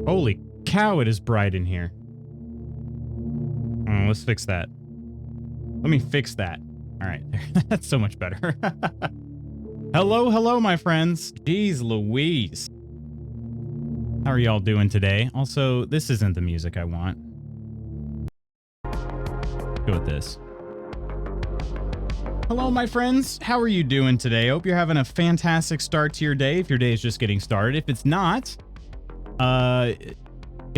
Holy cow, it is bright in here. Oh, let's fix that. Let me fix that. All right, that's so much better. Hello, hello, my friends. Jeez Louise. How are y'all doing today? Also, this isn't the music I want. Go with this. Hello, my friends. How are you doing today? I hope you're having a fantastic start to your day. If your day is just getting started. If it's not, I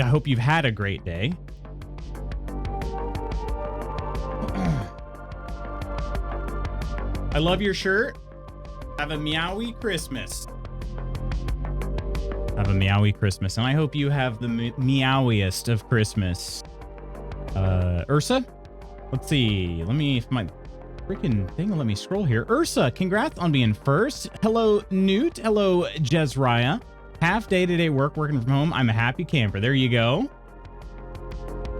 hope you've had a great day. I love your shirt. Have a meowy Christmas. Have a meowy Christmas. And I hope you have the meowiest of Christmas. Ursa? Let's see. Let me, if my freaking thing will let me scroll here. Ursa, congrats on being first. Hello, Newt. Hello, Jezriah. Half day today working from home. I'm a happy camper. There you go.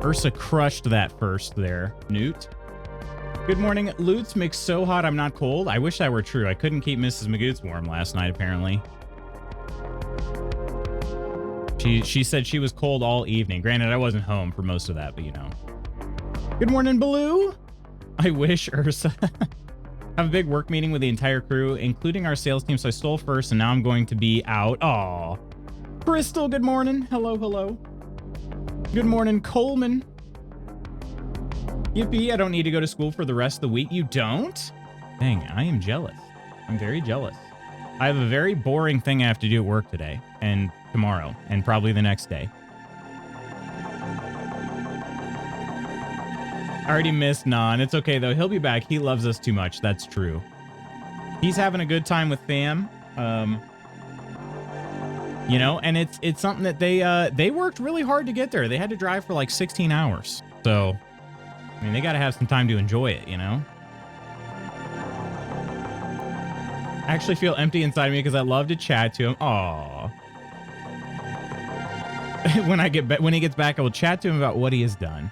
Ursa crushed that first there, Newt. Good morning. Loots makes so hot I'm not cold. I wish that were true. I couldn't keep Mrs. Magoots warm last night, apparently. She said she was cold all evening. Granted, I wasn't home for most of that, but you know. Good morning, Baloo. I wish, Ursa. Have a big work meeting with the entire crew, including our sales team, so I stole first, and now I'm going to be out. Aw. Crystal, good morning. Hello, hello. Good morning, Coleman. Yippee, I don't need to go to school for the rest of the week. You don't? Dang, I am jealous. I'm very jealous. I have a very boring thing I have to do at work today, and tomorrow, and probably the next day. I already missed Nan. It's okay, though. He'll be back. He loves us too much. That's true. He's having a good time with fam. You know, and it's something that they worked really hard to get there. They had to drive for like 16 hours. So, I mean, they got to have some time to enjoy it, you know? I actually feel empty inside of me because I love to chat to him. Aww. When he gets back, I will chat to him about what he has done.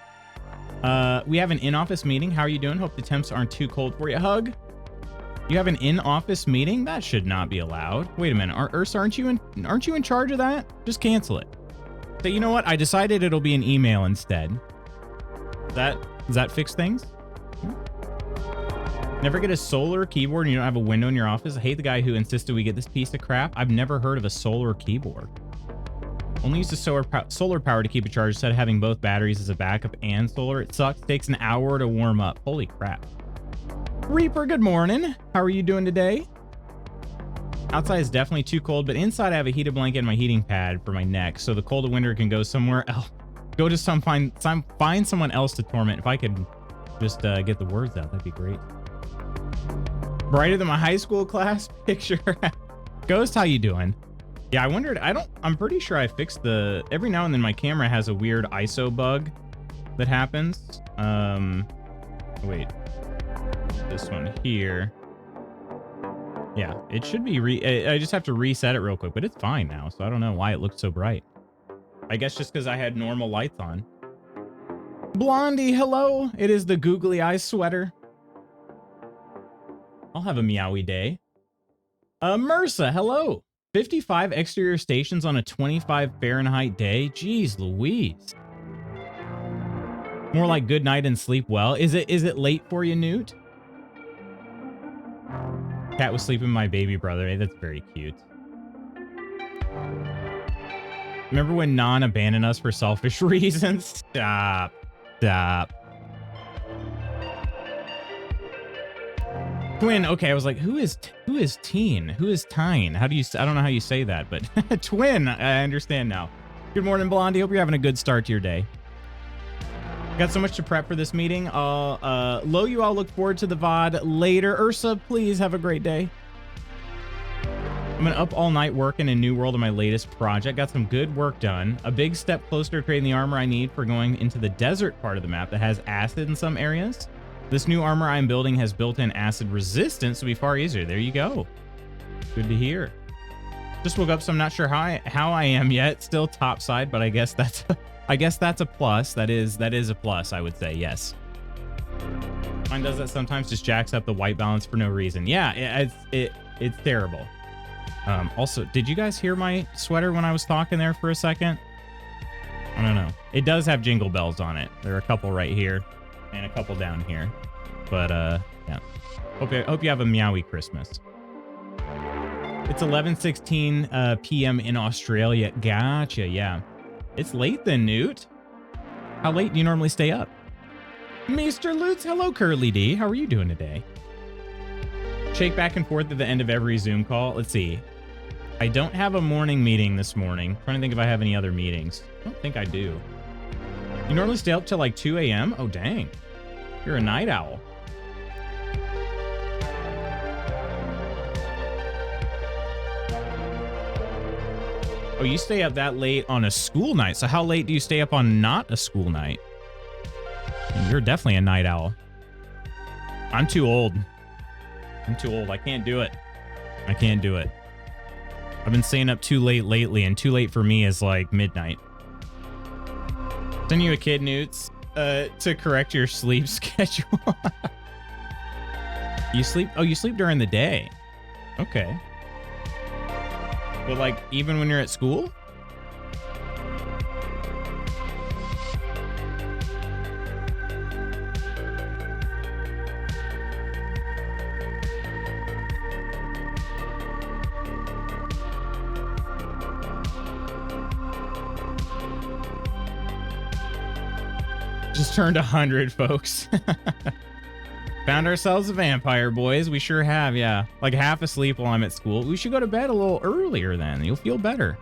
We have an in-office meeting. How are you doing? Hope the temps aren't too cold for you. Hug. You have an in-office meeting? That should not be allowed. Wait a minute. Ursa, aren't you in charge of that? Just cancel it. So you know what? I decided it'll be an email instead. Does that fix things? Never get a solar keyboard and you don't have a window in your office? I hate the guy who insisted we get this piece of crap. I've never heard of a solar keyboard. Only use the solar power to keep it charged instead of having both batteries as a backup and solar. It sucks. Takes an hour to warm up. Holy crap. Reaper, good morning. How are you doing today? Outside is definitely too cold, but inside I have a heated blanket and my heating pad for my neck, so the cold of winter can go somewhere else. Go to find someone else to torment. If I could just get the words out, that'd be great. Brighter than my high school class picture. Ghost, how you doing? Yeah, I wondered, I'm pretty sure I fixed every now and then my camera has a weird ISO bug that happens. Wait, this one here. Yeah, it should be, I just have to reset it real quick, but it's fine now. So I don't know why it looked so bright. I guess just because I had normal lights on. Blondie, hello. It is the googly eye sweater. I'll have a meowy day. Mersa, hello. 55 exterior stations on a 25 Fahrenheit day. Jeez Louise. More like good night and sleep well. Is it late for you, Newt? Cat was sleeping with my baby brother. Hey, that's very cute. Remember when Nan abandoned us for selfish reasons? Stop. Twin, okay, I was like, who is teen? Who is Tyne? I don't know how you say that, but Twin, I understand now. Good morning, Blondie. Hope you're having a good start to your day. Got so much to prep for this meeting. Lo, you all look forward to the VOD later. Ursa, please have a great day. I'm been up all night working in New World on my latest project. Got some good work done. A big step closer to creating the armor I need for going into the desert part of the map that has acid in some areas. This new armor I'm building has built-in acid resistance, so it'll be far easier. There you go. Good to hear. Just woke up, so I'm not sure how I am yet. Still topside, but I guess that's a plus. That is a plus, I would say. Yes. Mine does that sometimes. Just jacks up the white balance for no reason. Yeah, it's terrible. Also, did you guys hear my sweater when I was talking there for a second? It does have jingle bells on it. There are a couple right here and a couple down here. But yeah. Hope you have a meowy Christmas. It's 11:16 p.m. in Australia. Gotcha, yeah. It's late then, Newt. How late do you normally stay up? Mr. Lutz, hello, Curly D. How are you doing today? Shake back and forth at the end of every Zoom call. Let's see. I don't have a morning meeting this morning. I'm trying to think if I have any other meetings. I don't think I do. You normally stay up till like 2 a.m.? Oh, dang. You're a night owl. Oh, you stay up that late on a school night. So how late do you stay up on not a school night? You're definitely a night owl. I'm too old. I can't do it. I can't do it. I've been staying up too late lately, and too late for me is like midnight. Send you a kid, Newts, to correct your sleep schedule. You sleep? Oh, you sleep during the day. Okay. But like, even when you're at school? Just turned 100, folks. Found ourselves a vampire, boys. We sure have, yeah. Like half asleep while I'm at school. We should go to bed a little earlier then. You'll feel better.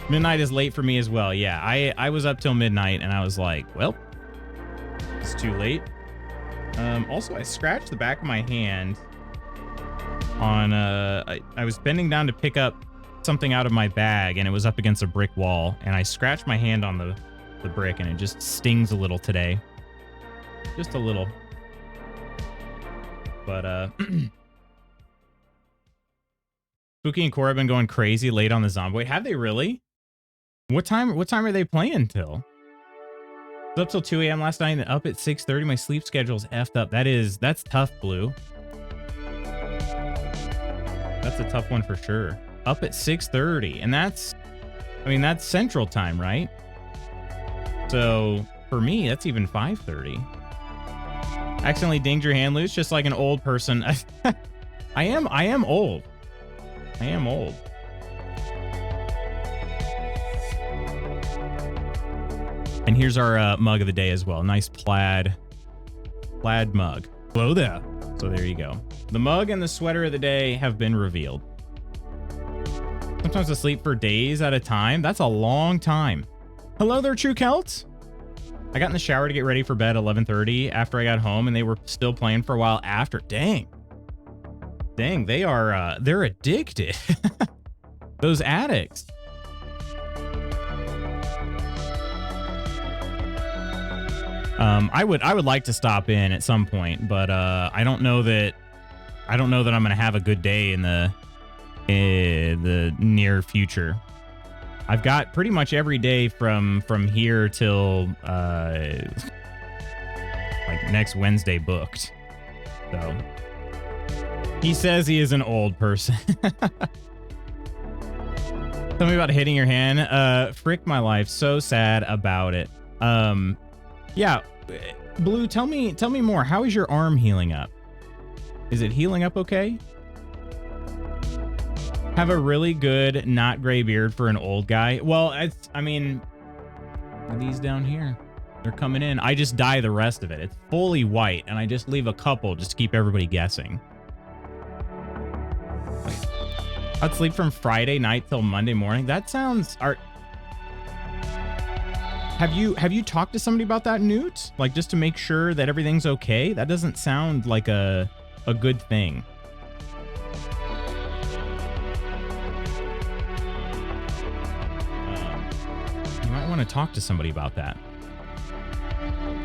Midnight is late for me as well. Yeah, I was up till midnight and I was like, well, it's too late. Also, I scratched the back of my hand on, I was bending down to pick up something out of my bag and it was up against a brick wall. And I scratched my hand on the brick and it just stings a little today. Just a little. But Spooky and Cora have been going crazy late on the Zomboid. Have they really? What time are they playing till? I was up till 2 a.m. last night and up at 6:30. My sleep schedule's effed up. That's tough, Blue. That's a tough one for sure. Up at 6:30, and that's Central Time, right? So for me, that's even 5:30. Accidentally dinged your hand loose, just like an old person. I am old. I am old. And here's our mug of the day as well. Nice plaid mug. Hello there. So there you go. The mug and the sweater of the day have been revealed. Sometimes I sleep for days at a time. That's a long time. Hello there, True Celts. I got in the shower to get ready for bed 11:30 after I got home, and they were still playing for a while after. Dang, they're addicted. Those addicts. I would like to stop in at some point, but I don't know that I'm gonna have a good day in the near future. I've got pretty much every day from here till like next Wednesday booked. So he says he is an old person. Tell me about hitting your hand. Frick my life. So sad about it. Yeah, Blue, tell me more. How is your arm healing up? Is it healing up okay? Have a really good, not gray beard for an old guy. Well, are these down here? They're coming in. I just dye the rest of it. It's fully white, and I just leave a couple just to keep everybody guessing. I'd sleep from Friday night till Monday morning. That sounds... Have you talked to somebody about that, Newt? Like, just to make sure that everything's okay? That doesn't sound like a good thing. Want to talk to somebody about that.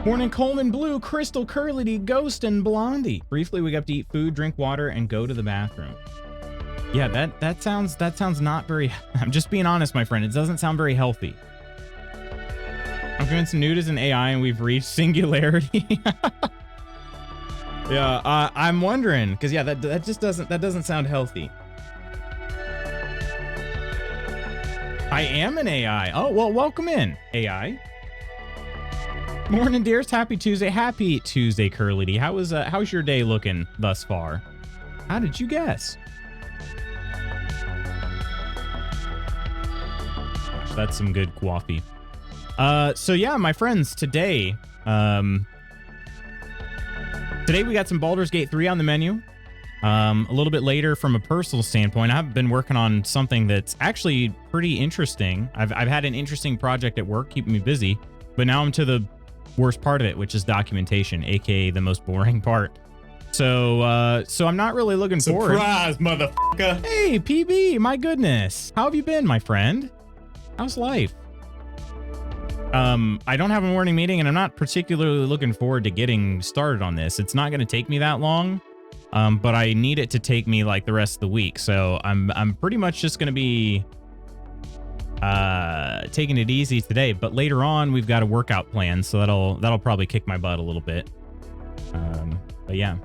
Morning, Coleman, Blue, Crystal, Curly, Ghost, and Blondie. Briefly, we got to eat food, drink water, and go to the bathroom. Yeah, that sounds not very... I'm just being honest, my friend. It doesn't sound very healthy. I'm convinced Newt is an AI and we've reached singularity. Yeah, I'm wondering, because yeah, that doesn't sound healthy. I am an AI. Oh, well, welcome in, AI. Morning, dears. Happy Tuesday. Happy Tuesday, Curly D. How's your day looking thus far? How did you guess? Gosh, that's some good coffee. So yeah, my friends, today we got some Baldur's Gate 3 on the menu. A little bit later, from a personal standpoint, I've been working on something that's actually pretty interesting. I've had an interesting project at work keeping me busy, but now I'm to the worst part of it, which is documentation, aka the most boring part. So I'm not really looking forward. Surprise, motherfucker! Hey, PB, my goodness, how have you been, my friend? How's life? I don't have a morning meeting, and I'm not particularly looking forward to getting started on this. It's not going to take me that long. But I need it to take me like the rest of the week. So I'm pretty much just going to be taking it easy today. But later on, we've got a workout plan, so that'll probably kick my butt a little bit. But yeah.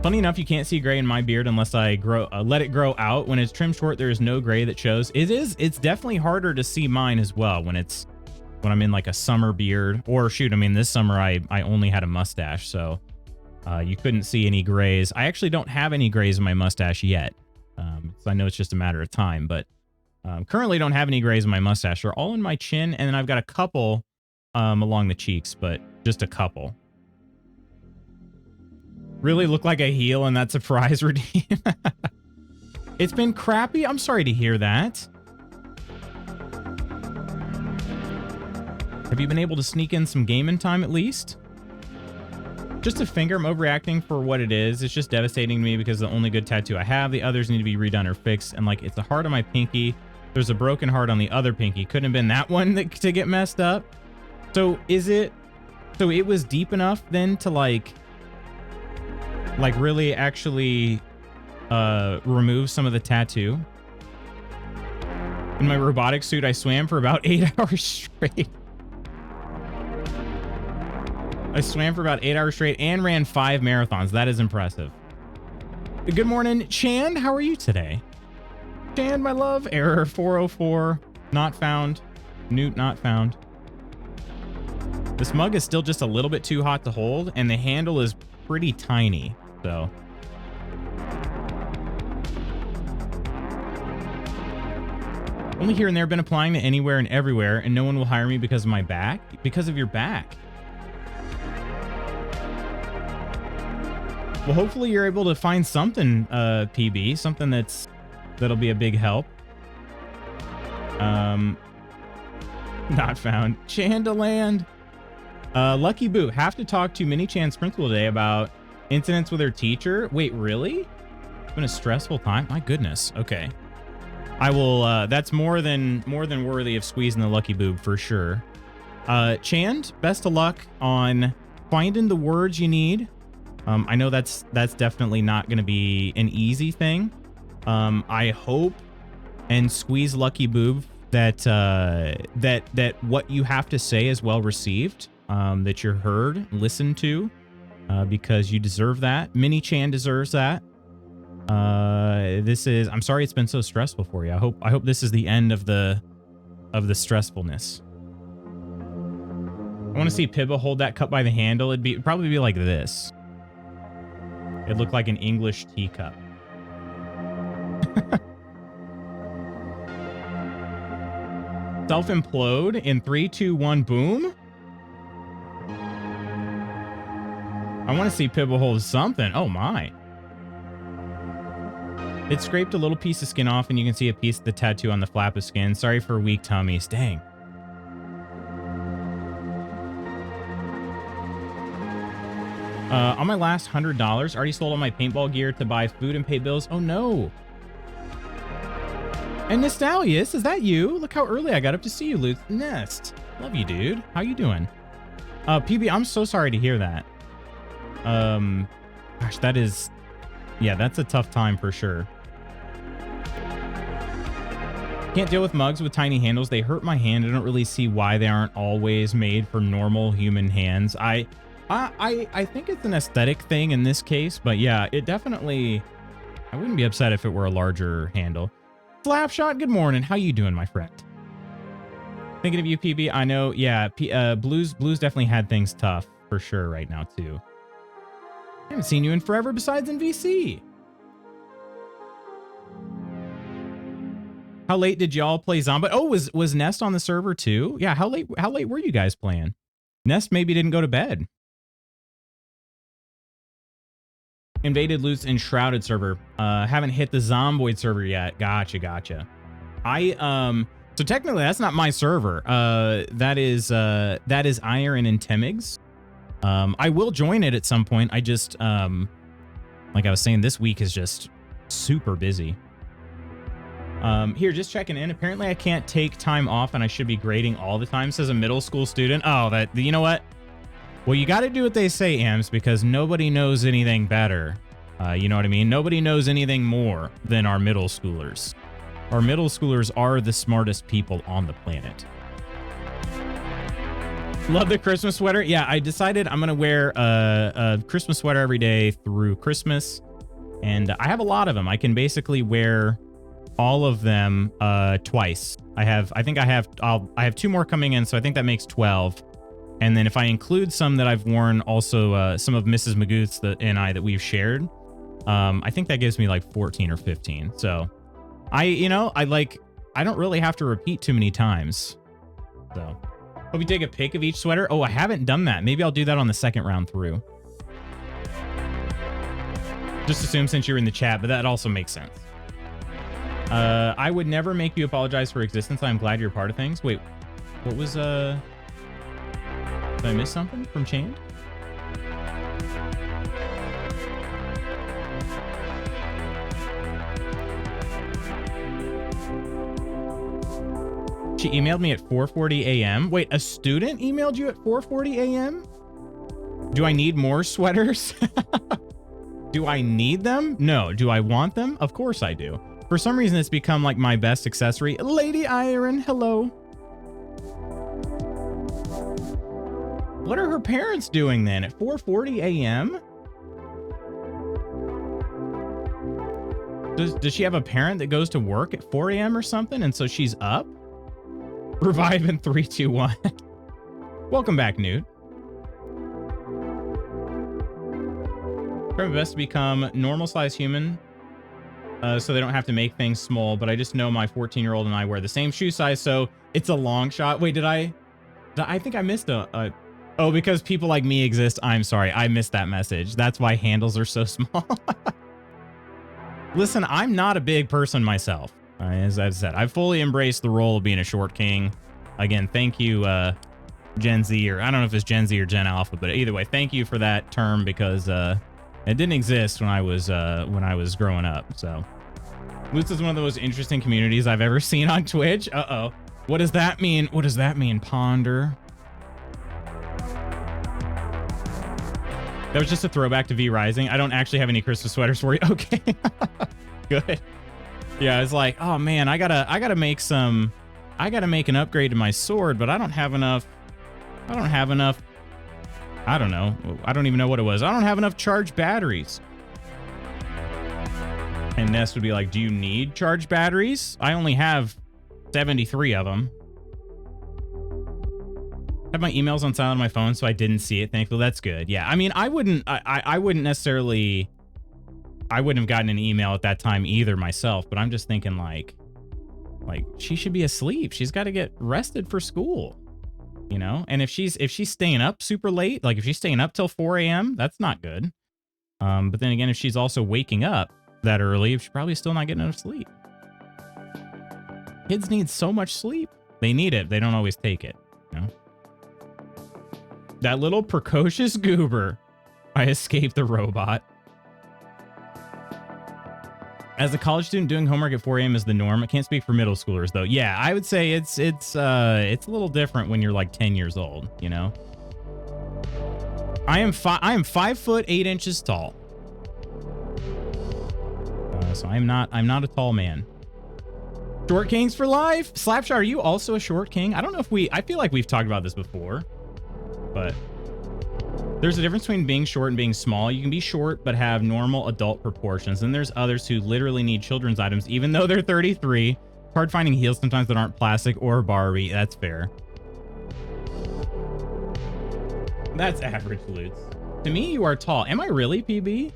Funny enough, you can't see gray in my beard unless I let it grow out. When it's trimmed short, there is no gray that shows. It's definitely harder to see mine as well when I'm in like a summer beard. Or shoot, I mean, this summer I only had a mustache, so you couldn't see any grays. I actually don't have any grays in my mustache yet. So I know it's just a matter of time, but currently don't have any grays in my mustache. They're all in my chin, and then I've got a couple along the cheeks, but just a couple. Really look like a heel in that surprise redeem. It's been crappy. I'm sorry to hear that. Have you been able to sneak in some gaming time at least? Just a finger. I'm overreacting for what it is. It's just devastating to me because the only good tattoo I have. The others need to be redone or fixed. And like, it's a heart on my pinky. There's a broken heart on the other pinky. Couldn't have been that one to get messed up. So it was deep enough then to like really actually remove some of the tattoo. In my robotic suit, I swam for about 8 hours straight. I swam for about 8 hours straight and ran 5 marathons. That is impressive. Good morning, Chand. How are you today? Chand, my love. Error 404. Not found. Newt not found. This mug is still just a little bit too hot to hold, and the handle is pretty tiny. So only here and there, been applying to anywhere and everywhere, and no one will hire me because of my back. Because of your back. Well, hopefully you're able to find something, PB, something that'll be a big help. Not found. Chandaland. Lucky Boo. Have to talk to Mini Chan's principal today about incidents with her teacher. Wait, really? It's been a stressful time. My goodness. Okay. I will. That's more than worthy of squeezing the Lucky Boob for sure. Chand, best of luck on finding the words you need. I know that's definitely not going to be an easy thing. I hope and squeeze Lucky Boob that what you have to say is well received, that you're heard, listened to, because you deserve that. Mini Chan deserves that. I'm sorry it's been so stressful for you. I hope this is the end of the stressfulness. I want to see Pibba hold that cup by the handle. It'd probably be like this. It looked like an English teacup. Self-implode in 3, 2, 1, boom. I want to see Pibba hold something. Oh my. It scraped a little piece of skin off, and you can see a piece of the tattoo on the flap of skin. Sorry for weak tummies. Dang. On my last $100, already sold all my paintball gear to buy food and pay bills. Oh no. And Nostalius, is that you? Look how early I got up to see you, Luke. Nest. Love you, dude. How you doing? PB, I'm so sorry to hear that. Gosh, that's a tough time for sure. Can't deal with mugs with tiny handles. They hurt my hand. I don't really see why they aren't always made for normal human hands. I think it's an aesthetic thing in this case, but yeah, it definitely, I wouldn't be upset if it were a larger handle. Slapshot, good morning. How you doing, my friend? Thinking of you, PB. I know, yeah, Blues definitely had things tough for sure right now, too. I haven't seen you in forever besides in VC. How late did y'all play Zombie? Oh, was Nest on the server too? Yeah, how late were you guys playing? Nest maybe didn't go to bed. Invaded Loot's Enshrouded server. Haven't hit the Zomboid server yet. Gotcha. So technically that's not my server. That is Iron and Temig's. I will join it at some point. I just like I was saying, this week is just super busy. Here, just checking in. Apparently I can't take time off and I should be grading all the time, says a middle school student. Oh, you know what? Well, you got to do what they say, Ams, because nobody knows anything better. You know what I mean? Nobody knows anything more than our middle schoolers. Our middle schoolers are the smartest people on the planet. Love the Christmas sweater. Yeah, I decided I'm going to wear a Christmas sweater every day through Christmas. And I have a lot of them. I can basically wear all of them twice. I have 2 more coming in, so I think that makes 12. And then if I include some that I've worn also, some of Mrs. Magooth's and I that we've shared, I think that gives me like 14 or 15. So I don't really have to repeat too many times. So hope you take a pic of each sweater. Oh, I haven't done that. Maybe I'll do that on the second round through. Just assume since you're in the chat, but that also makes sense. I would never make you apologize for existence. I'm glad you're a part of things. Wait, what was, did I miss something from Chained? She emailed me at 4:40 a.m. Wait, a student emailed you at 4:40 a.m.? Do I need more sweaters? Do I need them? No. Do I want them? Of course I do. For some reason, it's become like my best accessory. Lady Iron, hello. What are her parents doing then at 4:40 a.m.? Does she have a parent that goes to work at 4 a.m. or something, and so she's up? Revive in 3, 2, 1. Welcome back, Newt. Try my best to become normal-sized human, so they don't have to make things small, but I just know my 14-year-old and I wear the same shoe size, so it's a long shot. Wait, I think I missed oh, because people like me exist. I'm sorry. I missed that message. That's why handles are so small. Listen, I'm not a big person myself. As I've said, I've fully embraced the role of being a short king. Again, thank you, Gen Z, or I don't know if it's Gen Z or Gen Alpha, but either way, thank you for that term because it didn't exist when I was growing up. So, Moose is one of the most interesting communities I've ever seen on Twitch. Uh-oh. What does that mean? What does that mean, Ponder? That was just a throwback to V Rising. I don't actually have any Christmas sweaters for you. Okay. Good. Yeah, it's like, oh man, I gotta make an upgrade to my sword, but I don't have enough. I don't know. I don't even know what it was. I don't have enough charged batteries. And Nest would be like, do you need charged batteries? I only have 73 of them. I have my emails on silent on my phone, so I didn't see it. Thankfully, that's good. Yeah, I mean, I wouldn't necessarily... I wouldn't have gotten an email at that time either myself, but I'm just thinking like she should be asleep. She's got to get rested for school, you know? And if she's staying up super late, like if she's staying up till 4 a.m., that's not good. But then again, if she's also waking up that early, she's probably still not getting enough sleep. Kids need so much sleep. They need it. They don't always take it, you know? That little precocious goober. I escaped the robot. As a college student, doing homework at 4 a.m. is the norm. I can't speak for middle schoolers, though. Yeah, I would say it's a little different when you're like 10 years old, you know? I am 5 foot 8 inches tall. So I'm not a tall man. Short kings for life. Slapshot, are you also a short king? I don't know if I feel like we've talked about this before, but There's a difference between being short and being small. You can be short but have normal adult proportions. And there's others who literally need children's items, even though they're 33. It's hard finding heels sometimes that aren't plastic or Barbie. That's fair. That's average, Lutz. To me, you are tall. Am I really, PB?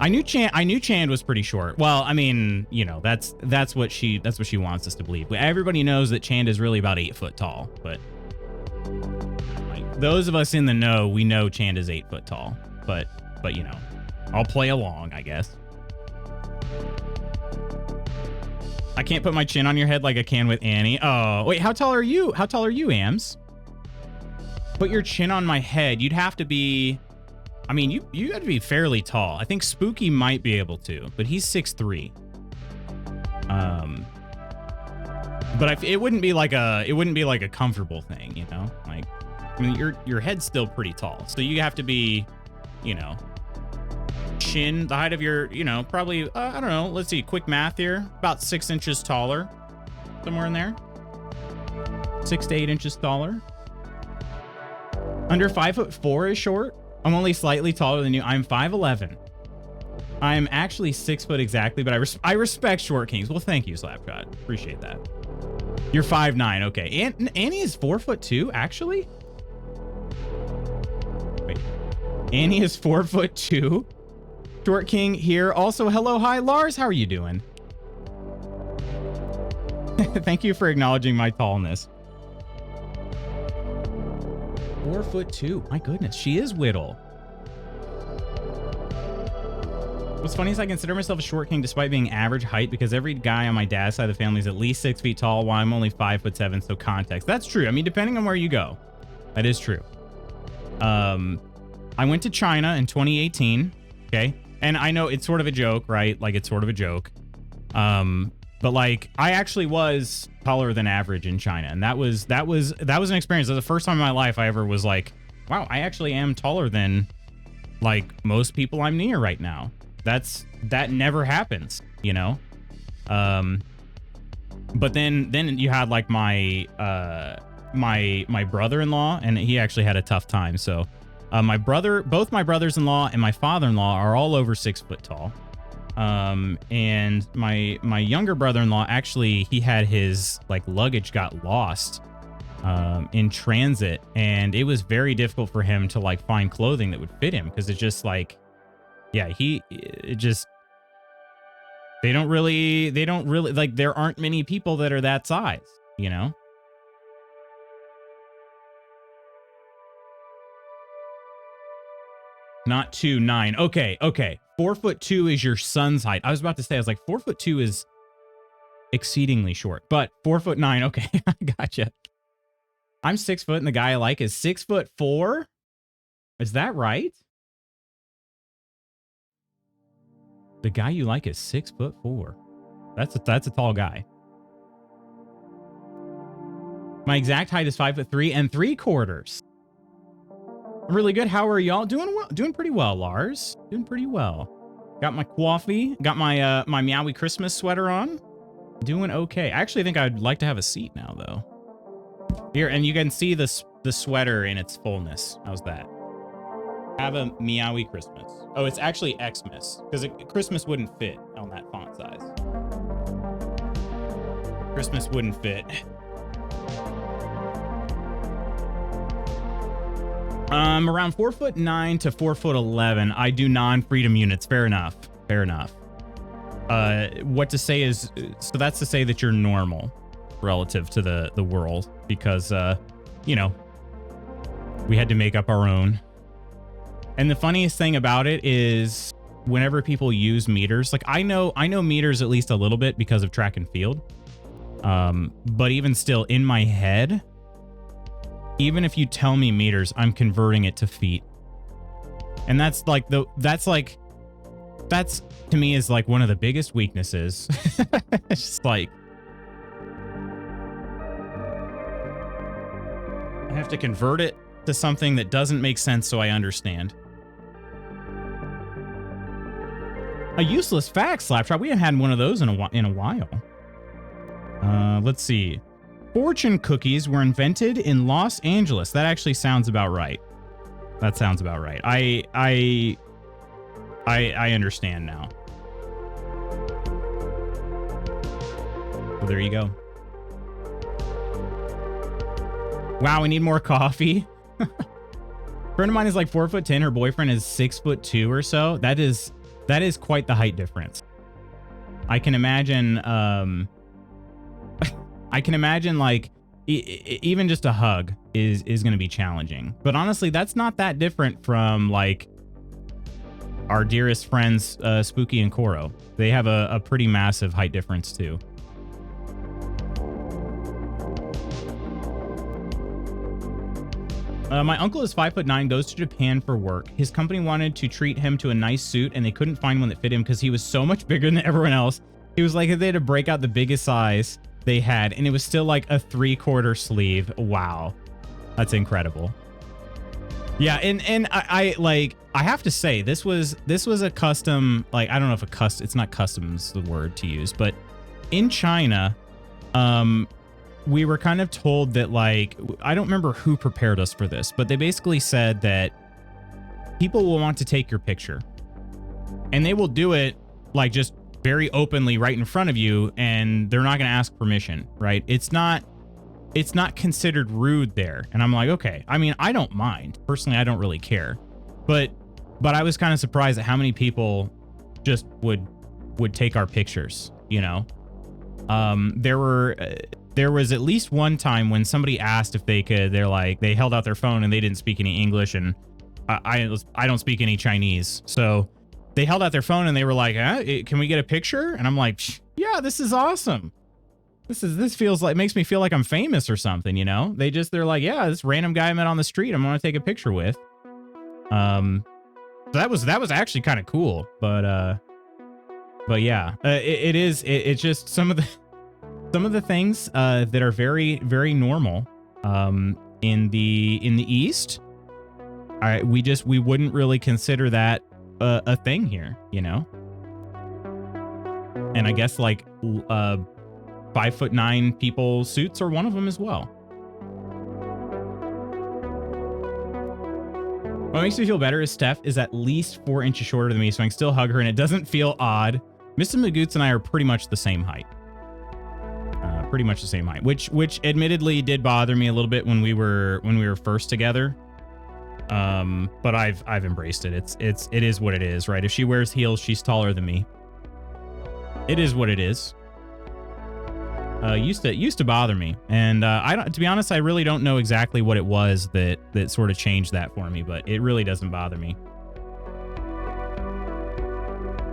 I knew Chand was pretty short. Well, I mean, you know, that's what she wants us to believe. Everybody knows that Chand is really about 8 foot tall, but like those of us in the know, we know Chand is 8 foot tall. But you know, I'll play along, I guess. I can't put my chin on your head like I can with Annie. Oh, wait, how tall are you? How tall are you, Ams? Put your chin on my head. You'd have to be, I mean, you got to be fairly tall. I think Spooky might be able to, but he's 6'3". But it wouldn't be like a comfortable thing, you know? Like, I mean, your head's still pretty tall, so you have to be, you know, chin, the height of your, you know, probably, I don't know. Let's see, quick math here. About 6 inches taller, somewhere in there. 6 to 8 inches taller. Under 5'4" is short. I'm only slightly taller than you. I'm 5'11". I'm actually 6 foot exactly, but I respect short kings. Well, thank you, Slapshot. Appreciate that. You're 5'9". Okay. Annie is 4'2", actually? Wait. Annie is 4'2". Short king here. Also, hello, hi, Lars. How are you doing? Thank you for acknowledging my tallness. 4'2". My goodness, she is Whittle. What's funny is I consider myself a short king despite being average height because every guy on my dad's side of the family is at least 6 feet tall while I'm only 5'7", so context. That's true. I mean, depending on where you go, that is true. I went to China in 2018. Okay. And I know it's sort of a joke, right? Like it's sort of a joke. But like I actually was taller than average in China. And that was an experience. That was the first time in my life I ever was like, wow, I actually am taller than like most people I'm near right now. That never happens, you know? But then you had like my brother-in-law, and he actually had a tough time. So both my brothers-in-law and my father-in-law are all over 6 foot tall. And my younger brother-in-law, actually, he had his like luggage got lost in transit, and it was very difficult for him to like find clothing that would fit him because it's just like, yeah, they don't really like, there aren't many people that are that size, you know? Not 2'9". Okay. 4'2" is your son's height. I was about to say, I was like, 4'2" is exceedingly short, but 4'9". Okay, I gotcha. I'm 6 foot, and the guy I like is 6'4". Is that right? The guy you like is 6'4". That's a tall guy. My exact height is 5'3" 3/4. I'm really good. How are y'all doing? Well, doing pretty well, Lars. Doing pretty well. Got my coffee. Got my my Meowie Christmas sweater on. Doing okay. I actually think I'd like to have a seat now, though. Here, and you can see the sweater in its fullness. How's that? Have a Meowie Christmas. Oh, it's actually Xmas, because Christmas wouldn't fit on that font size. Christmas wouldn't fit. Around 4'9" to 4'11". I do non-freedom units. Fair enough. Fair enough. What to say is, so that's to say that you're normal relative to the world, because you know, we had to make up our own. And the funniest thing about it is whenever people use meters, like I know meters at least a little bit because of track and field. But even still, in my head, even if you tell me meters, I'm converting it to feet. And that's to me is like one of the biggest weaknesses. It's just like, I have to convert it to something that doesn't make sense so I understand. A useless fact, Slapshot. We haven't had one of those in a while. Let's see. Fortune cookies were invented in Los Angeles. That actually sounds about right. That sounds about right. I understand now. So there you go. Wow, we need more coffee. Friend of mine is like 4'10". Her boyfriend is 6'2" or so. That is quite the height difference. I can imagine. I can imagine like even just a hug is going to be challenging. But honestly, that's not that different from like our dearest friends, Spooky and Koro. They have a pretty massive height difference too. My uncle is 5'9", goes to Japan for work. His company wanted to treat him to a nice suit, and they couldn't find one that fit him because he was so much bigger than everyone else. He was like, they had to break out the biggest size they had, and it was still like a 3/4 sleeve. Wow, that's incredible. Yeah, and I like, I have to say, this was a custom, like, I don't know if it's not customs the word to use, but in China, we were kind of told that, like, I don't remember who prepared us for this, but they basically said that people will want to take your picture, and they will do it like just very openly right in front of you, and they're not going to ask permission, right? It's not considered rude there. And I'm like, okay, I mean, I don't mind. Personally, I don't really care. But I was kind of surprised at how many people just would take our pictures, you know? There was at least one time when somebody asked if they could, they held out their phone and they didn't speak any English, and I don't speak any Chinese. So they held out their phone and they were like, can we get a picture? And I'm like, yeah, this is awesome. This feels like, makes me feel like I'm famous or something, you know? They're like, yeah, this random guy I met on the street, I'm going to take a picture with. That was actually kind of cool, but yeah, it's just some of the things that are very, very normal in the East. We wouldn't really consider that a thing here, you know? And I guess like 5'9" people suits are one of them as well. What makes me feel better is Steph is at least 4 inches shorter than me, so I can still hug her and it doesn't feel odd. Mr. Magoots and I are pretty much the same height. Which admittedly did bother me a little bit when we were first together. But I've embraced it. It is what it is, right? If she wears heels, she's taller than me. It is what it is. Used to bother me, and to be honest, I really don't know exactly what it was that sort of changed that for me, but it really doesn't bother me.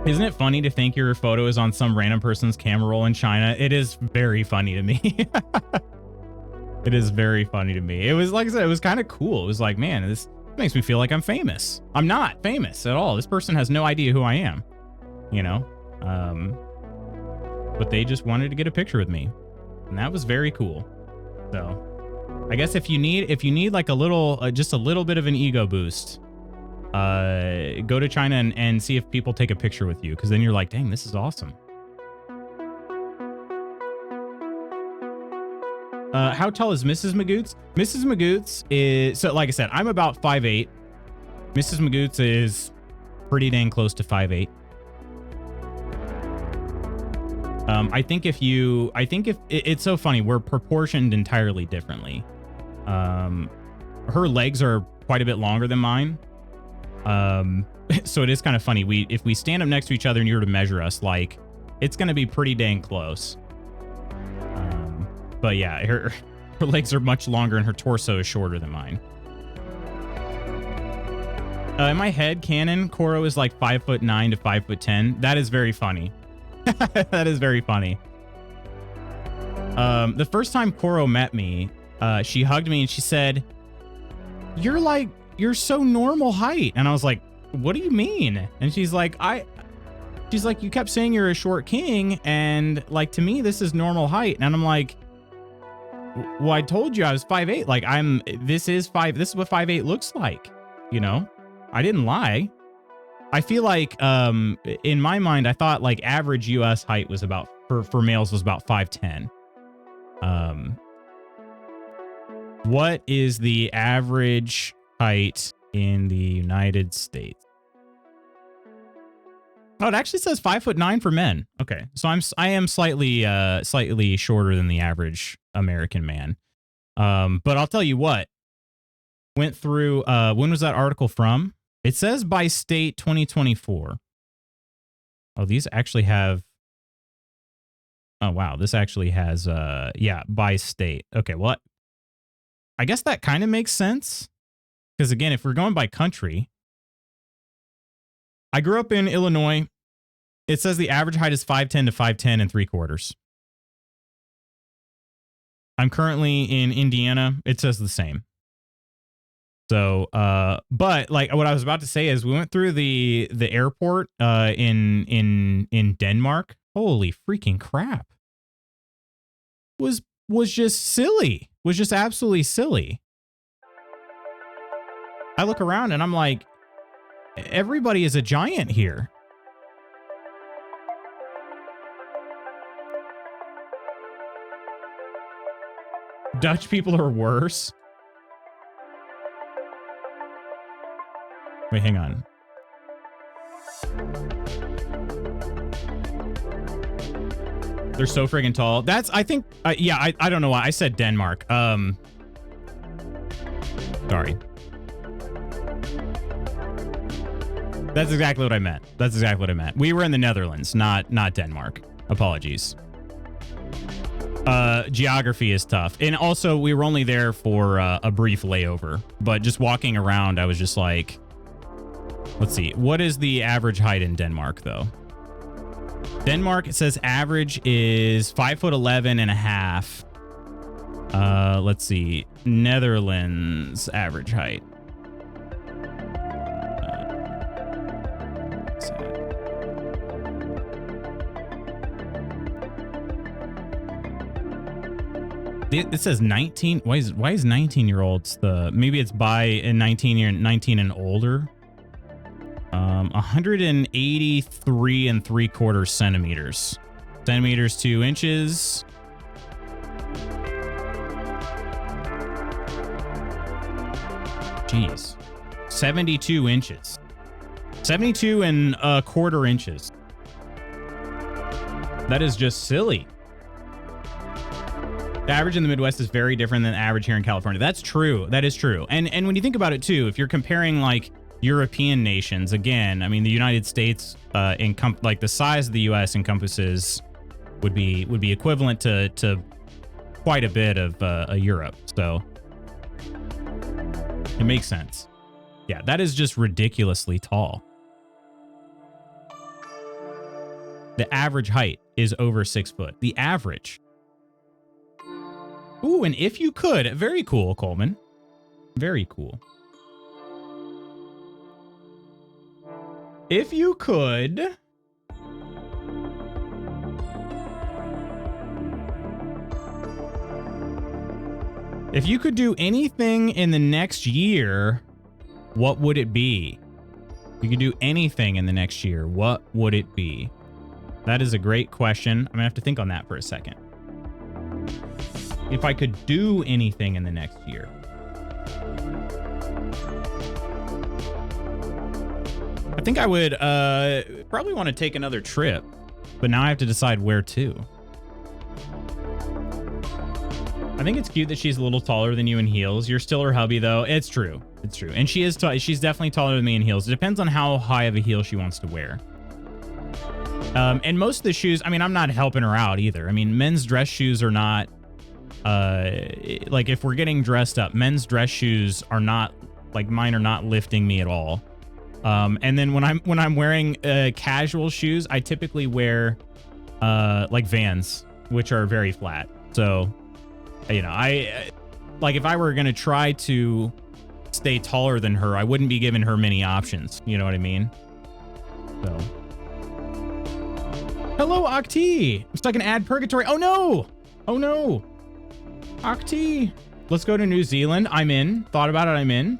Isn't it funny to think your photo is on some random person's camera roll in China? It is very funny to me. It is very funny to me. It was, like I said, it was kind of cool. It was like, man, this makes me feel like I'm famous. I'm not famous at all. This person has no idea who I am, you know? But they just wanted to get a picture with me, and that was very cool. So I guess if you need like a little, just a little bit of an ego boost, go to China and see if people take a picture with you, because then you're like, dang, this is awesome. How tall is Mrs. Magoots? Mrs. Magoots is, so like I said, I'm about 5'8". Mrs. Magoots is pretty dang close to 5'8". I think if it's so funny, we're proportioned entirely differently. Her legs are quite a bit longer than mine. So it is kind of funny. If we stand up next to each other and you were to measure us, like, it's going to be pretty dang close. But yeah, her legs are much longer and her torso is shorter than mine. In my head canon, Koro is like 5'9" to 5'10". That is very funny. That is very funny. The first time Koro met me, she hugged me and she said, you're so normal height. And I was like, what do you mean? And she's like, you kept saying you're a short king, and like, to me, this is normal height. And I'm like, well, I told you I was 5'8". Like, this is what 5'8" looks like, you know? I didn't lie. I feel like, in my mind, I thought like average US height was about, for males was about 5'10". What is the average height in the United States. Oh, it actually says 5'9" for men. Okay, so I am slightly shorter than the average American man. But I'll tell you what. Went through. When was that article from? It says by state 2024. Oh, these actually have. Oh wow, this actually has. Yeah, by state. Okay, well, I guess that kind of makes sense. Because again, if we're going by country, I grew up in Illinois. It says the average height is 5'10" to 5'10 3/4. I'm currently in Indiana. It says the same. So, but like what I was about to say is we went through the airport in Denmark. Holy freaking crap. Was just silly. Was just absolutely silly. I look around and I'm like, everybody is a giant here. Dutch people are worse. Wait, hang on. They're so friggin' tall. That's, I think, yeah, I don't know why I said Denmark. Sorry. That's exactly what I meant. That's exactly what I meant. We were in the Netherlands, not Denmark. Apologies. Geography is tough. And also, we were only there for a brief layover. But just walking around, I was just like, let's see. What is the average height in Denmark, though? Denmark, it says average is 5'11" and a half. Let's see. Netherlands average height. It says 19. Why is 19-year-olds the, maybe it's by a 19 and older. 183 3/4 centimeters. Centimeters to inches. Jeez. 72 inches. 72 1/4 inches. That is just silly. The average in the Midwest is very different than the average here in California. That's true. That is true. And when you think about it too, if you're comparing like European nations, again, I mean, the United States, like the size of the U.S. encompasses would be equivalent to quite a bit of Europe. So it makes sense. Yeah, that is just ridiculously tall. The average height is over 6 foot. The average. Ooh, and if you could, very cool, Coleman. Very cool. If you could, do anything in the next year, what would it be? If you could do anything in the next year, what would it be? That is a great question. I'm gonna have to think on that for a second. If I could do anything in the next year. I think I would probably want to take another trip, but now I have to decide where to. I think it's cute that she's a little taller than you in heels. You're still her hubby, though. It's true. It's true. And she is she's definitely taller than me in heels. It depends on how high of a heel she wants to wear. And most of the shoes, I mean, I'm not helping her out either. I mean, men's dress shoes are not, like if we're getting dressed up, men's dress shoes are not, like mine are not lifting me at all. And then when I'm wearing casual shoes, I typically wear like Vans, which are very flat. So, you know, like if I were going to try to stay taller than her, I wouldn't be giving her many options. You know what I mean? So. Hello, Octi. I'm stuck in ad purgatory. Oh no. Oh no. Octi. Let's go to New Zealand. I'm in. Thought about it. I'm in.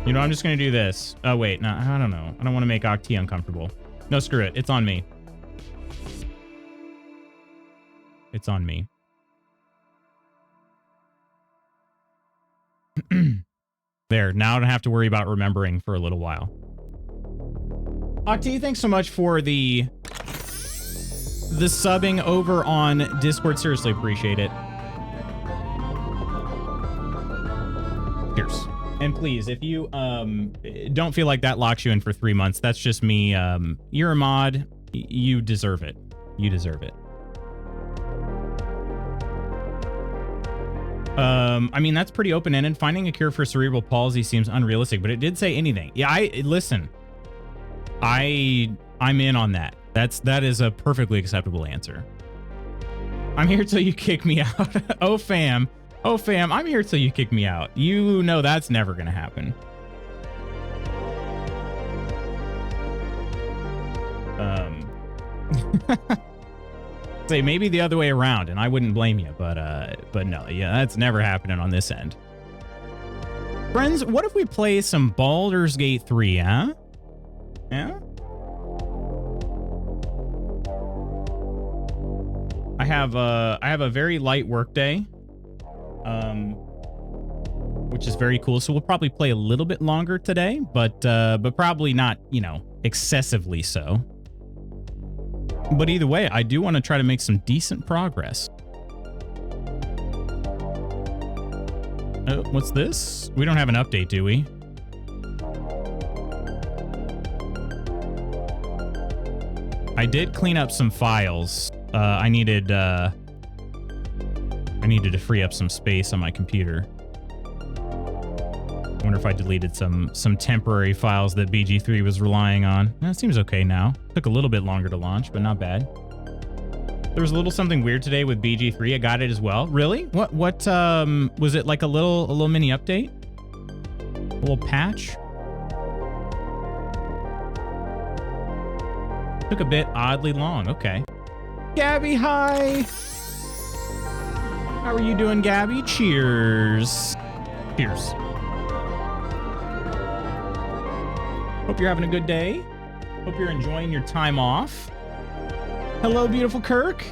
You know, I'm just going to do this. Oh, wait. No, I don't know. I don't want to make Octi uncomfortable. No, screw it. It's on me. It's on me. There. Now I don't have to worry about remembering for a little while. Octi, thanks so much for the subbing over on Discord. Seriously appreciate it. Cheers. And please, if you don't feel like that locks you in for 3 months, that's just me. You're a mod. You deserve it. You deserve it. I mean, that's pretty open-ended. Finding a cure for cerebral palsy seems unrealistic, but it did say anything. Yeah, listen. I'm in on that. That is a perfectly acceptable answer. I'm here till you kick me out. Oh fam, I'm here till you kick me out. You know that's never gonna happen. Say maybe the other way around, and I wouldn't blame you, but no, yeah, that's never happening on this end. Friends, what if we play some Baldur's Gate 3, huh? Yeah? I have a very light work day, which is very cool. So we'll probably play a little bit longer today, but probably not, you know, excessively so. But either way, I do want to try to make some decent progress. What's this? We don't have an update, do we? I did clean up some files. I needed to free up some space on my computer. I wonder if I deleted some temporary files that BG3 was relying on. That seems okay now. Took a little bit longer to launch, but not bad. There was a little something weird today with BG3. I got it as well. Really? What was it, like a little mini update? A little patch? Took a bit oddly long. Okay. Gabby, hi. How are you doing, Gabby? Cheers. Cheers. Hope you're having a good day. Hope you're enjoying your time off. Hello, beautiful Kirk.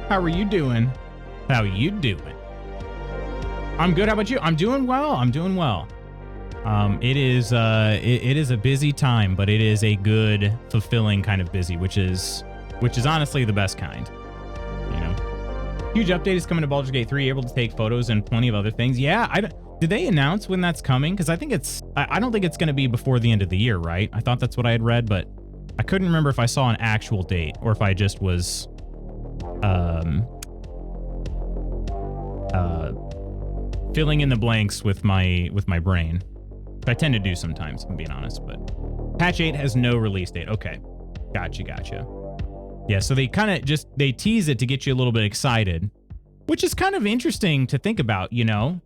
How are you doing? How you doing? I'm good. How about you? I'm doing well. I'm doing well. It is a busy time, but it is a good, fulfilling kind of busy, which is honestly the best kind. You know, huge update is coming to Baldur's Gate 3, able to take photos and plenty of other things. Yeah, did they announce when that's coming? Because I think I don't think it's going to be before the end of the year, right? I thought that's what I had read, but I couldn't remember if I saw an actual date or if I just was filling in the blanks with my brain. I tend to do sometimes, if I'm being honest, but patch 8 has no release date. Okay. Gotcha. Yeah, so they kind of they tease it to get you a little bit excited, which is kind of interesting to think about, you know,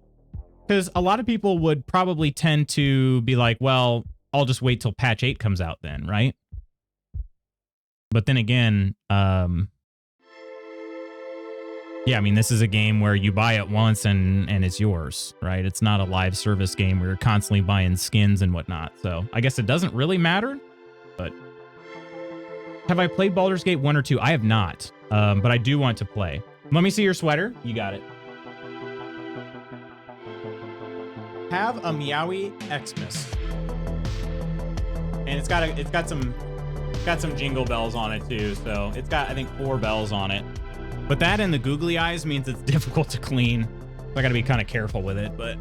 because a lot of people would probably tend to be like, well, I'll just wait till patch 8 comes out then, right? But then again, yeah, I mean, this is a game where you buy it once and it's yours, right? It's not a live service game where you're constantly buying skins and whatnot. So I guess it doesn't really matter, but have I played Baldur's Gate 1 or 2? I have not, but I do want to play. Let me see your sweater. You got it. Have a Meowie Xmas. And it's got some jingle bells on it too. So it's got, I think, 4 bells on it. But that and the googly eyes means it's difficult to clean. So I got to be kind of careful with it, but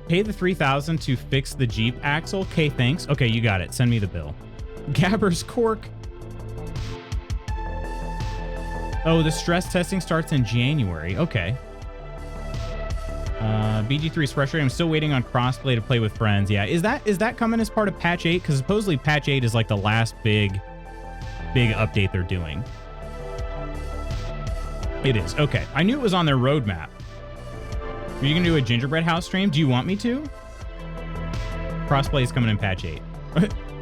pay the $3,000 to fix the Jeep axle. Okay, thanks. Okay, you got it. Send me the bill. Gabber's Cork. Oh, the stress testing starts in January. Okay. BG3 is frustrating. I'm still waiting on crossplay to play with friends. Yeah, is that coming as part of patch 8? Because supposedly patch 8 is like the last big update they're doing. It is. Okay. I knew it was on their roadmap. Are you going to do a gingerbread house stream? Do you want me to? Crossplay is coming in patch 8.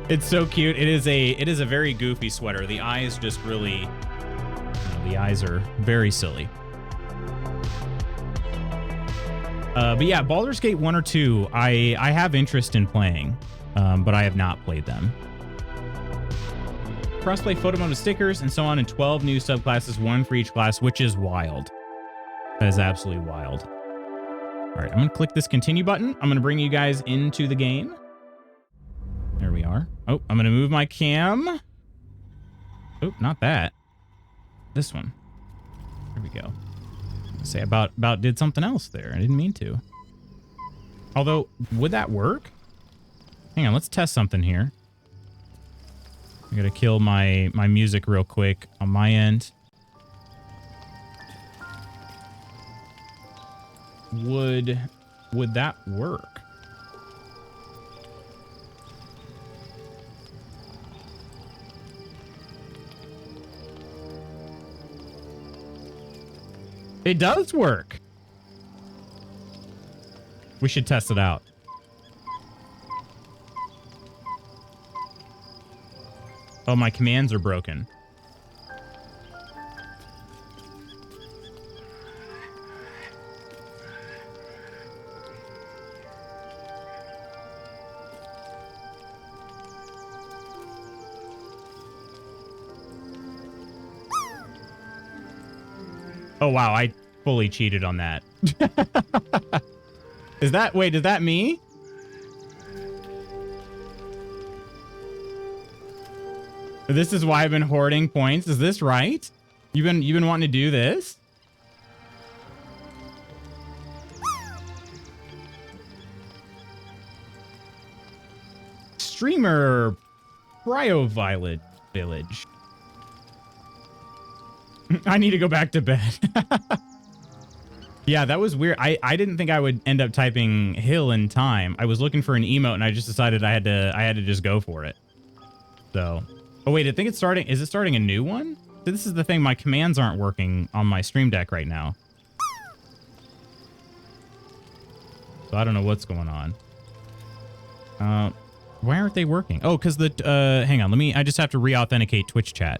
It's so cute. It is a very goofy sweater. The eyes just really, the eyes are very silly. But yeah, Baldur's Gate 1 or 2, I have interest in playing, but I have not played them. crossplay photo mode with stickers, and so on, and 12 new subclasses, one for each class, which is wild. That is absolutely wild. All right, I'm going to click this continue button. I'm going to bring you guys into the game. There we are. Oh, I'm going to move my cam. Oh, not that. This one. There we go. Say about did something else there. I didn't mean to. Although, would that work? Hang on, let's test something here. I gotta kill my music real quick on my end. Would that work? It does work. We should test it out. Oh, my commands are broken. Oh, wow. I fully cheated on that. Wait, is that me? This is why I've been hoarding points. Is this right? You've been wanting to do this? Streamer Village. I need to go back to bed. Yeah, that was weird. I didn't think I would end up typing hill in time. I was looking for an emote and I just decided I had to just go for it. So, oh wait, I think it's starting. Is it starting a new one? So this is the thing. My commands aren't working on my Stream Deck right now. So I don't know what's going on. Why aren't they working? Oh, because the, hang on. I just have to re-authenticate Twitch chat,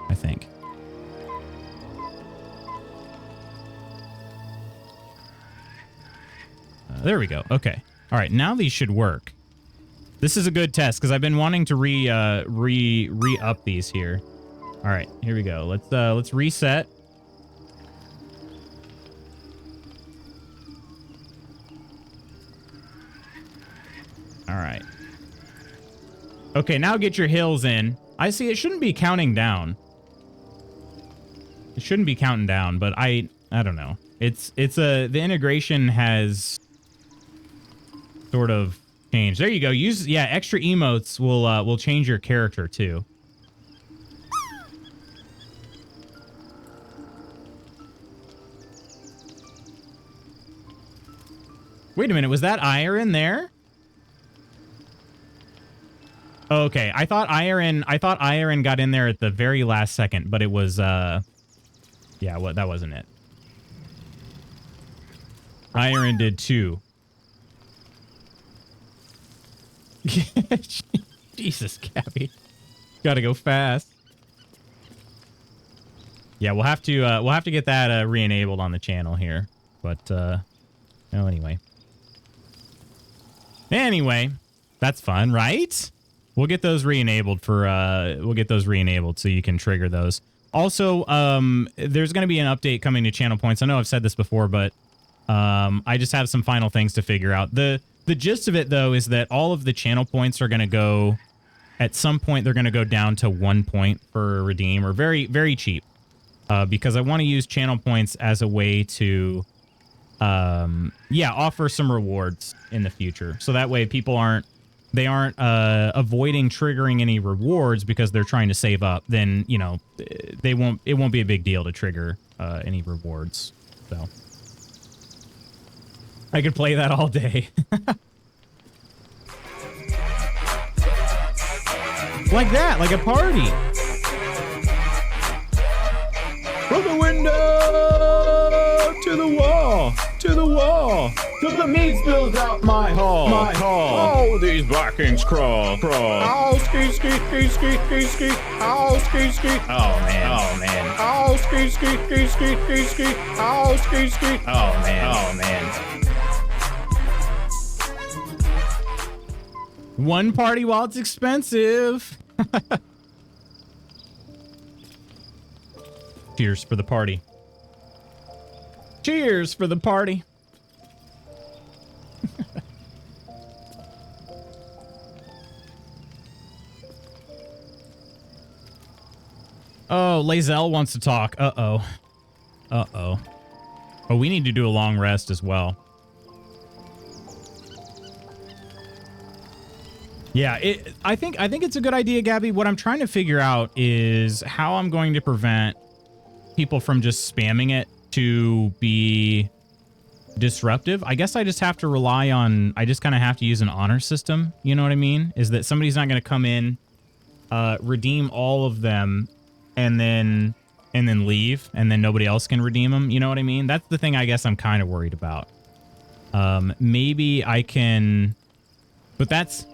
I think. There we go. Okay. All right. Now these should work. This is a good test because I've been wanting to re-up these here. All right. Here we go. Let's reset. All right. Okay. Now get your hills in. I see it shouldn't be counting down. It shouldn't be counting down, but I don't know. The integration has sort of changed. There you go. Extra emotes will change your character too. Wait a minute, was that Iron there? Okay, I thought Iron got in there at the very last second, but it was that wasn't it. Iron did too. Jesus, Gabby. Gotta go fast. Yeah, we'll have to get that re-enabled on the channel here. But anyway. Anyway, that's fun, right? We'll get those re-enabled so you can trigger those. Also, there's going to be an update coming to channel points. I know I've said this before, but I just have some final things to figure out. The gist of it, though, is that all of the channel points are going to go, at some point, they're going to go down to 1 point for redeem, or very, very cheap, because I want to use channel points as a way to, offer some rewards in the future. So that way people aren't avoiding triggering any rewards because they're trying to save up. Then, you know, it won't be a big deal to trigger any rewards. So I could play that all day. Like that, like a party. From the window to the wall, to the wall, till the meat spills out my hall, my hall. Oh, these black inks crawl, crawl. Oh, ski, ski, ski, ski, ski, ski. Oh, ski, ski. Oh, man. Oh, man. Oh, ski, ski, ski, ski, ski, ski. Oh, ski, ski. Oh, man. Oh, man. One party while it's expensive. Cheers for the party. Cheers for the party. Oh, Lazelle wants to talk. Uh-oh. Uh-oh. Oh, we need to do a long rest as well. Yeah, I think it's a good idea, Gabby. What I'm trying to figure out is how I'm going to prevent people from just spamming it to be disruptive. I guess I just have to rely on, I just kind of have to use an honor system. You know what I mean? Is that somebody's not going to come in, redeem all of them, and then leave, and then nobody else can redeem them. You know what I mean? That's the thing I guess I'm kind of worried about. Maybe I can, but that's,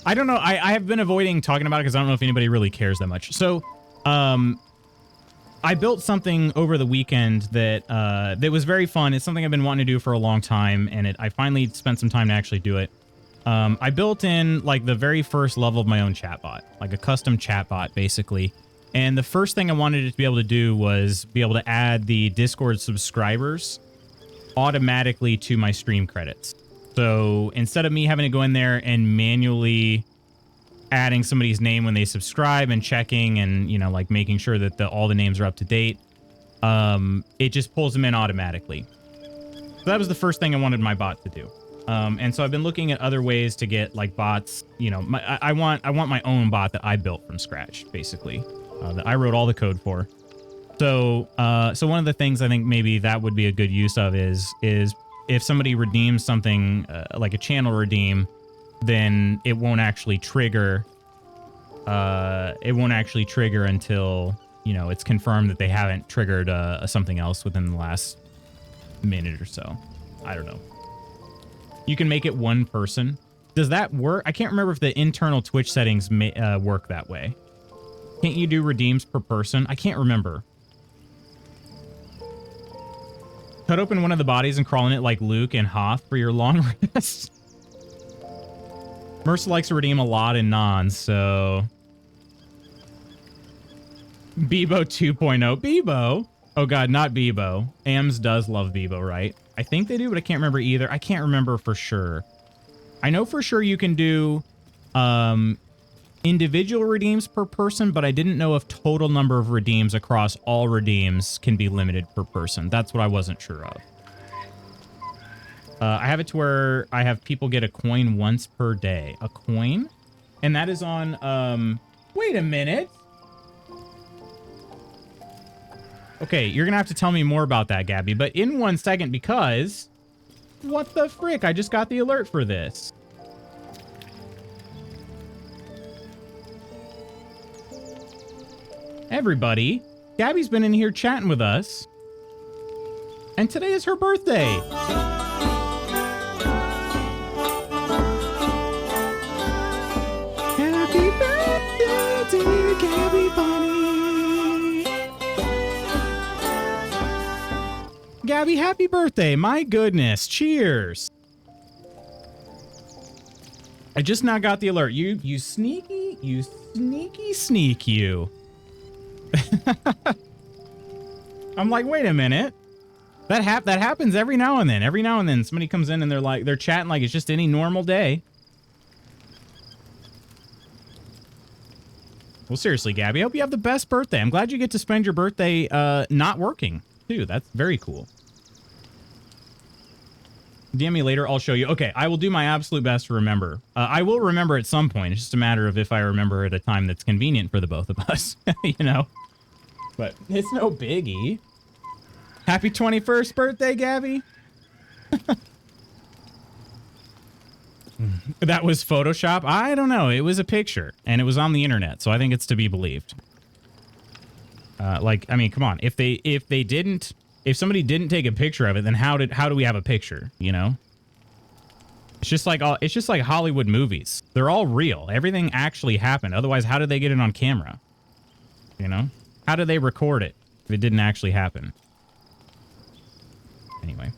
I don't know. I have been avoiding talking about it because I don't know if anybody really cares that much. So, I built something over the weekend that that was very fun. It's something I've been wanting to do for a long time, and I finally spent some time to actually do it. I built in like the very first level of my own chatbot, like a custom chatbot, basically. And the first thing I wanted it to be able to do was be able to add the Discord subscribers automatically to my stream credits. So instead of me having to go in there and manually adding somebody's name when they subscribe and checking and, you know, like making sure that all the names are up to date, it just pulls them in automatically. So that was the first thing I wanted my bot to do. And so I've been looking at other ways to get like bots, you know, I want my own bot that I built from scratch, basically, that I wrote all the code for. So, so one of the things I think maybe that would be a good use of is if somebody redeems something like a channel redeem, then it won't actually trigger. It won't actually trigger until, you know, it's confirmed that they haven't triggered something else within the last minute or so. I don't know. You can make it one person. Does that work? I can't remember if the internal Twitch settings work that way. Can't you do redeems per person? I can't remember. Cut open one of the bodies and crawl in it like Luke and Hoth for your long rest. Mercer likes to redeem a lot in nons, so... Bebo 2.0. Bebo? Oh god, not Bebo. AMS does love Bebo, right? I think they do, but I can't remember either. I can't remember for sure. I know for sure you can do individual redeems per person, but I didn't know if total number of redeems across all redeems can be limited per person. That's what I wasn't sure of. I have it to where I have people get a coin once per day. A coin? And that is on, wait a minute. Okay, you're gonna have to tell me more about that, Gabby, but in 1 second, because what the frick? I just got the alert for this. Everybody, Gabby's been in here chatting with us, and today is her birthday. Happy birthday, dear Gabby Bunny. Gabby, happy birthday. My goodness. Cheers. I just now got the alert. You sneaky sneak you. I'm like, wait a minute. That happens every now and then. Every now and then somebody comes in and they're chatting like it's just any normal day. Well, seriously, Gabby, I hope you have the best birthday. I'm glad you get to spend your birthday not working, too. That's very cool. DM me later. I'll show you. Okay, I will do my absolute best to remember. I will remember at some point. It's just a matter of if I remember at a time that's convenient for the both of us, you know? But it's no biggie. Happy 21st birthday, Gabby. That was Photoshop? I don't know. It was a picture, and it was on the internet, so I think it's to be believed. Like, I mean, come on. If somebody didn't take a picture of it, then how do we have a picture, you know? It's just like Hollywood movies. They're all real. Everything actually happened. Otherwise, how did they get it on camera? You know? How did they record it if it didn't actually happen? Anyway.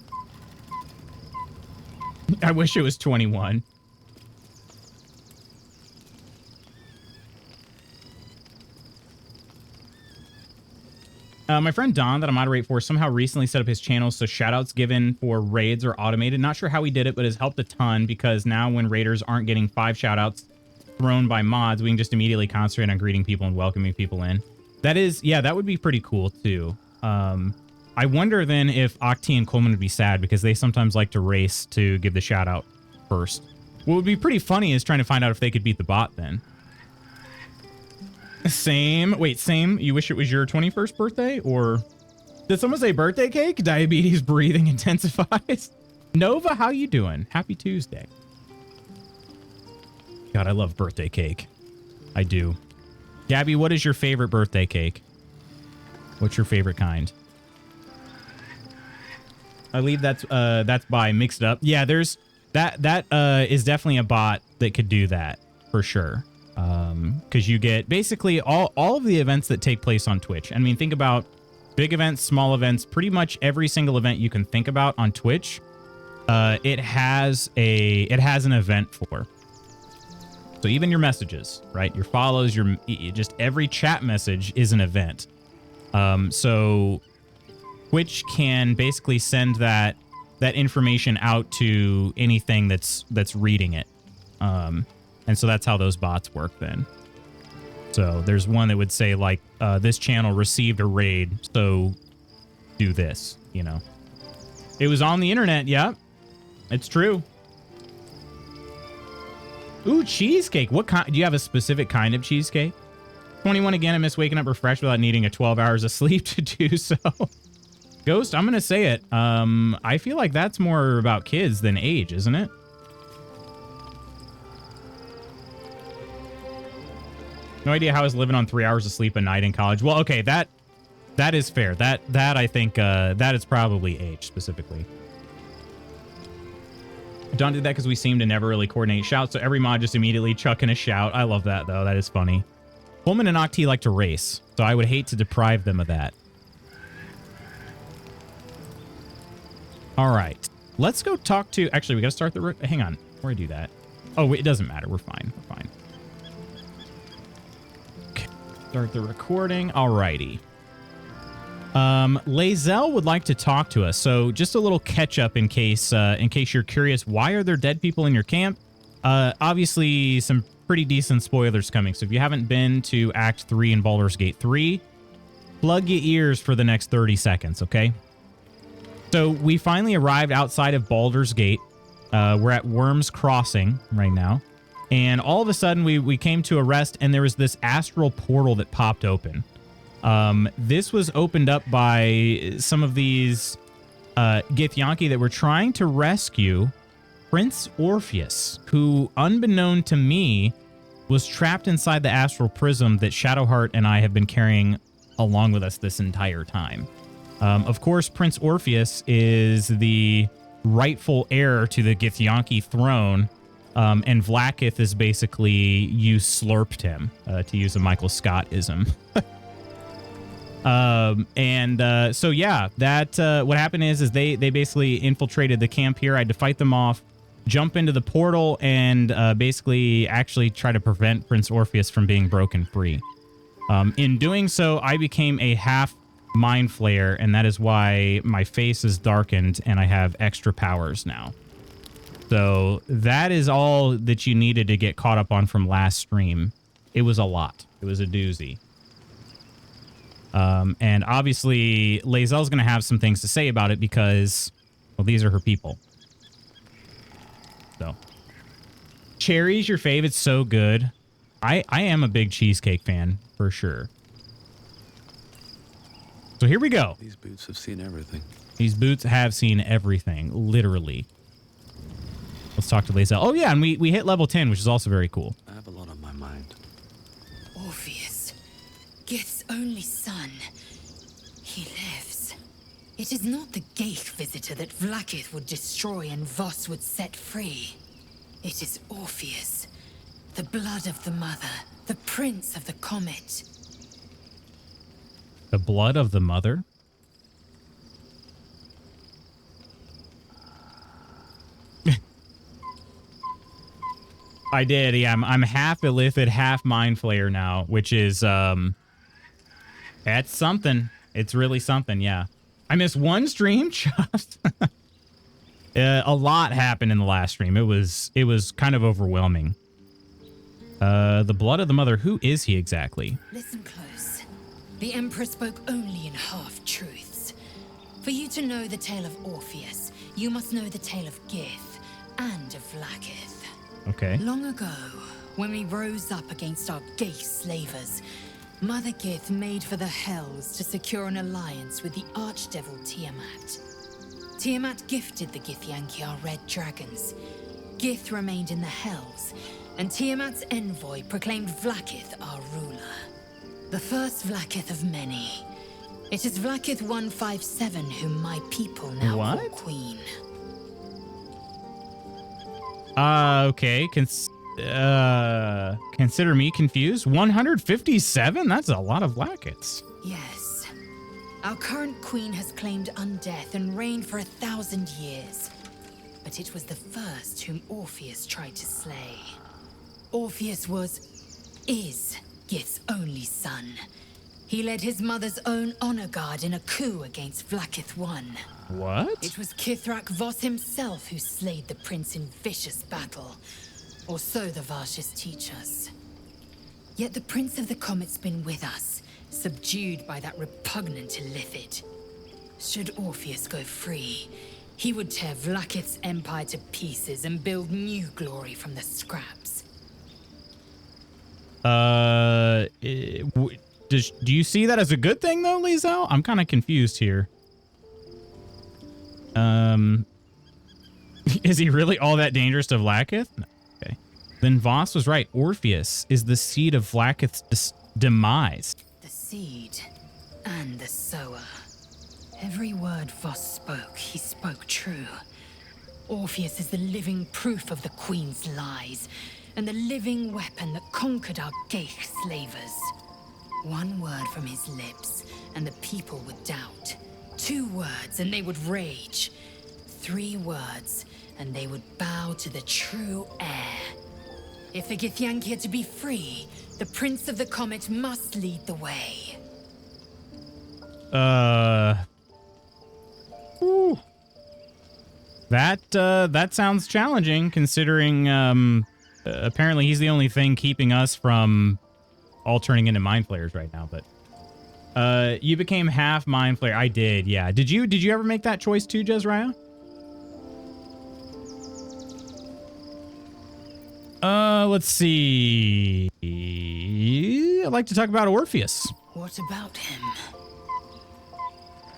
I wish it was 21. My friend Don that I moderate for somehow recently set up his channel so shoutouts given for raids are automated. Not sure how he did it, but has helped a ton because now when raiders aren't getting 5 shoutouts thrown by mods, we can just immediately concentrate on greeting people and welcoming people in. That is, yeah, that would be pretty cool too. I wonder then if Octi and Coleman would be sad because they sometimes like to race to give the shout out first. What would be pretty funny is trying to find out if they could beat the bot then. Same. Wait, same. You wish it was your 21st birthday? Or did someone say birthday cake? Diabetes breathing intensifies. Nova, how you doing? Happy Tuesday. God, I love birthday cake. I do. Gabby, what is your favorite birthday cake? What's your favorite kind? I believe that's by Mixed Up. Yeah, there's that is definitely a bot that could do that for sure. Because you get basically all of the events that take place on Twitch. I mean, think about big events, small events, pretty much every single event you can think about on Twitch. It has an event for. So even your messages, right? Your follows, your just every chat message is an event. So Twitch can basically send that information out to anything that's reading it. And so that's how those bots work then. So there's one that would say like, this channel received a raid, so do this, you know. It was on the internet, yeah. It's true. Ooh, cheesecake. What kind? Do you have a specific kind of cheesecake? 21 again, I miss waking up refreshed without needing a 12 hours of sleep to do so. Ghost, I'm going to say it. I feel like that's more about kids than age, isn't it? No idea how I was living on 3 hours of sleep a night in college. Well, okay, that is fair. That I think that is probably age specifically. Don did that because we seem to never really coordinate shouts, so every mod just immediately chuck in a shout. I love that though. That is funny. Pullman and Octi like to race, so I would hate to deprive them of that. All right, let's go talk to. Actually, we got to start the. Hang on, before I do that. Oh, it doesn't matter. We're fine. We're fine. Start the recording. Alrighty. Lazel would like to talk to us. So just a little catch up in case you're curious. Why are there dead people in your camp? Obviously some pretty decent spoilers coming. So if you haven't been to Act 3 in Baldur's Gate 3, plug your ears for the next 30 seconds, okay? So we finally arrived outside of Baldur's Gate. We're at Worm's Crossing right now. And all of a sudden, we came to a rest, and there was this astral portal that popped open. This was opened up by some of these Githyanki that were trying to rescue Prince Orpheus, who, unbeknown to me, was trapped inside the astral prism that Shadowheart and I have been carrying along with us this entire time. Of course, Prince Orpheus is the rightful heir to the Githyanki throne. And Vlaakith is basically you slurped him, to use a Michael Scott-ism. So yeah, that what happened is they basically infiltrated the camp here. I had to fight them off, jump into the portal, and basically actually try to prevent Prince Orpheus from being broken free. In doing so, I became a half Mind Flayer, and that is why my face is darkened and I have extra powers now. So that is all that you needed to get caught up on from last stream. It was a lot. It was a doozy. And obviously, Lazel's going to have some things to say about it because, well, these are her people. So, cherry's your fave. It's so good. I am a big cheesecake fan, for sure. So here we go. These boots have seen everything. These boots have seen everything, literally. Let's talk to Lazel. Oh, yeah, and we hit level 10, which is also very cool. I have a lot on my mind. Orpheus, Gith's only son. He lives. It is not the Geich visitor that Vlaakith would destroy and Voss would set free. It is Orpheus, the blood of the mother, the prince of the comet. The blood of the mother? I did, yeah. I'm half Illithid, half Mind Flayer now, which is, that's something. It's really something, yeah. I missed one stream just. A lot happened in the last stream. It was kind of overwhelming. The blood of the mother. Who is he exactly? Listen close. The Emperor spoke only in half-truths. For you to know the tale of Orpheus, you must know the tale of Gith and of Vlaakith. Okay. Long ago, when we rose up against our gay slavers, Mother Gith made for the Hells to secure an alliance with the archdevil Tiamat. Tiamat gifted the Githyanki our red dragons. Gith remained in the Hells, and Tiamat's envoy proclaimed Vlaakith our ruler. The first Vlaakith of many. It is Vlaakith 157 whom my people now call Queen. Okay. Consider me confused. 157? That's a lot of Vlaakiths. Yes. Our current queen has claimed undeath and reigned for 1,000 years. But it was the first whom Orpheus tried to slay. Orpheus is Gith's only son. He led his mother's own honor guard in a coup against Vlaakith I. What? It was Kithrak Voss himself who slayed the prince in vicious battle. Or so the Varshas teach us. Yet the Prince of the Comet's been with us, subdued by that repugnant Illithid. Should Orpheus go free, he would tear Vlaakith's empire to pieces and build new glory from the scraps. Do you see that as a good thing, though, Liesel? I'm kind of confused here. Is he really all that dangerous to Vlaakith? No. Okay. Then Voss was right. Orpheus is the seed of Vlaakith's demise. The seed and the sower. Every word Voss spoke, he spoke true. Orpheus is the living proof of the Queen's lies, and the living weapon that conquered our Geich slavers. One word from his lips, and the people would doubt. 2 words, and they would rage. 3 words, and they would bow to the true heir. If the Githyanki are to be free, the Prince of the Comet must lead the way. Ooh. That sounds challenging, considering, apparently he's the only thing keeping us from all turning into Mind Flayers right now, but... you became half Mind Flayer. I did, yeah. Did you ever make that choice too, Jezraiah? Let's see. I'd like to talk about Orpheus. What about him?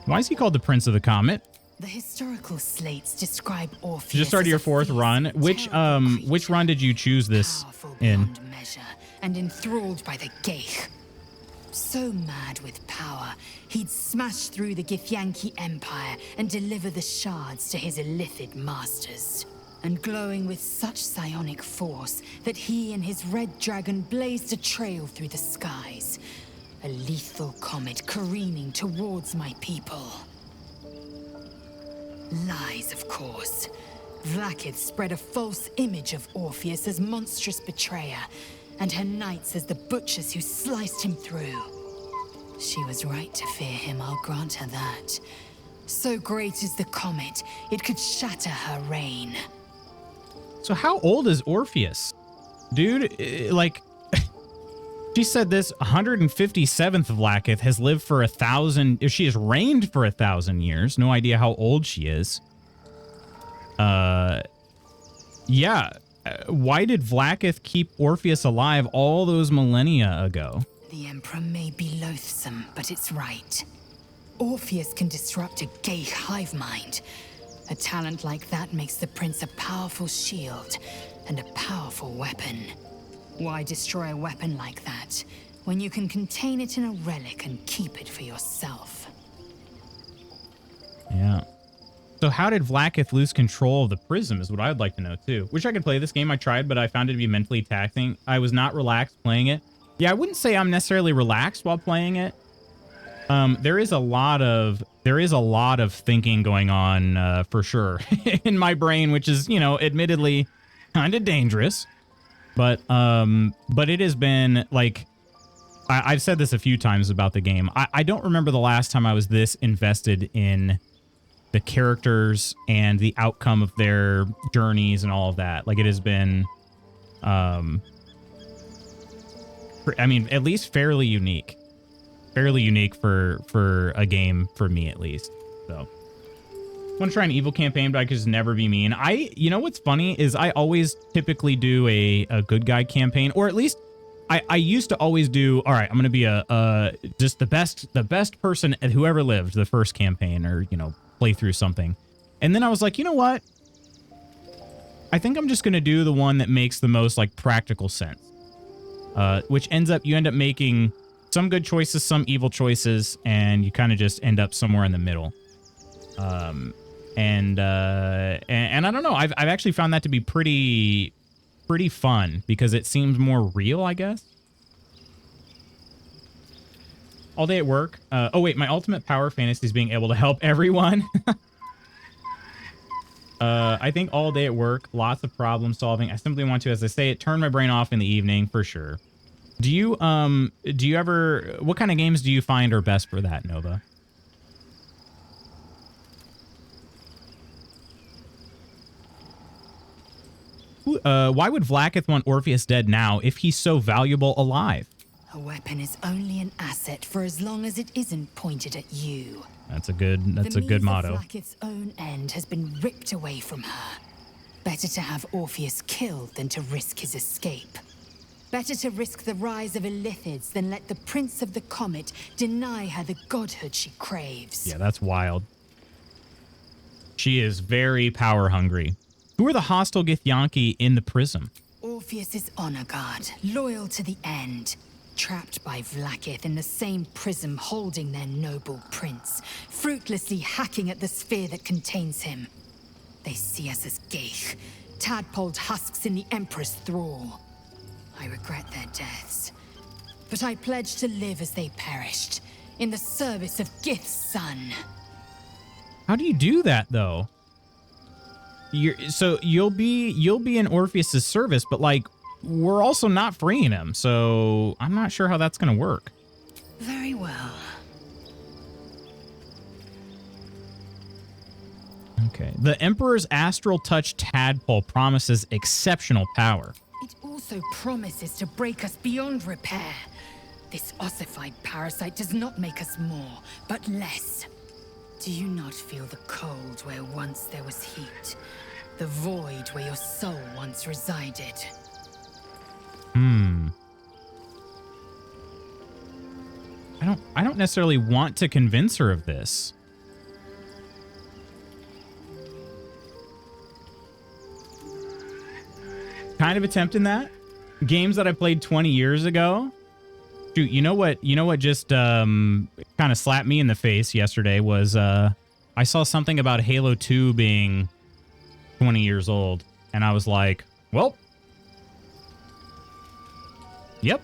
Why is he called the Prince of the Comet? The historical slates describe Orpheus. You just started your as a 4th fierce, run. Which terrible run did you choose this powerful in? beyond measure and enthralled by the Geich. So mad with power, he'd smash through the Githyanki Empire and deliver the shards to his Illithid masters. And glowing with such psionic force that he and his red dragon blazed a trail through the skies. A lethal comet careening towards my people. Lies, of course. Vlaakith spread a false image of Orpheus as monstrous betrayer, and her knights as the butchers who sliced him through. She was right to fear him, I'll grant her that. So great is the comet, it could shatter her reign. So how old is Orpheus? Dude, like... She said this 157th Vlaakith has lived for 1,000... If she has reigned for 1,000 years. No idea how old she is. Yeah. Why did Vlaakith keep Orpheus alive all those millennia ago? The Emperor may be loathsome, but it's right. Orpheus can disrupt a gay hive mind. A talent like that makes the prince a powerful shield and a powerful weapon. Why destroy a weapon like that when you can contain it in a relic and keep it for yourself? Yeah. So how did Vlaakith lose control of the prism is what I'd like to know too. Wish I could play this game. I tried, but I found it to be mentally taxing. I was not relaxed playing it. Yeah, I wouldn't say I'm necessarily relaxed while playing it. There is a lot of thinking going on for sure in my brain, which is, you know, admittedly kind of dangerous. But it has been like I've said this a few times about the game. I don't remember the last time I was this invested in the characters and the outcome of their journeys and all of that. Like, it has been, I mean, at least fairly unique for a game, for me at least. So I want to try an evil campaign, but I could just never be mean. You know what's funny is I always typically do a good guy campaign, or at least I used to always do, all right, I'm going to be just the best person at whoever lived the first campaign, or, you know, play through something. And then I was like, you know what? I think I'm just going to do the one that makes the most, like, practical sense. Which you end up making some good choices, some evil choices, and you kind of just end up somewhere in the middle. And I don't know, I've actually found that to be pretty fun, because it seems more real, I guess. All day at work. Oh wait, my ultimate power fantasy is being able to help everyone. I think all day at work, lots of problem solving. I simply want to, as I say it, turn my brain off in the evening, for sure. Do you ever, what kind of games do you find are best for that, Nova? Why would Vlaakith want Orpheus dead now if he's so valuable alive? A weapon is only an asset for as long as it isn't pointed at you. That's a good motto. The means of Vlaakith's own end has been ripped away from her. Better to have Orpheus killed than to risk his escape. Better to risk the rise of Illithids than let the Prince of the Comet deny her the godhood she craves. Yeah, that's wild. She is very power hungry. Who are the hostile Githyanki in the prism? Orpheus's honor guard, loyal to the end. Trapped by Vlaakith in the same prism holding their noble prince, fruitlessly hacking at the sphere that contains him. They see us as Geich, tadpoled husks in the Emperor's thrall. I regret their deaths, but I pledge to live as they perished, in the service of Gith's son. How do you do that, though? You'll be in Orpheus's service, but, like, we're also not freeing him, so I'm not sure how that's gonna work. Very well. Okay. The Emperor's astral touch tadpole promises exceptional power. It also promises to break us beyond repair. This ossified parasite does not make us more, but less. Do you not feel the cold where once there was heat? The void where your soul once resided? I don't necessarily want to convince her of this. Kind of attempting that. Games that I played 20 years ago. Shoot, you know what just kind of slapped me in the face yesterday was I saw something about Halo 2 being 20 years old, and I was like, well, yep.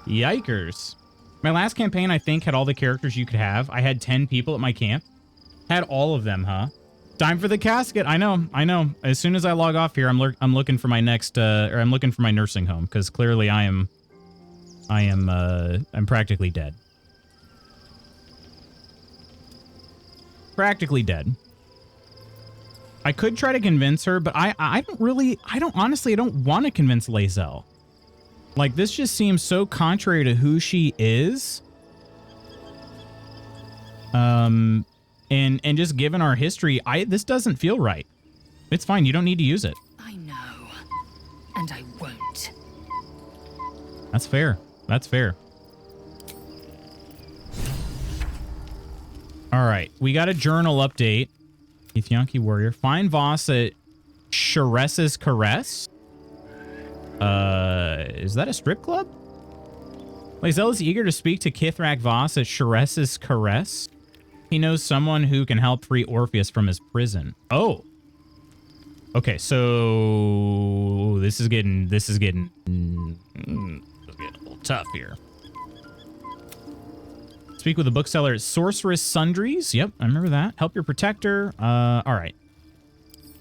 Yikers. My last campaign, I think, had all the characters you could have. I had 10 people at my camp. Had all of them, huh? Time for the casket. I know. As soon as I log off here, I'm looking for my next, or I'm looking for my nursing home, because clearly I'm practically dead. Practically dead. I could try to convince her, but I don't honestly want to convince Lae'zel. Like, this just seems so contrary to who she is. And just given our history, this doesn't feel right. It's fine. You don't need to use it. I know. And I won't. That's fair. That's fair. All right. We got a journal update. Githyanki warrior. Find Voss at Sharess's Caress. Is that a strip club? Lae'zel is eager to speak to Kithrak Voss at Sharess's Caress. He knows someone who can help free Orpheus from his prison. Oh. Okay, so this is getting a little tough here. Speak with the bookseller at Sorceress Sundries. Yep, I remember that. Help your protector. All right.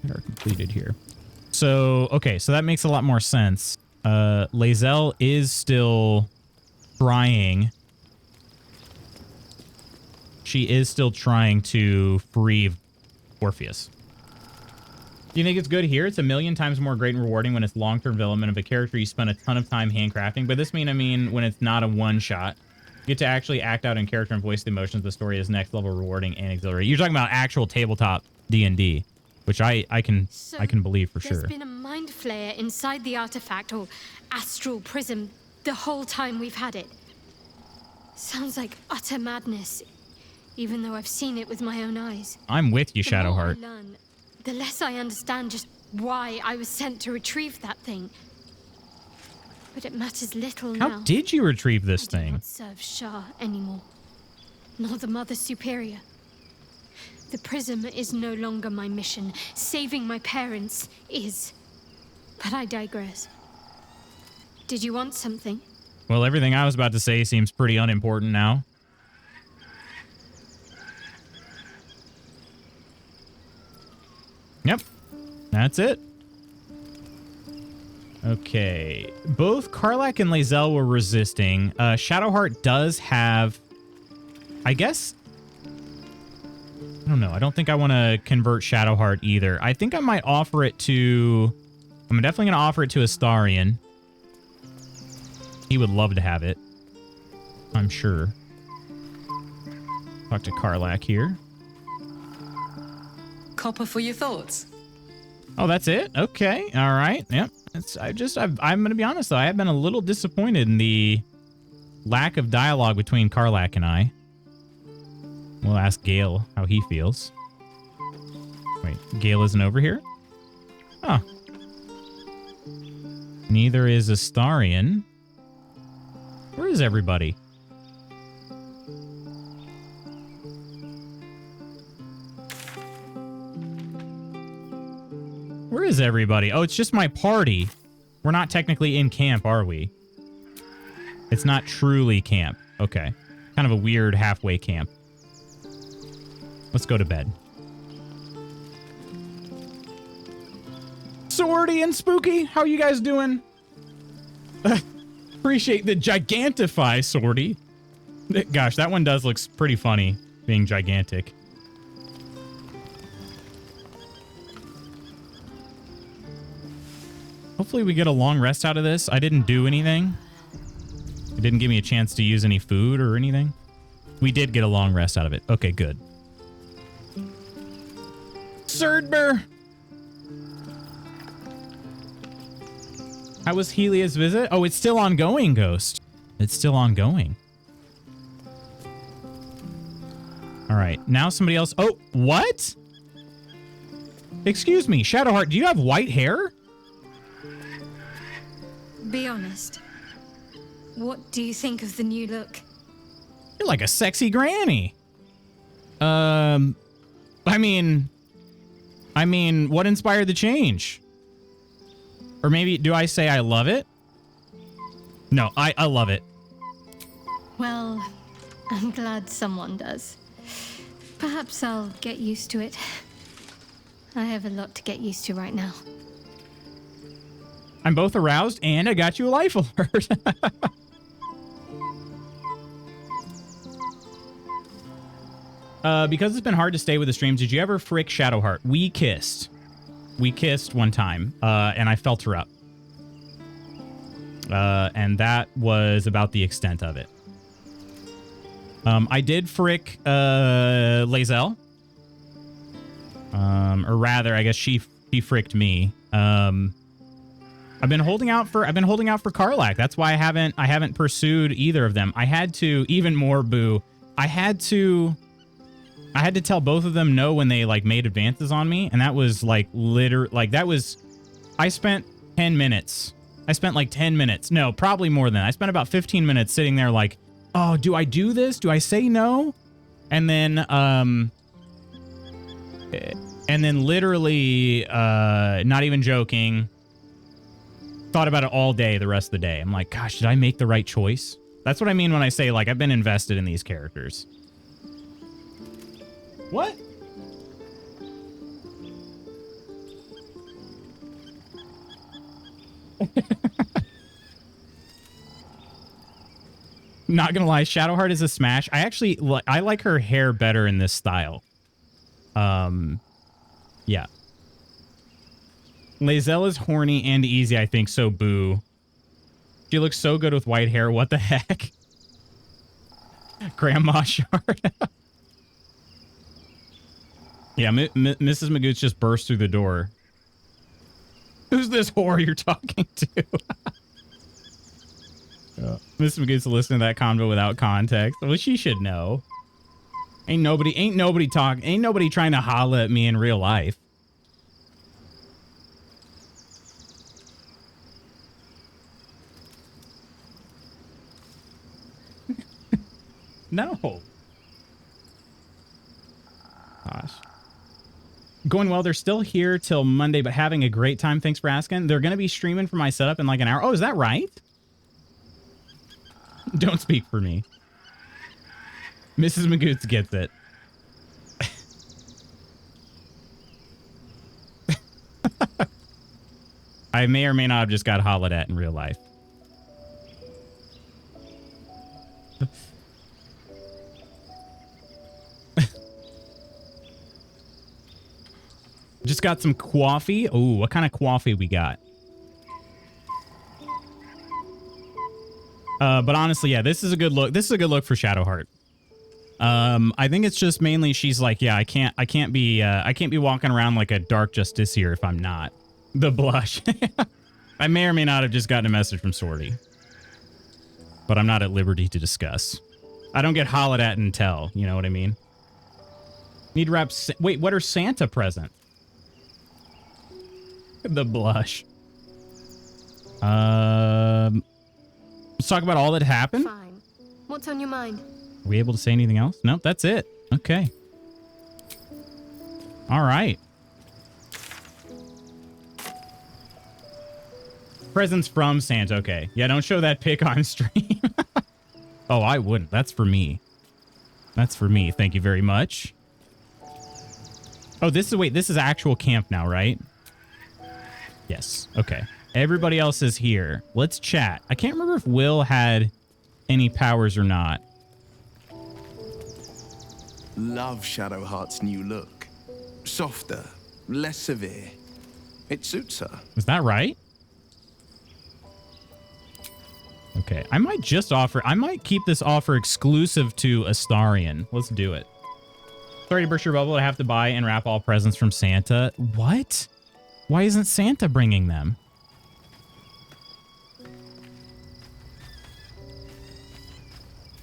Are completed here. So, okay, so that makes a lot more sense. Lae'zel is still trying. She is still trying to free Orpheus. Do you think it's good here? It's a million times more great and rewarding when it's long-term development of a character you spend a ton of time handcrafting. But this I mean when it's not a one-shot. You get to actually act out in character and voice the emotions of the story is next level rewarding and exhilarating. You're talking about actual tabletop D&D, which I can believe for sure. There's been a mind flayer inside the artifact or astral prism the whole time we've had it. Sounds like utter madness, even though I've seen it with my own eyes. I'm with you, The more I Shadowheart. learn, the less I understand just why I was sent to retrieve that thing. But it matters little now. How did you retrieve this I do thing? not serve Shah anymore, nor the Mother Superior. The prism is no longer my mission. Saving my parents is. But I digress. Did you want something? Well, everything I was about to say seems pretty unimportant now. Yep. That's it. Okay. Both Karlach and Lae'zel were resisting. Shadowheart does have... I guess... I don't know. I don't think I want to convert Shadowheart either. I think I might offer it to... I'm definitely going to offer it to Astarion. He would love to have it. I'm sure. Talk to Karlach here. Copper for your thoughts. Oh, that's it? Okay. All right. Yep. I'm going to be honest, though. I have been a little disappointed in the lack of dialogue between Karlach and I. We'll ask Gale how he feels. Wait, Gale isn't over here? Oh. Neither is Astarion. Where is everybody? Where is everybody? Oh, it's just my party. We're not technically in camp, are we? It's not truly camp. Okay. Kind of a weird halfway camp. Let's go to bed. Swordy and Spooky, how you guys doing? Appreciate the Gigantify, Swordy. Gosh, that one does look pretty funny, being gigantic. Hopefully we get a long rest out of this. I didn't do anything. It didn't give me a chance to use any food or anything. We did get a long rest out of it. Okay, good. Surdber! How was Helia's visit? Oh, it's still ongoing, Ghost. It's still ongoing. All right, now somebody else. Oh, what? Excuse me, Shadowheart, do you have white hair? Be honest. What do you think of the new look? You're like a sexy granny. I mean, what inspired the change? Or maybe, do I say I love it? No, I love it. Well, I'm glad someone does. Perhaps I'll get used to it. I have a lot to get used to right now. I'm both aroused and I got you a life alert. Because it's been hard to stay with the streams, did you ever frick Shadowheart? We kissed. We kissed one time, and I felt her up. And that was about the extent of it. I did frick Lae'zel. Or rather, I guess she fricked me. I've been holding out for Karlach. That's why I haven't pursued either of them. I had to, even more boo. I had to tell both of them no when they like made advances on me, and that was like I spent 10 minutes. I spent like 10 minutes. No, probably more than that. I spent about 15 minutes sitting there like, "Oh, do I do this? Do I say no?" And then literally not even joking, thought about it all day the rest of the day. I'm like, "Gosh, did I make the right choice?" That's what I mean when I say like I've been invested in these characters. What? Not gonna lie, Shadowheart is a smash. I actually I like her hair better in this style. Yeah. Lazelle is horny and easy, I think, so boo. She looks so good with white hair. What the heck? Grandma Shard. Yeah, Mrs. Magoots just burst through the door. Who's this whore you're talking to? Mrs. Magoots listening to that convo without context. Well, she should know. Ain't nobody trying to holla at me in real life. No. Gosh. Going well. They're still here till Monday, but having a great time. Thanks for asking. They're going to be streaming for my setup in like an hour. Oh, is that right? Don't speak for me. Mrs. Magoots gets it. I may or may not have just got hollered at in real life. Just got some coffee. Oh, what kind of coffee we got? But honestly, yeah, this is a good look. This is a good look for Shadowheart. I think it's just mainly she's like, yeah, I can't be walking around like a dark justiciar if I'm not. The blush. I may or may not have just gotten a message from Sorty, but I'm not at liberty to discuss. I don't get hollered at and tell. You know what I mean? Need to wrap. Wait, what are Santa presents? The blush. Let's talk about all that happened. Fine. What's on your mind? Are we able to say anything else? Nope, that's it. Okay. All right. Presents from Santa. Okay. Yeah, don't show that pic on stream. Oh, I wouldn't. That's for me. That's for me. Thank you very much. Oh, this is actual camp now, right? Yes. Okay. Everybody else is here. Let's chat. I can't remember if Will had any powers or not. Love Shadowheart's new look. Softer, less severe. It suits her. Is that right? Okay. I might keep this offer exclusive to Astarion. Let's do it. Sorry to burst your bubble. I have to buy and wrap all presents from Santa. What? Why isn't Santa bringing them?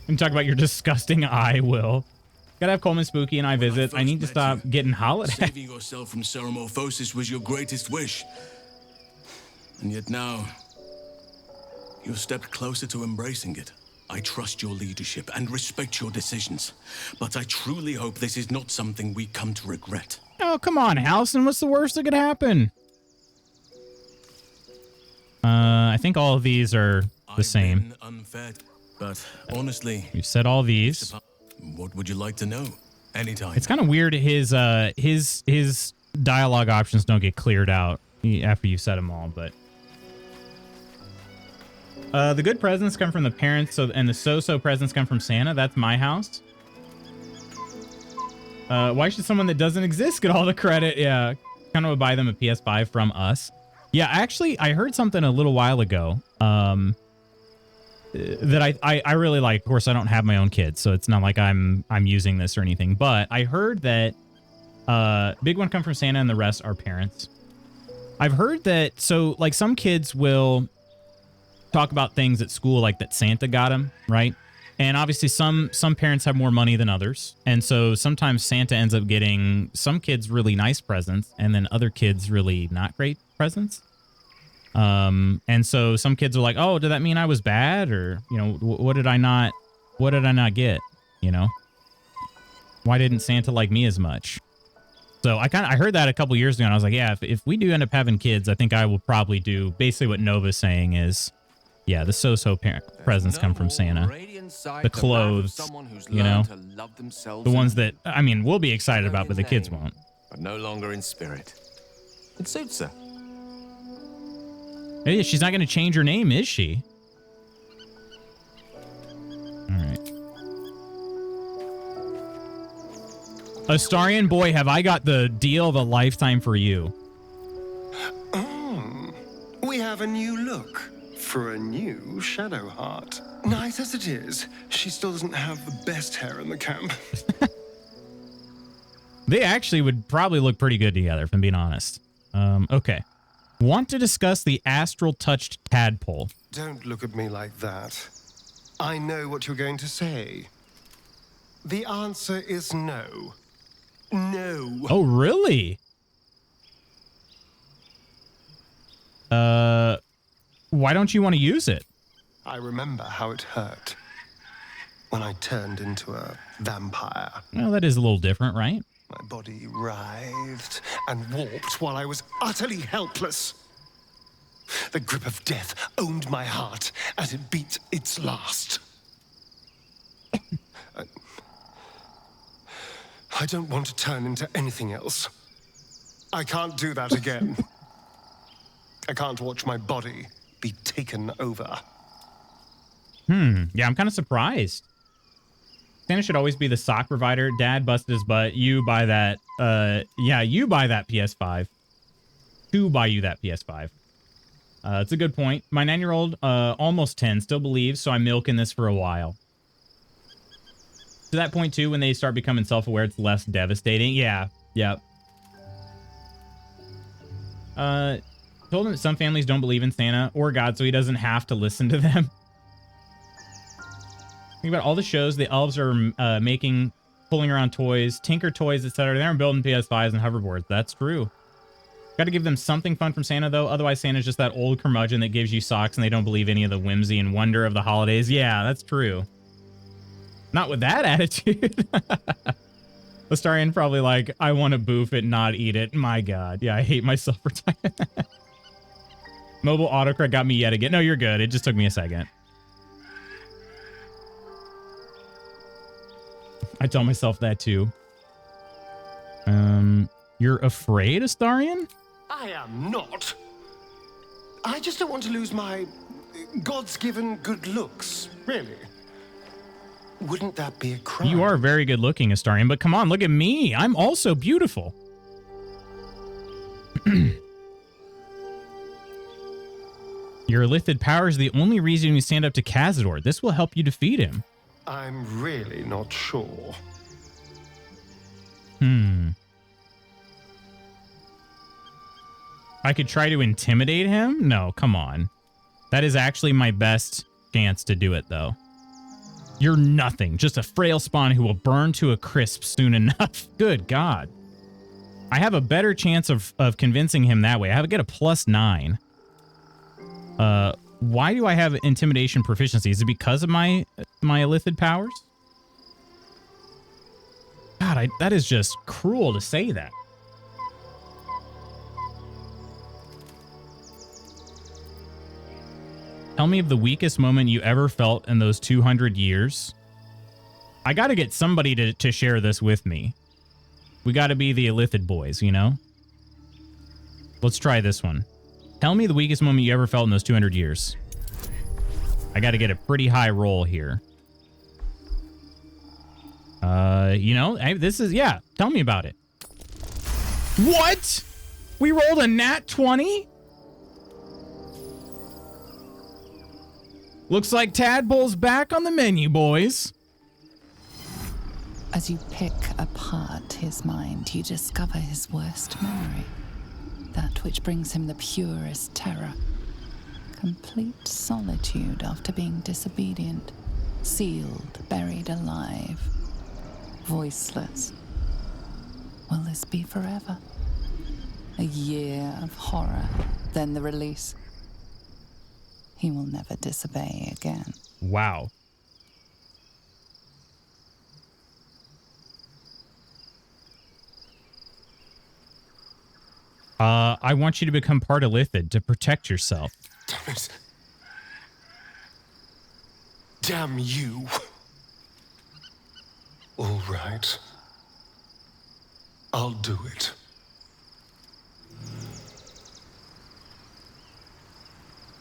And talk about your disgusting eye, Will. Gotta have Coleman Spooky and I visit. I need to stop getting hollered at. Saving yourself from ceramorphosis was your greatest wish. And yet now, you've stepped closer to embracing it. I trust your leadership and respect your decisions. But I truly hope this is not something we come to regret. Oh, come on, Halson. What's the worst that could happen? I think all of these are the same. Unfair, but honestly, We've said all these. what would you like to know? Anytime. It's kind of weird. His dialogue options don't get cleared out after you said them all, but the good presents come from the parents, and the so-so presents come from Santa. That's my house. Why should someone that doesn't exist get all the credit? Yeah, kind of would buy them a PS5 from us. Yeah, actually, I heard something a little while ago that I really like. Of course, I don't have my own kids, so it's not like I'm using this or anything. But I heard that big one come from Santa and the rest are parents. I've heard that, so like some kids will talk about things at school like that Santa got them, right? And obviously some parents have more money than others. And so sometimes Santa ends up getting some kids really nice presents and then other kids really not great presents. And so some kids are like, oh, did that mean I was bad? Or, you know, what did I not get? You know, why didn't Santa like me as much? So I heard that a couple years ago and I was like, yeah, if we do end up having kids, I think I will probably do basically what Nova's saying is, yeah, the so-so presents come from Santa. The clothes, you know, the ones that, I mean, we'll be excited about, but the kids won't. But no longer in spirit. It suits her. Hey, she's not going to change her name, is she? Astarian, boy, have I got the deal of a lifetime for you. We have a new look for a new Shadow Heart. Nice as it is, she still doesn't have the best hair in the camp. They actually would probably look pretty good together, if I'm being honest. Okay. Want to discuss the astral touched tadpole. Don't look at me like that. I know what you're going to say. The answer is no. No. Oh, really? Why don't you want to use it? I remember how it hurt when I turned into a vampire. Well, that is a little different, right? My body writhed and warped while I was utterly helpless. The grip of death owned my heart as it beat its last. I don't want to turn into anything else. I can't do that again. I can't watch my body be taken over. Yeah, I'm kind of surprised. Santa should always be the sock provider. Dad busted his butt. You buy that. Yeah, you buy that PS5. To buy you that PS5. It's a good point. My 9-year-old, almost 10, still believes, so I'm milking this for a while. To that point, too, when they start becoming self-aware, it's less devastating. Yeah, yep. Told him that some families don't believe in Santa or God, so he doesn't have to listen to them. Think about all the shows the elves are making, pulling around toys, Tinker Toys, etc. They aren't building PS5s and hoverboards. That's true. Got to give them something fun from Santa, though. Otherwise, Santa's just that old curmudgeon that gives you socks and they don't believe any of the whimsy and wonder of the holidays. Yeah, that's true. Not with that attitude. Astarian probably like, I want to boof it, not eat it. My God. Yeah, I hate myself for time. Mobile autocorrect got me yet again. No, you're good. It just took me a second. I tell myself that too. You're afraid, Astarian? I am not. I just don't want to lose my God's given good looks, really. Wouldn't that be a crime? You are very good looking, Astarian, but come on, look at me. I'm also beautiful. Your Illithid power is the only reason you stand up to Cazador. This will help you defeat him. I'm really not sure. I could try to intimidate him? No, come on. That is actually my best chance to do it, though. You're nothing. Just a frail spawn who will burn to a crisp soon enough. Good God. I have a better chance of convincing him that way. I get a +9. Why do I have intimidation proficiency? Is it because of my Illithid powers? God, that is just cruel to say that. Tell me of the weakest moment you ever felt in those 200 years. I got to get somebody to share this with me. We got to be the Illithid boys, you know? Let's try this one. Tell me the weakest moment you ever felt in those 200 years. I got to get a pretty high roll here. You know, this is, yeah, tell me about it. What? We rolled a nat 20? Looks like Tadpole's back on the menu, boys. As you pick apart his mind, you discover his worst memory. That which brings him the purest terror. Complete solitude after being disobedient. Sealed, buried alive. Voiceless. Will this be forever? A year of horror, then the release. He will never disobey again. Wow. I want you to become part of Illithid to protect yourself. Damn it. Damn you. All right. I'll do it.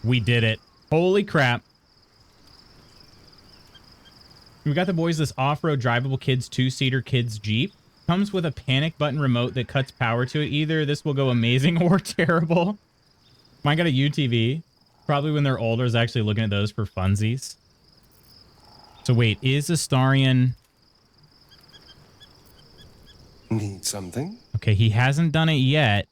We did it. Holy crap. We got the boys this off-road drivable kids 2-seater kids Jeep. comes with a panic button remote that cuts power to it. Either this will go amazing or terrible. Mine got a UTV. Probably when they're older is actually looking at those for funsies. So wait, is Astarion... Need something? Okay, he hasn't done it yet.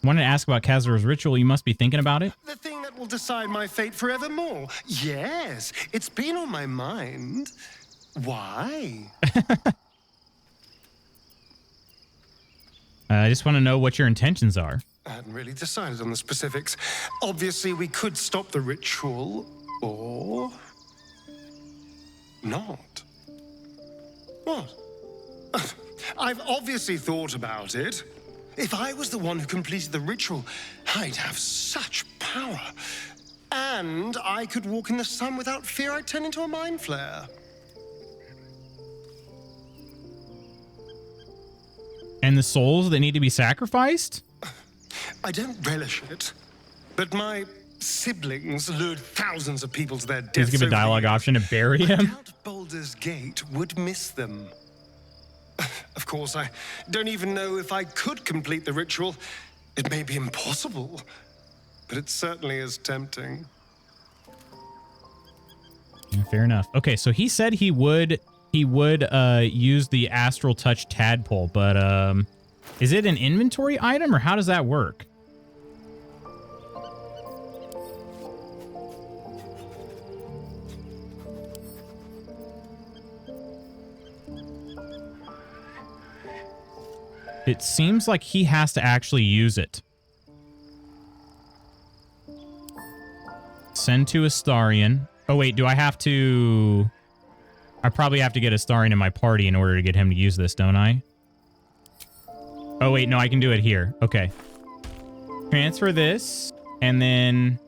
Wanted to ask about Kazar's ritual. You must be thinking about it. The thing that will decide my fate forevermore. Yes, it's been on my mind. Why? I just want to know what your intentions are. I hadn't really decided on the specifics. Obviously, we could stop the ritual, or not. What? I've obviously thought about it. If I was the one who completed the ritual, I'd have such power. And I could walk in the sun without fear I'd turn into a mind flare. And the souls that need to be sacrificed? I don't relish it, but my siblings lured thousands of people to their deaths. Please give a dialogue option to bury I him. doubt Baldur's Gate would miss them. Of course, I don't even know if I could complete the ritual. It may be impossible, but it certainly is tempting. Yeah, fair enough. Okay, so he said he would use the Astral Touch Tadpole, but is it an inventory item or how does that work? It seems like he has to actually use it. Send to Astarion. Oh, wait, do I have to... I probably have to get Astarion in my party in order to get him to use this, don't I? Oh, wait, no, I can do it here. Okay. Transfer this, and then...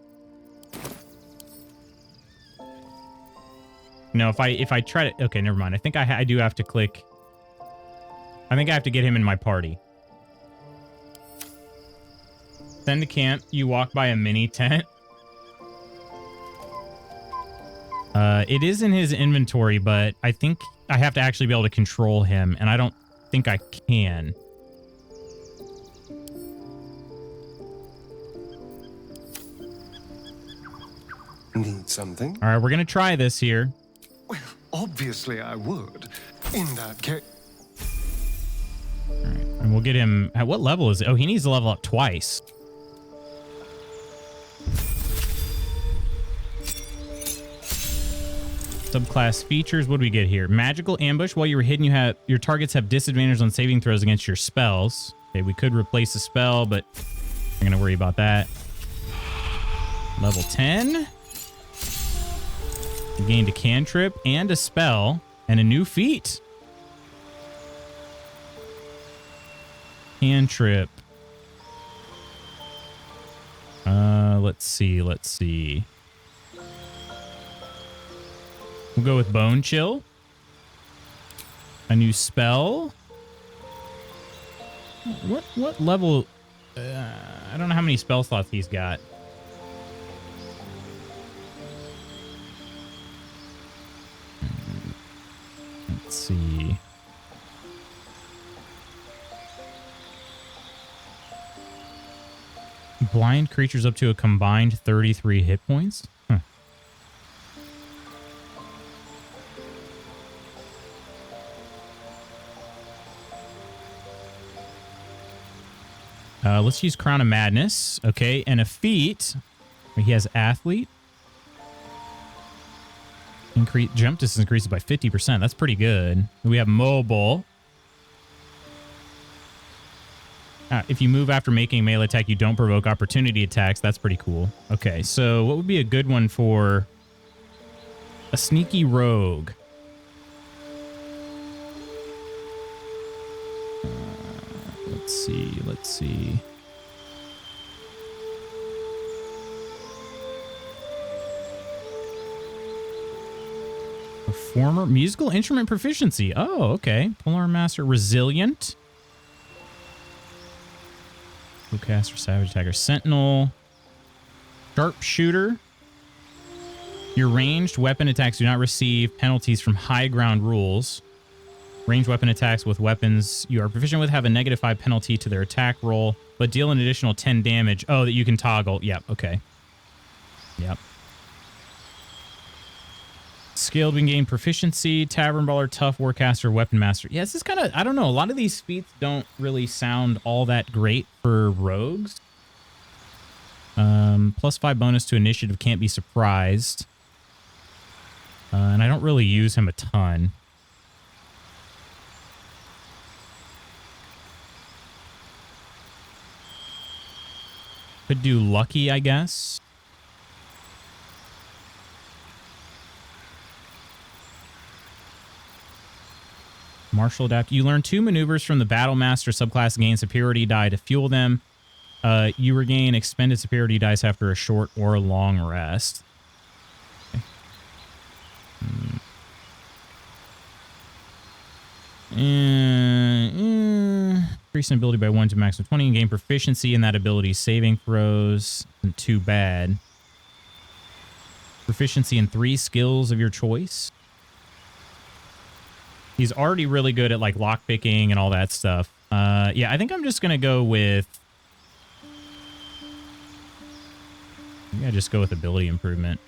No, if I try to... Okay, never mind. I think I do have to click... I think I have to get him in my party. Send to camp. You walk by a mini tent. It is in his inventory, but I think I have to actually be able to control him, and I don't think I can. Need something? All right, we're going to try this here. Well, obviously I would. In that case... All right, and we'll get him... At what level is it? Oh, he needs to level up twice. Subclass features. What do we get here? Magical ambush. While you were hidden, your targets have disadvantage on saving throws against your spells. Okay, we could replace a spell, but I'm going to worry about that. Level 10. You gained a cantrip and a spell and a new feat. Cantrip. Let's see. We'll go with Bone Chill. A new spell. What level? I don't know how many spell slots he's got. Let's see. Blind creatures up to a combined 33 hit points. Huh. Let's use Crown of Madness. Okay, and a feat. He has Athlete. Increase jump distance increases by 50%. That's pretty good. We have Mobile. If you move after making a melee attack, you don't provoke opportunity attacks. That's pretty cool. Okay, so what would be a good one for a sneaky rogue? Let's see. Performer, musical instrument proficiency. Oh, okay. Polearm Master, Resilient. Bowcaster, Savage Attacker, Sentinel, Sharpshooter. Your ranged weapon attacks do not receive penalties from high ground rules. Ranged weapon attacks with weapons you are proficient with have a -5 penalty to their attack roll, but deal an additional 10 damage. Oh, that you can toggle. Yep, okay. Yep. Skilled when gain proficiency, Tavern Brawler, Tough, Warcaster, Weapon Master. Yeah, this is kind of, I don't know, a lot of these feats don't really sound all that great for rogues. +5 bonus to initiative, can't be surprised. And I don't really use him a ton. Could do lucky, I guess. Martial adapt. You learn 2 maneuvers from the Battle Master subclass, gain superiority die to fuel them. You regain expended superiority dice after a short or long rest. Okay. Increase in ability by 1 to maximum 20 and gain proficiency in that ability. Saving throws isn't too bad. Proficiency in 3 skills of your choice. He's already really good at like lockpicking and all that stuff. Yeah, I think I'm just gonna go with. Maybe I just go with ability improvement.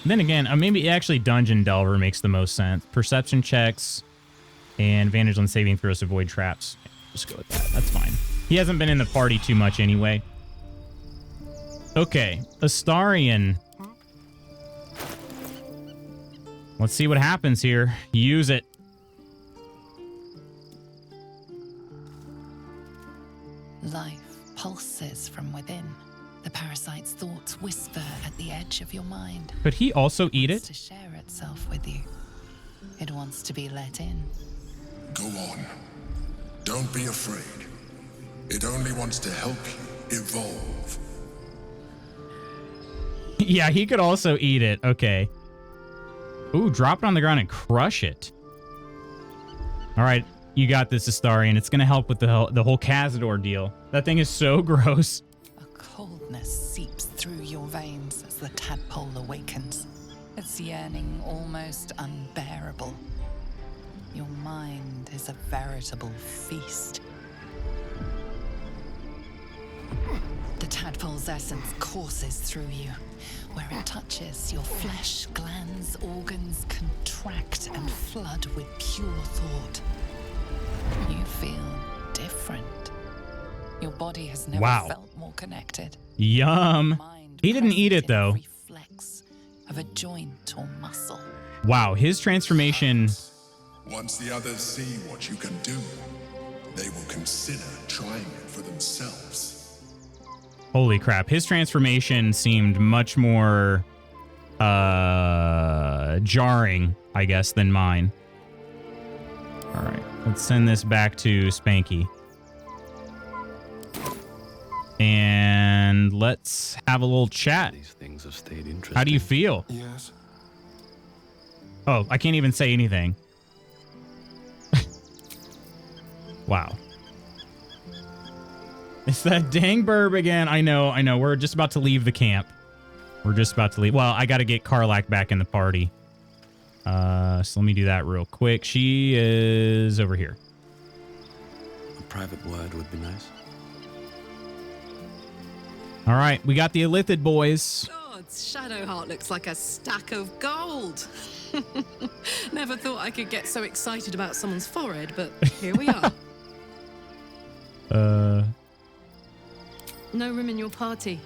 Then again, maybe actually Dungeon Delver makes the most sense. Perception checks and advantage on saving throws to avoid traps. Just go with that. That's fine. He hasn't been in the party too much anyway. Okay, Astarion. Let's see what happens here. Use it. Life pulses from within. The parasite's thoughts whisper at the edge of your mind. Could he also eat It wants it? to share itself with you. It wants to be let in. Go on. Don't be afraid. It only wants to help you evolve. Yeah, he could also eat it. Okay. Ooh, drop it on the ground and crush it. All right, you got this, Astarion. It's going to help with the whole Cazador deal. That thing is so gross. A coldness seeps through your veins as the tadpole awakens. Its yearning almost unbearable. Your mind is a veritable feast. The tadpole's essence courses through you. Where it touches, your flesh, glands, organs contract and flood with pure thought. You feel different. Your body has never felt more connected. Yum. He didn't eat it, though. Reflex of a joint or muscle. Wow, his transformation... Once the others see what you can do, they will consider trying it for themselves. Holy crap. His transformation seemed much more jarring, I guess, than mine. All right, let's send this back to Spanky. And let's have a little chat. These things have stayed interesting. How do you feel? Yes. Oh, I can't even say anything. Wow. It's that dang burb again. I know. We're just about to leave the camp. We're just about to leave. Well, I got to get Karlak back in the party. So let me do that real quick. She is over here. A private word would be nice. All right, we got the Illithid boys. God, Shadowheart looks like a stack of gold. Never thought I could get so excited about someone's forehead, but here we are. No room in your party.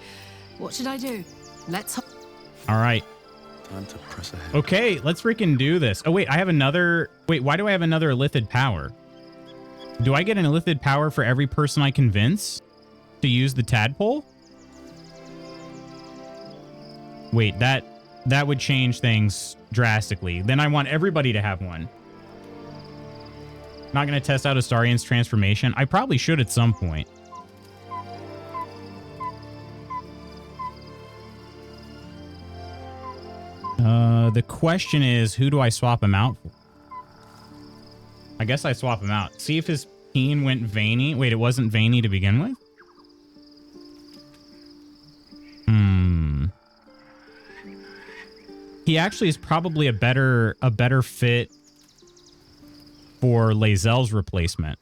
What should I do? Let's... All right. Time to press ahead. Okay, let's freaking do this. Oh, wait, I have another... Wait, why do I have another Illithid power? Do I get an Illithid power for every person I convince to use the tadpole? Wait, that would change things drastically. Then I want everybody to have one. Not going to test out Astarion's transformation. I probably should at some point. The question is, who do I swap him out for? I guess I swap him out. See if his peen went veiny. Wait, it wasn't veiny to begin with? he actually is probably a better fit for Lae'zel's replacement.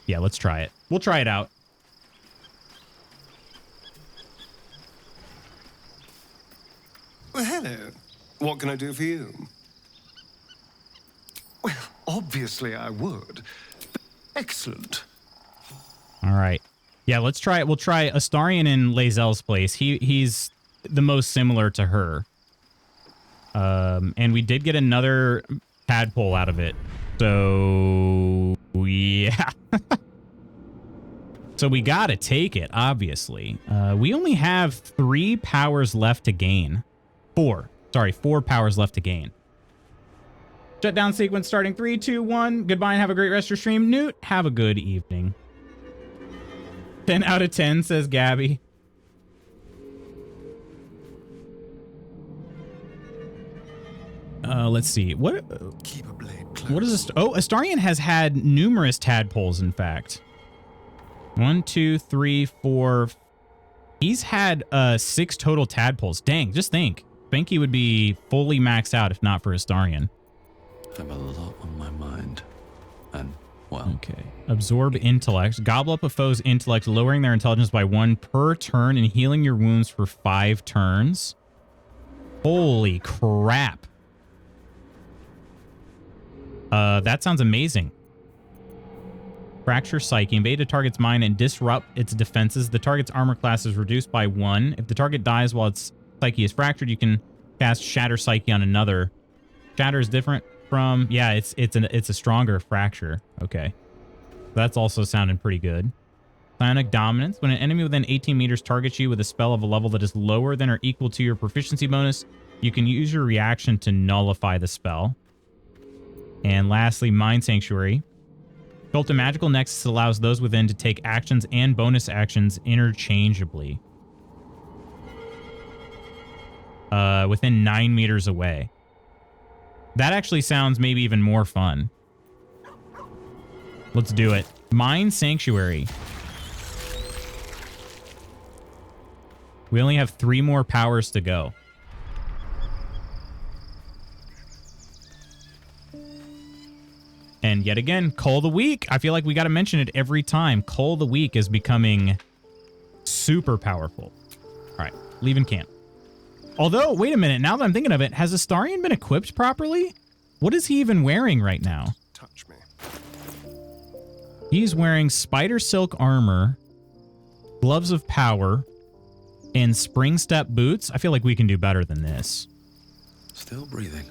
Yeah, let's try it. We'll try it out. Well, hello. What can I do for you? Well, obviously I would. Excellent. All right. Yeah, let's try it. We'll try Astarion in Lae'zel's place. He's the most similar to her. And we did get another tadpole out of it. So, yeah. So we gotta take it, obviously. We only have 3 powers left to gain. 4. Sorry, 4 powers left to gain. Shutdown sequence starting 3, 2, 1. Goodbye and have a great rest of your stream. Newt, have a good evening. 10 out of 10, says Gabby. Let's see. What is this? Oh, Astarion has had numerous tadpoles, in fact. 1, 2, 3, 4. He's had 6 total tadpoles. Dang, just think. Spanky would be fully maxed out if not for Astarion. I have a lot on my mind. And, well... Okay. Absorb intellect. Gobble up a foe's intellect, lowering their intelligence by 1 per turn and healing your wounds for 5 turns. Holy crap. That sounds amazing. Fracture Psyche. Invade a target's mind and disrupt its defenses. The target's armor class is reduced by 1. If the target dies while its psyche is fractured, you can cast Shatter Psyche on another. Shatter is different from... Yeah, it's a stronger fracture. Okay. That's also sounding pretty good. Psionic Dominance. When an enemy within 18 meters targets you with a spell of a level that is lower than or equal to your proficiency bonus, you can use your reaction to nullify the spell. And lastly, Mind Sanctuary. Built a magical nexus that allows those within to take actions and bonus actions interchangeably. Within 9 meters away. That actually sounds maybe even more fun. Let's do it. Mind Sanctuary. We only have 3 more powers to go. And yet again, Cull of the Week. I feel like we got to mention it every time. Cull of the Week is becoming super powerful. All right, leaving camp. Although, wait a minute. Now that I'm thinking of it, has Astarion been equipped properly? What is he even wearing right now? Touch me. He's wearing spider silk armor, gloves of power, and spring step boots. I feel like we can do better than this. Still breathing.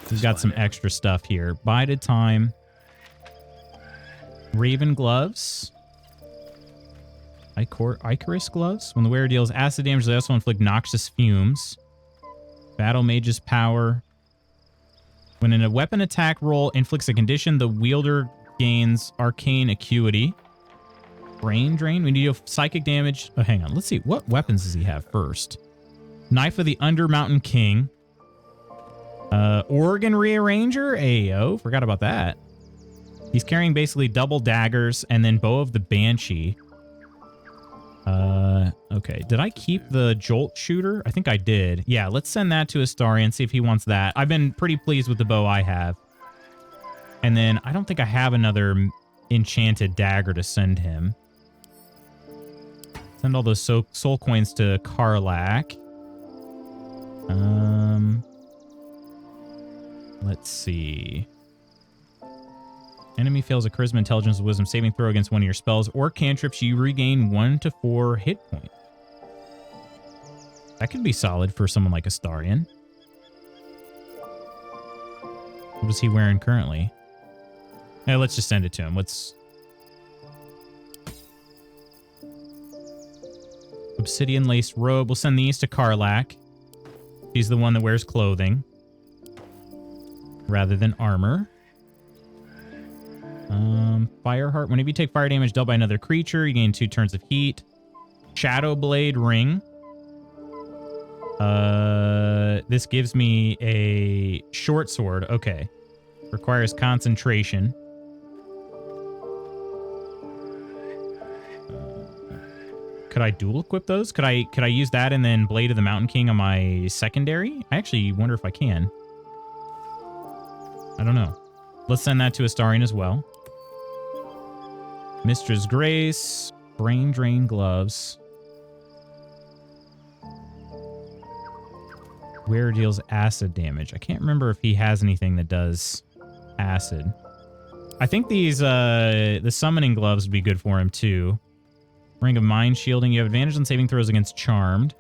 We've got some extra stuff here. Bided time. Raven gloves. Icarus gloves. When the wearer deals acid damage, they also inflict noxious fumes. Battle Mage's power. When in a weapon attack roll inflicts a condition, the wielder gains arcane acuity. Brain drain. We need psychic damage. Oh, hang on. Let's see. What weapons does he have first? Knife of the Undermountain King. Organ Rearranger. Ayo. Forgot about that. He's carrying basically double daggers and then Bow of the Banshee. Okay. Did I keep the Jolt Shooter? I think I did. Yeah, let's send that to Astarion, see if he wants that. I've been pretty pleased with the bow I have. And then I don't think I have another enchanted dagger to send him. Send all those soul coins to Karlach. Let's see. Enemy fails a charisma, intelligence, or wisdom saving throw against one of your spells or cantrips, you regain 1 to 4 hit points. That could be solid for someone like Astarion. What is he wearing currently? Yeah, let's just send it to him. Let's... Obsidian lace robe. We'll send these to Karlach. She's the one that wears clothing rather than armor. Fireheart. Whenever you take fire damage dealt by another creature, you gain 2 turns of heat. Shadow Blade ring. This gives me a short sword. Okay. Requires concentration. Could I dual equip those? Could I use that and then Blade of the Mountain King on my secondary? I actually wonder if I can. I don't know. Let's send that to Astarion as well. Mistress Grace, Brain Drain Gloves. Wearer deals acid damage. I can't remember if he has anything that does acid. I think these, the summoning gloves would be good for him too. Ring of Mind Shielding. You have advantage on saving throws against Charmed.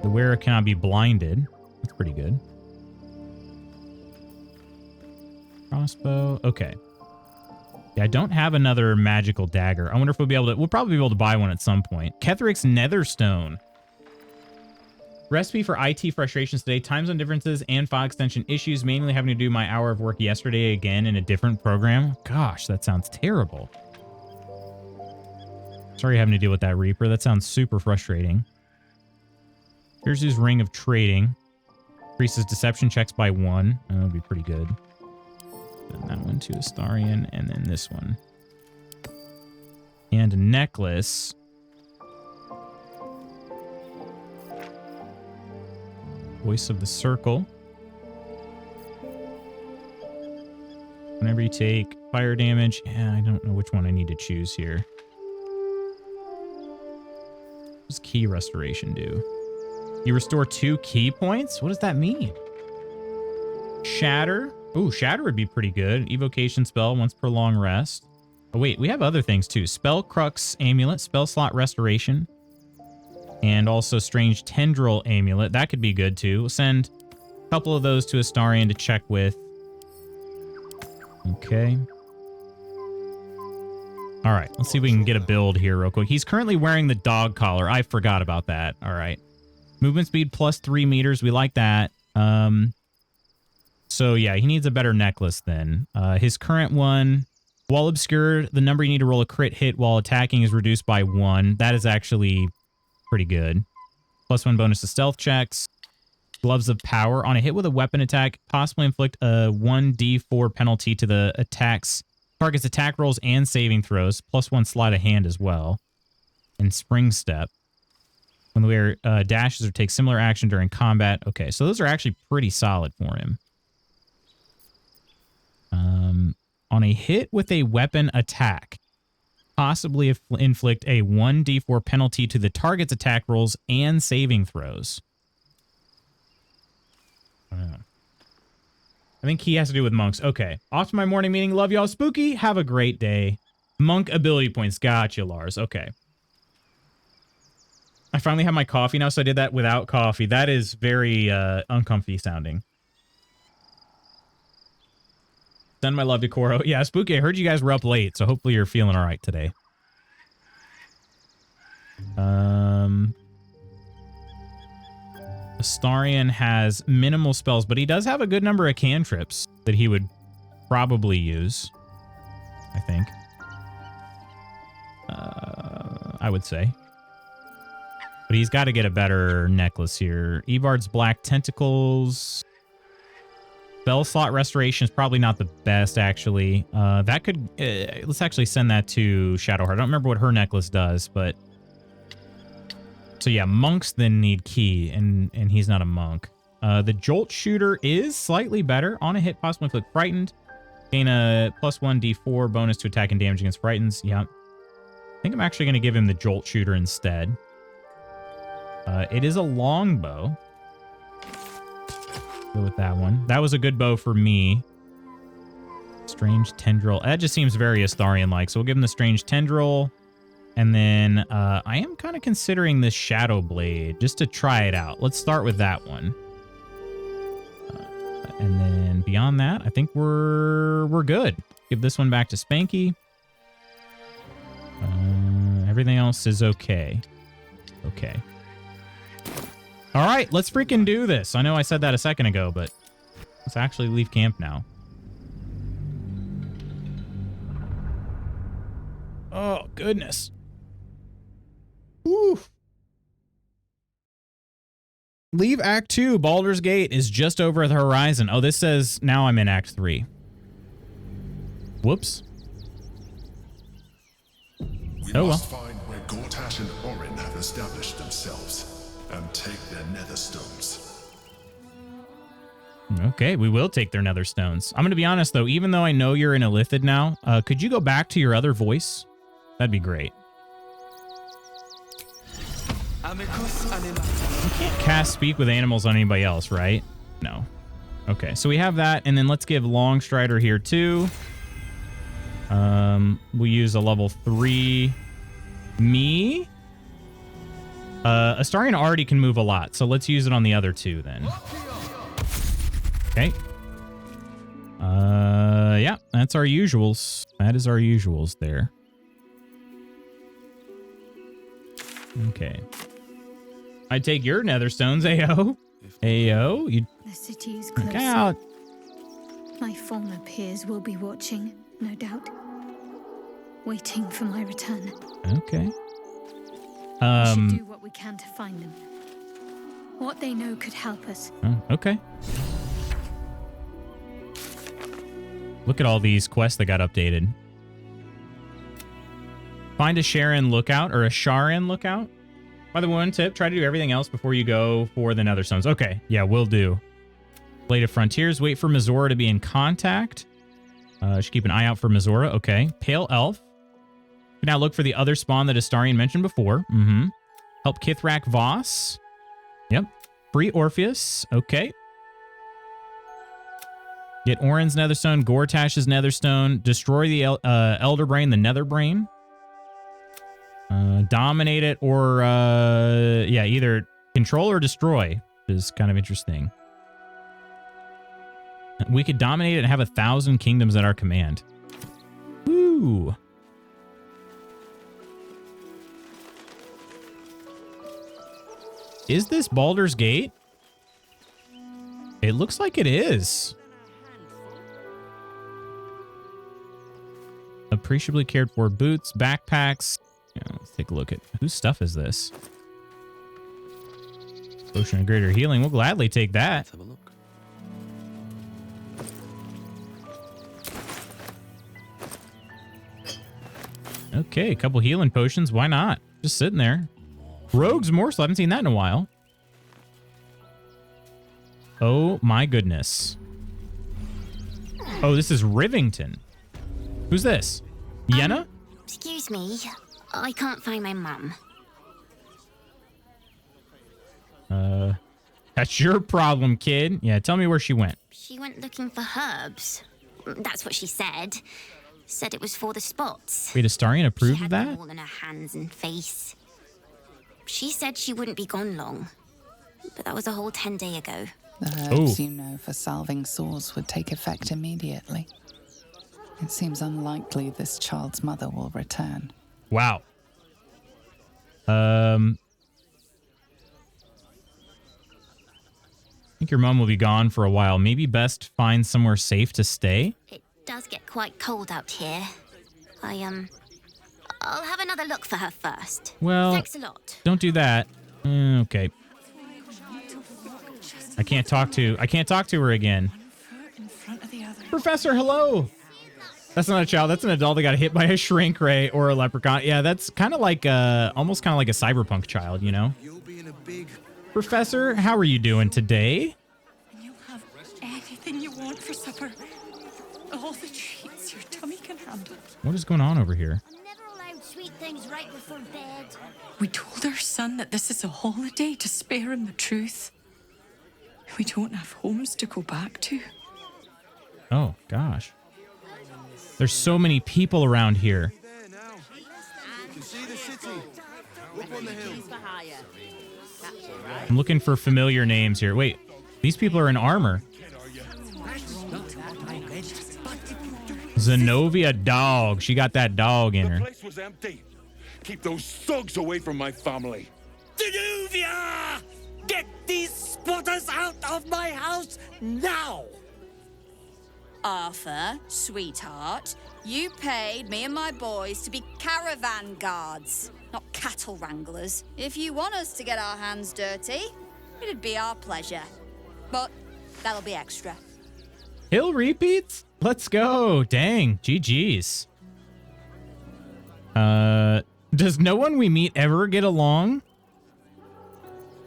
The wearer cannot be blinded. That's pretty good. Crossbow. Okay. Yeah, I don't have another magical dagger. I wonder if we'll be able to... We'll probably be able to buy one at some point. Ketheric's Netherstone. Recipe for IT frustrations today. Time zone differences and file extension issues. Mainly having to do my hour of work yesterday again in a different program. Gosh, that sounds terrible. Sorry having to deal with that, Reaper. That sounds super frustrating. Here's his Ring of Trading. Increases deception checks by 1. That would be pretty good. And that one to Astarion, and then this one. And a necklace. Voice of the Circle. Whenever you take fire damage, yeah, I don't know which one I need to choose here. What does Key Restoration do? You restore 2 key points? What does that mean? Shatter. Ooh, Shatter would be pretty good. Evocation spell once per long rest. Oh, wait, we have other things too. Spell Crux Amulet, Spell Slot Restoration, and also Strange Tendril Amulet. That could be good too. We'll send a couple of those to Astarion to check with. Okay. All right, let's see if we can get a build here real quick. He's currently wearing the dog collar. I forgot about that. All right. Movement speed plus 3 meters. We like that. So yeah, he needs a better necklace then. His current one, while obscured, the number you need to roll a crit hit while attacking is reduced by 1. That is actually pretty good. Plus 1 bonus to stealth checks. Gloves of Power. On a hit with a weapon attack, possibly inflict a 1d4 penalty to the target's attack rolls and saving throws. Plus 1 sleight of hand as well. And Spring Step. When the wearer dashes or takes similar action during combat. Okay, so those are actually pretty solid for him. On a hit with a weapon attack, possibly inflict a 1d4 penalty to the target's attack rolls and saving throws. I think he has to do with monks. Okay, off to my morning meeting. Love y'all. Spooky. Have a great day. Monk ability points. Gotcha, Lars. Okay. I finally have my coffee now, so I did that without coffee. That is very uncomfy sounding. Send my love to Koro. Yeah, Spooky, I heard you guys were up late, so hopefully you're feeling all right today. Astarion has minimal spells, but he does have a good number of cantrips that he would probably use, I think. I would say. But he's got to get a better necklace here. Evard's Black Tentacles. Spell Slot Restoration is probably not the best, actually. That could... let's actually send that to Shadowheart. I don't remember what her necklace does, but... So yeah, monks then need key, and he's not a monk. The Jolt Shooter is slightly better. On a hit, possibly inflict Frightened. Gain a +1 d4 bonus to attack and damage against Frightens. Yeah. I think I'm actually going to give him the Jolt Shooter instead. It is a longbow. Go with that one. That was a good bow for me. Strange Tendril. That just seems very Astarion-like, so we'll give him the Strange Tendril. And then I am kind of considering this Shadow Blade just to try it out. Let's start with that one. And then beyond that, I think we're good. Give this one back to Spanky. Everything else is okay. Okay. All right, let's freaking do this. I know I said that a second ago, but let's actually leave camp now. Oh, goodness. Woo. Leave Act 2. Baldur's Gate is just over the horizon. Oh, this says now I'm in Act 3. Whoops. We Oh, must well. find where Gortash and Orin have established themselves and take their nether stones. Okay, we will take their nether stones. I'm going to be honest, though. Even though I know you're in Illithid now, could you go back to your other voice? That'd be great. You can't cast Speak with Animals on anybody else, right? No. Okay, so we have that, and then let's give Longstrider here, too. We'll use a level 3. Me? Astarion already can move a lot, so let's use it on the other two, then. Okay. Yeah, that's our usuals. That is our usuals there. Okay. I take your nether stones, AO. AO, you The city is look close. out. My former peers will be watching, no doubt. Waiting for my return. Okay. We should do what we can to find them. What they know could help us. Oh, okay. Look at all these quests that got updated. Find a Sharon lookout or a Sharon lookout. By the way, one tip, try to do everything else before you go for the nether stones. Okay, yeah, will do. Blade of Frontiers, wait for Mizora to be in contact. Should keep an eye out for Mizora. Okay. Pale Elf. Now look for the other spawn that Astarion mentioned before. Mm-hmm. Help Kithrak Voss. Yep. Free Orpheus. Okay. Get Orin's Netherstone, Gortash's Netherstone, destroy the Elder Brain, the Nether Brain. Dominate it or, yeah, either control or destroy, which is kind of interesting. We could dominate it and have 1,000 kingdoms at our command. Woo! Is this Baldur's Gate? It looks like it is. Appreciably cared for boots, backpacks. Yeah, let's take a look at whose stuff is this. Potion of Greater Healing. We'll gladly take that. Let's have a look. Okay, a couple healing potions. Why not? Just sitting there. Rogue's Morsel. I haven't seen that in a while. Oh my goodness. Oh, this is Rivington. Who's this? Yenna? Excuse me. I can't find my mum. That's your problem, kid. Yeah, tell me where she went. She went looking for herbs. That's what she said. Said it was for the spots. Wait, Astarion She approved of had that? them all in her hands and face. She said she wouldn't be gone long. But that was a whole 10 days ago. The herbs you know for salving sores would take effect immediately. It seems unlikely this child's mother will return. Wow. I think your mom will be gone for a while. Maybe best find somewhere safe to stay? It does get quite cold out here. I'll have another look for her first. Well, thanks a lot. Don't do that. Okay. I can't talk to her again. Professor, hello. That's not a child. That's an adult that got hit by a shrink ray or a leprechaun. Yeah, that's kind of like almost kind of like a cyberpunk child, you know? Professor, how are you doing today? You'll have anything you want for supper. All the treats your tummy can handle. What is going on over here? I'm never allowed sweet things right before bed. We told our son that this is a holiday to spare him the truth. We don't have homes to go back to. Oh, gosh. There's so many people around here. I'm looking for familiar names here. Wait, these people are in armor. Zenobia dog. She got that dog in her. The place was empty. Keep those thugs away from my family. Zenobia! Get these spotters out of my house now! Arthur, sweetheart, you paid me and my boys to be caravan guards, not cattle wranglers. If you want us to get our hands dirty, it'd be our pleasure. But that'll be extra. Hill repeats? Let's go. Dang. GG's. Does no one we meet ever get along?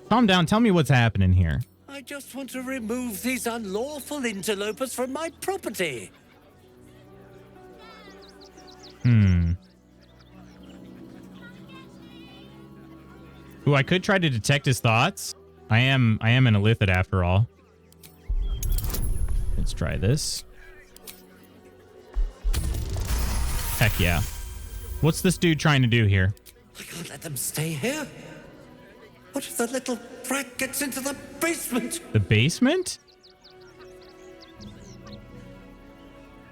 Calm down. Tell me what's happening here. I just want to remove these unlawful interlopers from my property. Ooh, I could try to detect his thoughts. I am an illithid after all. Let's try this. Heck yeah. What's this dude trying to do here? I can't let them stay here. What if the little brat gets into the basement? The basement?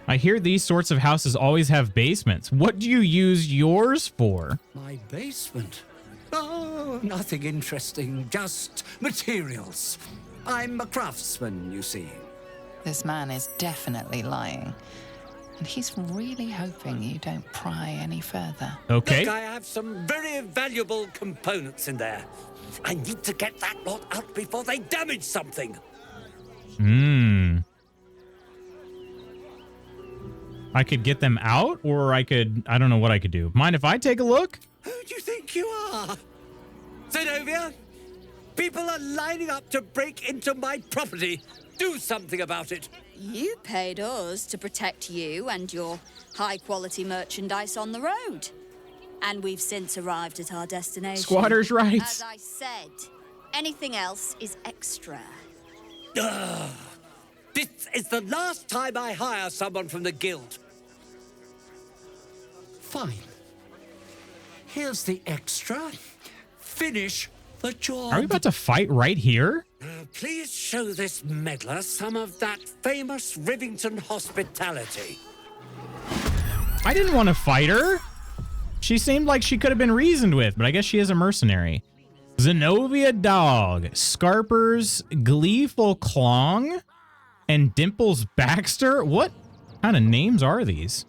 I hear these sorts of houses always have basements. What do you use yours for? My basement? Oh, nothing interesting, just materials. I'm a craftsman, you see. This man is definitely lying. And he's really hoping you don't pry any further. Okay. Look, I have some very valuable components in there. I need to get that lot out before they damage something. I could get them out, or I don't know what I could do. Mind if I take a look? Who do you think you are? Zenobia? People are lining up to break into my property. Do something about it. You paid us to protect you and your high-quality merchandise on the road. And we've since arrived at our destination. Squatters' rights. As I said, anything else is extra. This is the last time I hire someone from the guild. Fine. Here's the extra. Finish the job. Are we about to fight right here? Please show this meddler some of that famous Rivington hospitality. I didn't want to fight her. She seemed like she could have been reasoned with, but I guess she is a mercenary. Zenobia Dog, Scarper's Gleeful Clong, and Dimples Baxter. What kind of names are these?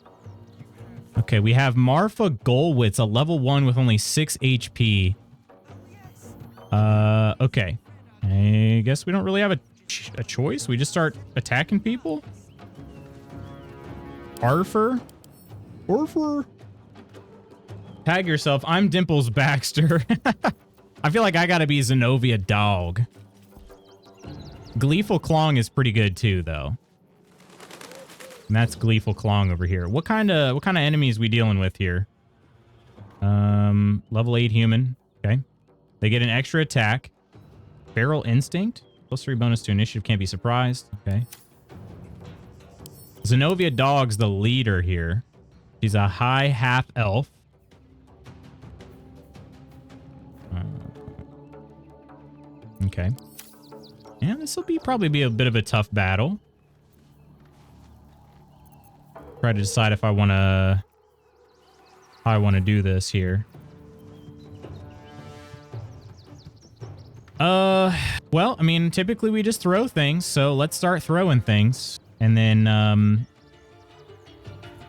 Okay, we have Marfa Golwitz, a level 1 with only 6 HP. Okay. I guess we don't really have a choice. We just start attacking people. Arfer. Tag yourself. I'm Dimples Baxter. I feel like I gotta be Zenobia Dog. Gleeful Clong is pretty good too, though. And that's Gleeful Clong over here. What kind of enemies we dealing with here? Level 8 human. Okay. They get an extra attack. Feral Instinct. +3 bonus to initiative. Can't be surprised. Okay. Zenobia Dog's the leader here. She's a high half elf. Okay. Yeah, this will probably be a bit of a tough battle. Try to decide if I want to do this here. Well, I mean, typically we just throw things, so let's start throwing things. And then,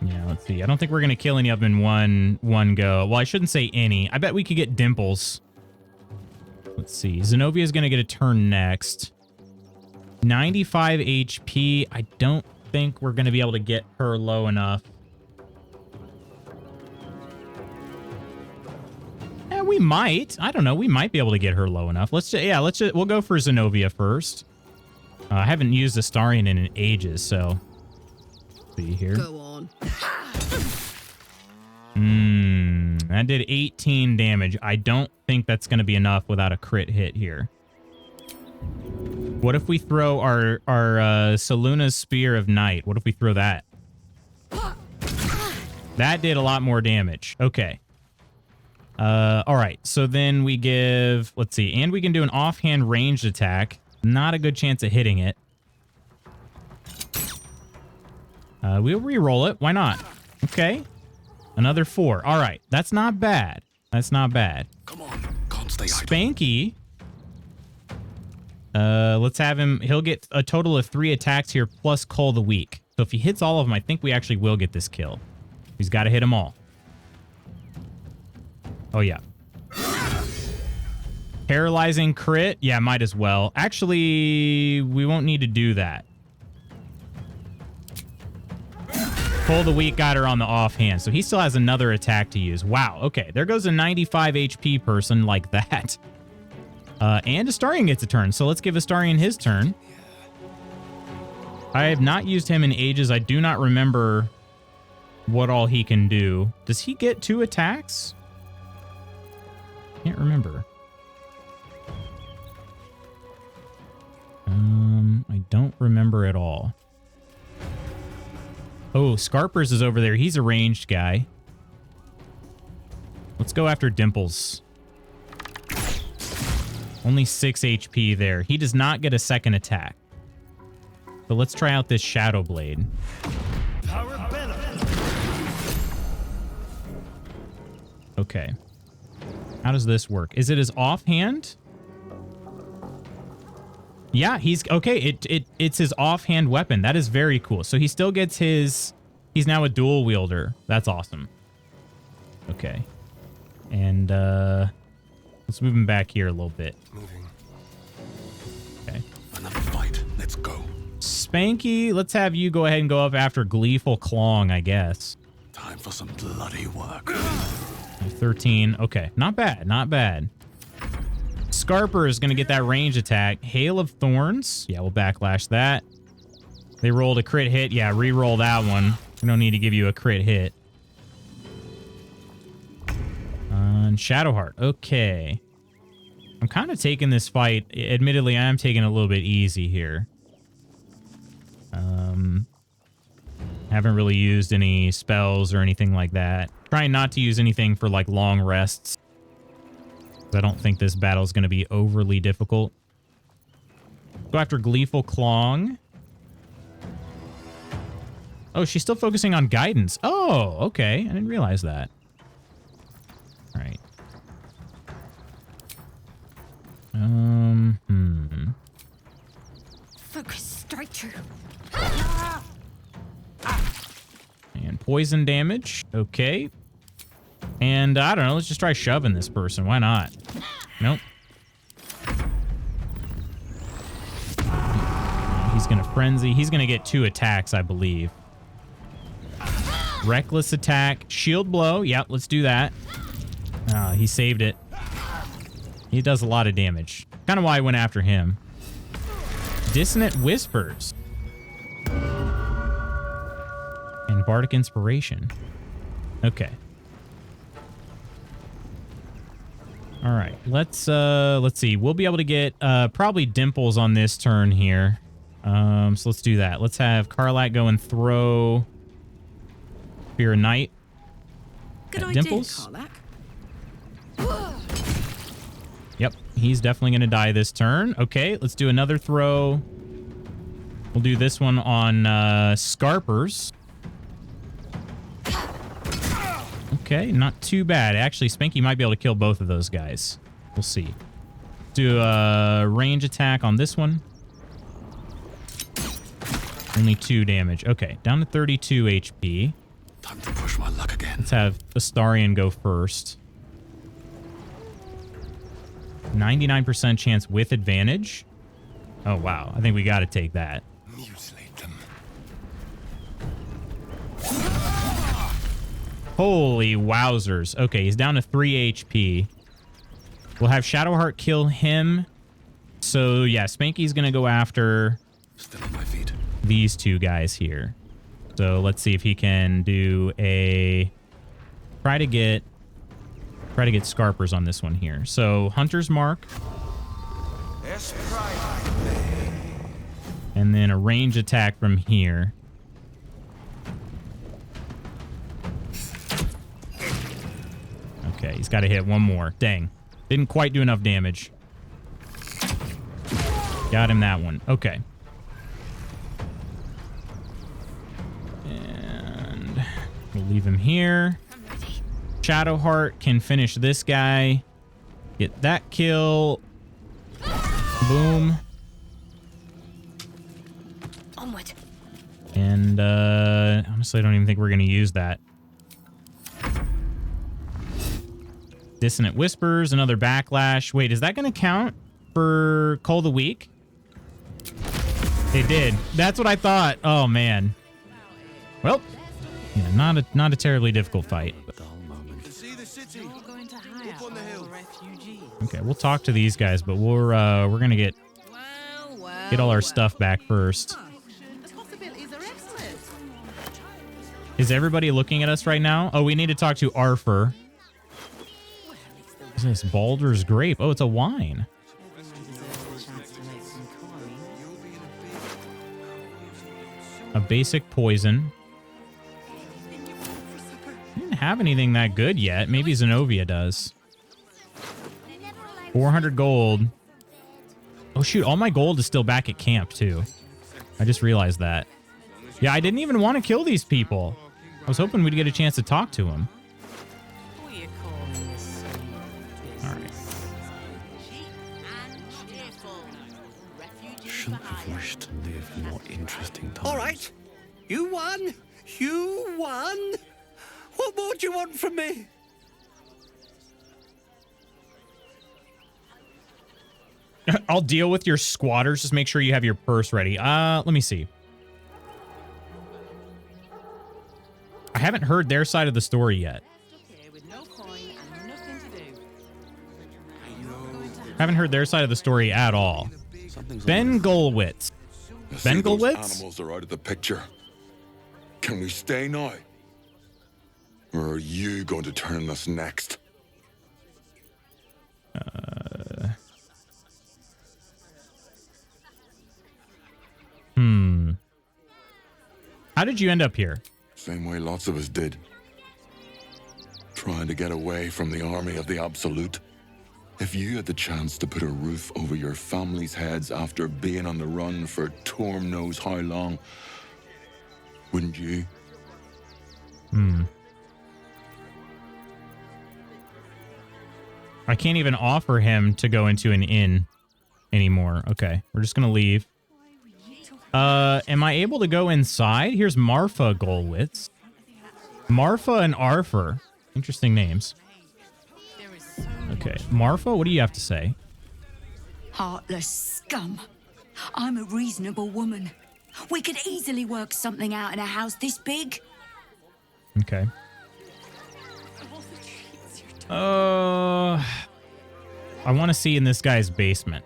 yeah, let's see. I don't think we're going to kill any of them in one go. Well, I shouldn't say any. I bet we could get Dimples. Let's see. Zenovia's going to get a turn next. 95 HP. I don't think we're going to be able to get her low enough. We might. I don't know. We might be able to get her low enough. We'll go for Zenobia first. I haven't used Astarion in ages, so let's see here. Go on. That did 18 damage. I don't think that's going to be enough without a crit hit here. What if we throw our Saluna's Spear of Night? What if we throw that? That did a lot more damage. Okay. All right. So then we give, let's see, and we can do an offhand ranged attack. Not a good chance of hitting it. We'll re-roll it. Why not? Okay. Another 4. All right. That's not bad. That's not bad. Come on. Can't stay idle. Spanky. Let's have him. He'll get a total of 3 attacks here plus Cull the Weak. So if he hits all of them, I think we actually will get this kill. He's got to hit them all. Oh, yeah. Paralyzing crit? Yeah, might as well. Actually, we won't need to do that. Cole the Weak got her on the offhand, so he still has another attack to use. Wow, okay. There goes a 95 HP person like that. And Astarion gets a turn, so let's give Astarion his turn. I have not used him in ages. I do not remember what all he can do. Does he get 2 attacks? Can't remember. I don't remember at all. Oh, Scarpers is over there. He's a ranged guy. Let's go after Dimples. Only 6 HP there. He does not get a second attack. So let's try out this Shadow Blade. Okay. How does this work? Is it his offhand? Yeah, he's okay. It's his offhand weapon. That is very cool. So he still gets his. He's now a dual wielder. That's awesome. Okay, and let's move him back here a little bit. Moving. Okay. Another fight. Let's go. Spanky, let's have you go ahead and go up after Gleeful Clawing, I guess. Time for some bloody work. 13. Okay, not bad. Not bad. Scarper is going to get that range attack. Hail of Thorns. Yeah, we'll backlash that. They rolled a crit hit. Yeah, re-roll that one. We don't need to give you a crit hit. And Shadowheart. Okay. I'm kind of taking this fight. Admittedly, I am taking it a little bit easy here. Haven't really used any spells or anything like that. Trying not to use anything for like long rests. I don't think this battle is going to be overly difficult. Go after Gleeful Clawing. Oh, she's still focusing on guidance. Oh, okay. I didn't realize that. All right. Focus straight through. And poison damage. Okay. And I don't know. Let's just try shoving this person. Why not? Nope. He's going to frenzy. He's going to get 2 attacks, I believe. Reckless attack. Shield blow. Yep, let's do that. He saved it. He does a lot of damage. Kind of why I went after him. Dissonant Whispers. And Bardic Inspiration. Okay. All right, let's see. We'll be able to get probably Dimples on this turn here. So let's do that. Let's have Karlak go and throw Spear of Night Good at idea, Dimples. Karlak. Yep, he's definitely going to die this turn. Okay, let's do another throw. We'll do this one on Scarpers. Okay, not too bad. Actually, Spanky might be able to kill both of those guys. We'll see. Do a range attack on this one. Only 2 damage. Okay, down to 32 HP. Time to push my luck again. Let's have Astarion go first. 99% chance with advantage. Oh, wow. I think we got to take that. Mutilate them. Holy wowzers. Okay, he's down to 3 HP. We'll have Shadowheart kill him. So, yeah, Spanky's going to go after Still on my feet. These 2 guys here. So, let's see if he can do a... Try to get Scarpers on this one here. So, Hunter's Mark. And then a range attack from here. Okay, he's got to hit one more. Dang. Didn't quite do enough damage. Got him that one. Okay. And we'll leave him here. Shadowheart can finish this guy. Get that kill. Boom. Onward. And honestly, I don't even think we're going to use that. Dissonant Whispers, another backlash. Wait, is that going to count for Cole the Weak? It did. That's what I thought. Oh, man. Well, Yeah, not a terribly difficult fight. But... Okay, we'll talk to these guys, but we're gonna get all our stuff back first. Is everybody looking at us right now? Oh, we need to talk to Arthur. What's this? Baldur's grape. Oh, it's a wine. A basic poison. I didn't have anything that good yet. Maybe Zenobia does. 400 gold. Oh, shoot. All my gold is still back at camp, too. I just realized that. Yeah, I didn't even want to kill these people. I was hoping we'd get a chance to talk to them. All right. Shouldn't have wished to live more interesting times. All right. You won. You won. What more do you want from me? I'll deal with your squatters. Just make sure you have your purse ready. Let me see. I haven't heard their side of the story yet. Haven't heard their side of the story at all. Ben Gulwitz. Ben Gulwitz? Animals are out of the picture. Can we stay now? Or are you going to turn us next? How did you end up here? Same way lots of us did. Trying to get away from the army of the Absolute. If you had the chance to put a roof over your family's heads after being on the run for Torm knows how long, wouldn't you? I can't even offer him to go into an inn anymore. Okay, we're just gonna leave. Am I able to go inside? Here's Marfa Golwitz. Marfa and Arthur. Interesting names. Okay, Marfa, what do you have to say? Heartless scum. I'm a reasonable woman. We could easily work something out in a house this big. Okay. I want to see in this guy's basement.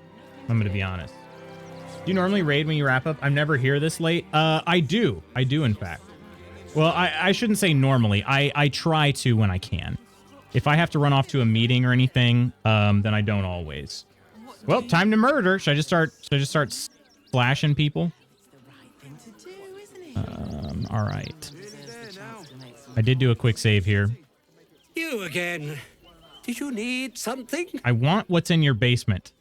I'm going to be honest. Do you normally raid when you wrap up? I'm never here this late. I do. I do, in fact. Well, I shouldn't say normally. I try to when I can. If I have to run off to a meeting or anything, then I don't always. Well, time to murder. Should I just start slashing people? All right. I did do a quick save here. You again. Did you need something? I want what's in your basement.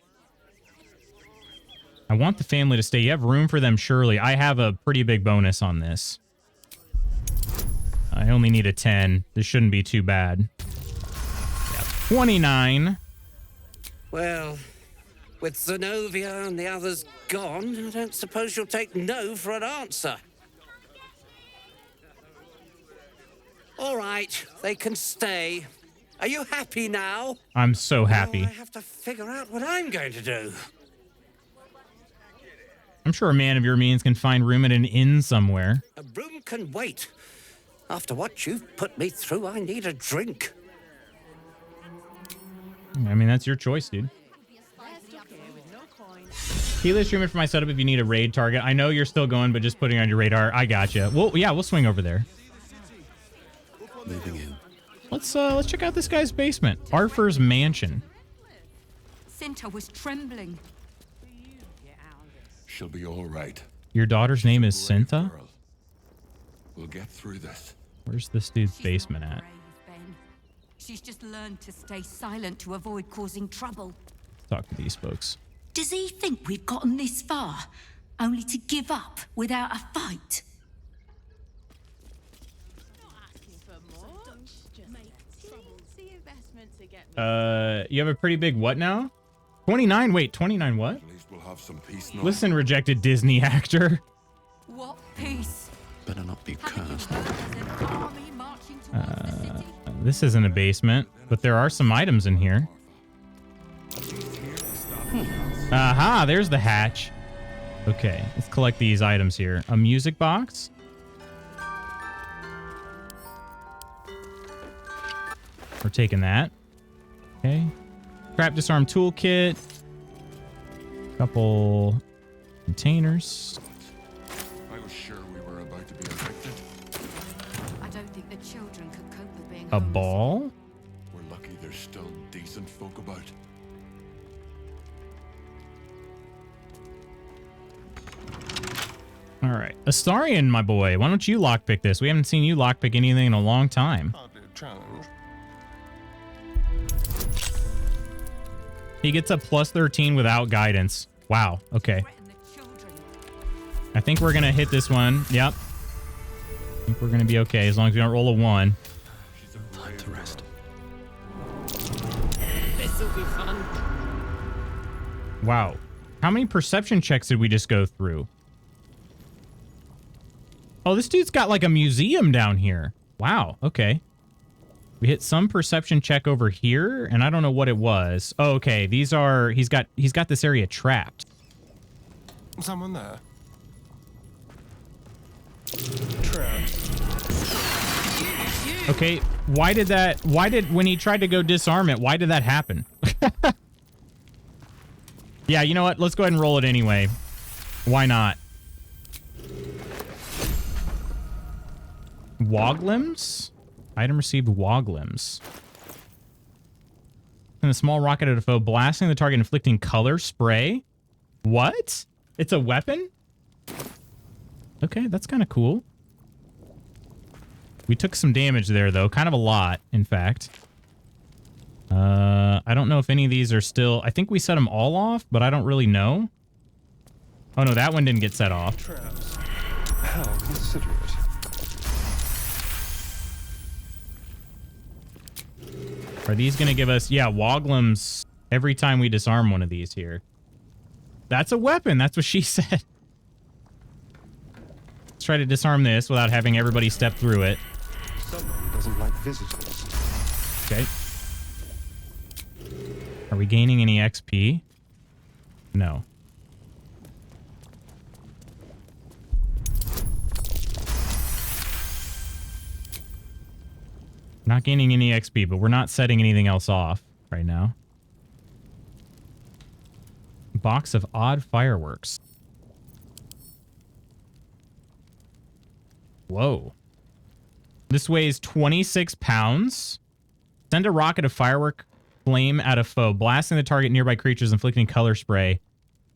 I want the family to stay. You have room for them, surely. I have a pretty big bonus on this. I only need a 10. This shouldn't be too bad. Yeah, 29. Well, with Zenobia and the others gone, I don't suppose you'll take no for an answer. All right, they can stay. Are you happy now? I'm so happy. Now I have to figure out what I'm going to do. I'm sure a man of your means can find room at an inn somewhere. A room can wait. After what you've put me through, I need a drink. I mean, that's your choice, dude. Keyless streaming for my setup if you need a raid target. I know you're still going, but just putting on your radar. I gotcha. Well, yeah, we'll swing over there. Moving in. Let's check out this guy's basement. Arthur's mansion. Cinta was trembling. She'll be all right. Your daughter's name is Cinta? We'll get through this. Where's this dude's basement at? She's just learned to stay silent to avoid causing trouble. Talk to these folks. Does he think we've gotten this far, only to give up without a fight? You have a pretty big what now? 29? Wait, 29 what? At least we'll have some peace now. Listen, rejected Disney actor. What peace? Better not be cursed. This isn't a basement, but there are some items in here. Aha, there's the hatch. Okay, let's collect these items here. A music box. We're taking that. Okay. Trap disarm toolkit. Couple containers. I was sure we were about to be evicted. I don't think the children could cope with being A ball? We're lucky there's still decent folk about. All right. Astarion, my boy, why don't you lockpick this? We haven't seen you lockpick anything in a long time. Hardly a challenge. He gets a plus 13 without guidance. Wow. Okay. I think we're going to hit this one. Yep. I think we're going to be okay as long as we don't roll a 1. Time to rest. This'll be fun. Wow. How many perception checks did we just go through? Oh, this dude's got like a museum down here. Wow. Okay. We hit some perception check over here, and I don't know what it was. Oh, okay. These are... He's got this area trapped. Someone there. Trapped. Okay. Why did when he tried to go disarm it, why did that happen? Yeah, you know what? Let's go ahead and roll it anyway. Why not? Woglims? Item received Woglims. And a small rocket at a foe, blasting the target, inflicting color spray. What? It's a weapon? Okay, that's kind of cool. We took some damage there, though. Kind of a lot, in fact. I don't know if any of these are still... I think we set them all off, but I don't really know. Oh, no, that one didn't get set off. Traps. How considerate. Are these going to give us... Yeah, Woglims every time we disarm one of these here. That's a weapon. That's what she said. Let's try to disarm this without having everybody step through it. Someone doesn't like visitors. Okay. Are we gaining any XP? No. Not gaining any XP, but we're not setting anything else off right now. Box of odd fireworks. Whoa. This weighs 26 pounds. Send a rocket of firework flame at a foe, blasting the target nearby creatures, inflicting color spray.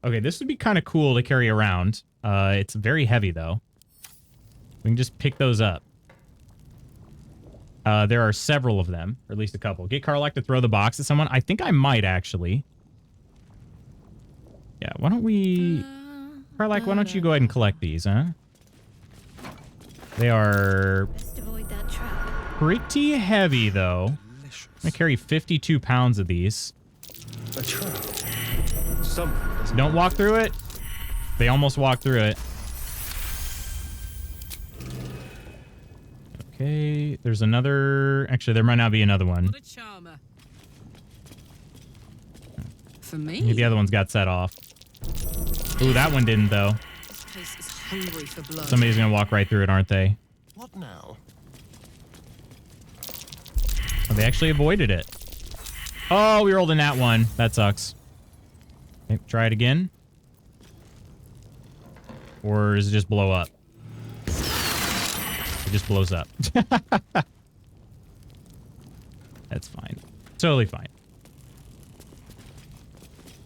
Okay, this would be kind of cool to carry around. It's very heavy, though. We can just pick those up. There are several of them, or at least a couple. Get Karlach to throw the box at someone. I think I might, actually. Yeah, why don't we... Karlach, why don't you go ahead and collect these, huh? They are pretty heavy, though. I'm going to carry 52 pounds of these. A trap. Don't walk through it. They almost walked through it. Okay, there's another... Actually, there might not be another one. What a charmer. For me? Maybe the other one's got set off. Ooh, that one didn't, though. This place is hungry for blood. Somebody's going to walk right through it, aren't they? What now? Oh, they actually avoided it. Oh, we rolled in that one. That sucks. Okay, try it again. Or does it just blow up? It just blows up. That's fine. Totally fine.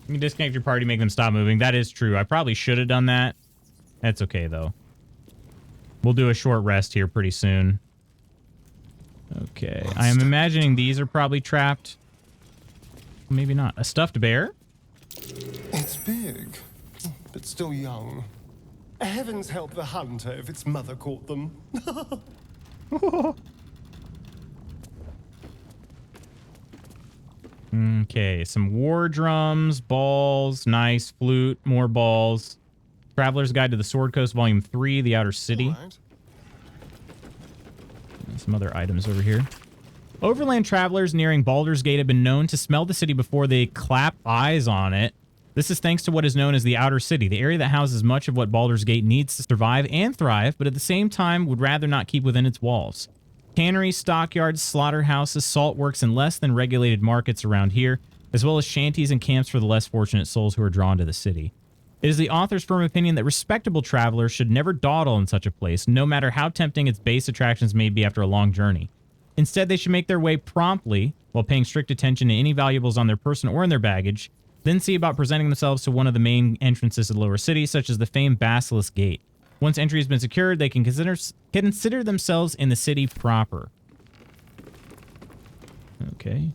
You can disconnect your party, make them stop moving. That is true. I probably should have done that. That's okay, though. We'll do a short rest here pretty soon. Okay. I am imagining these are probably trapped. Maybe not. A stuffed bear? It's big, but still young. Heavens help the hunter if its mother caught them. Okay, some war drums, balls, nice, flute, more balls. Traveler's Guide to the Sword Coast, Volume 3, The Outer City. Right. Some other items over here. Overland travelers nearing Baldur's Gate have been known to smell the city before they clap eyes on it. This is thanks to what is known as the Outer City, the area that houses much of what Baldur's Gate needs to survive and thrive, but at the same time would rather not keep within its walls. canneries, stockyards, slaughterhouses, salt works, and less than regulated markets around here, as well as shanties and camps for the less fortunate souls who are drawn to the city. It is the author's firm opinion that respectable travelers should never dawdle in such a place, no matter how tempting its base attractions may be after a long journey. Instead, they should make their way promptly, while paying strict attention to any valuables on their person or in their baggage, then see about presenting themselves to one of the main entrances of the lower city, such as the famed Basilisk Gate. Once entry has been secured, they can consider themselves in the city proper. Okay.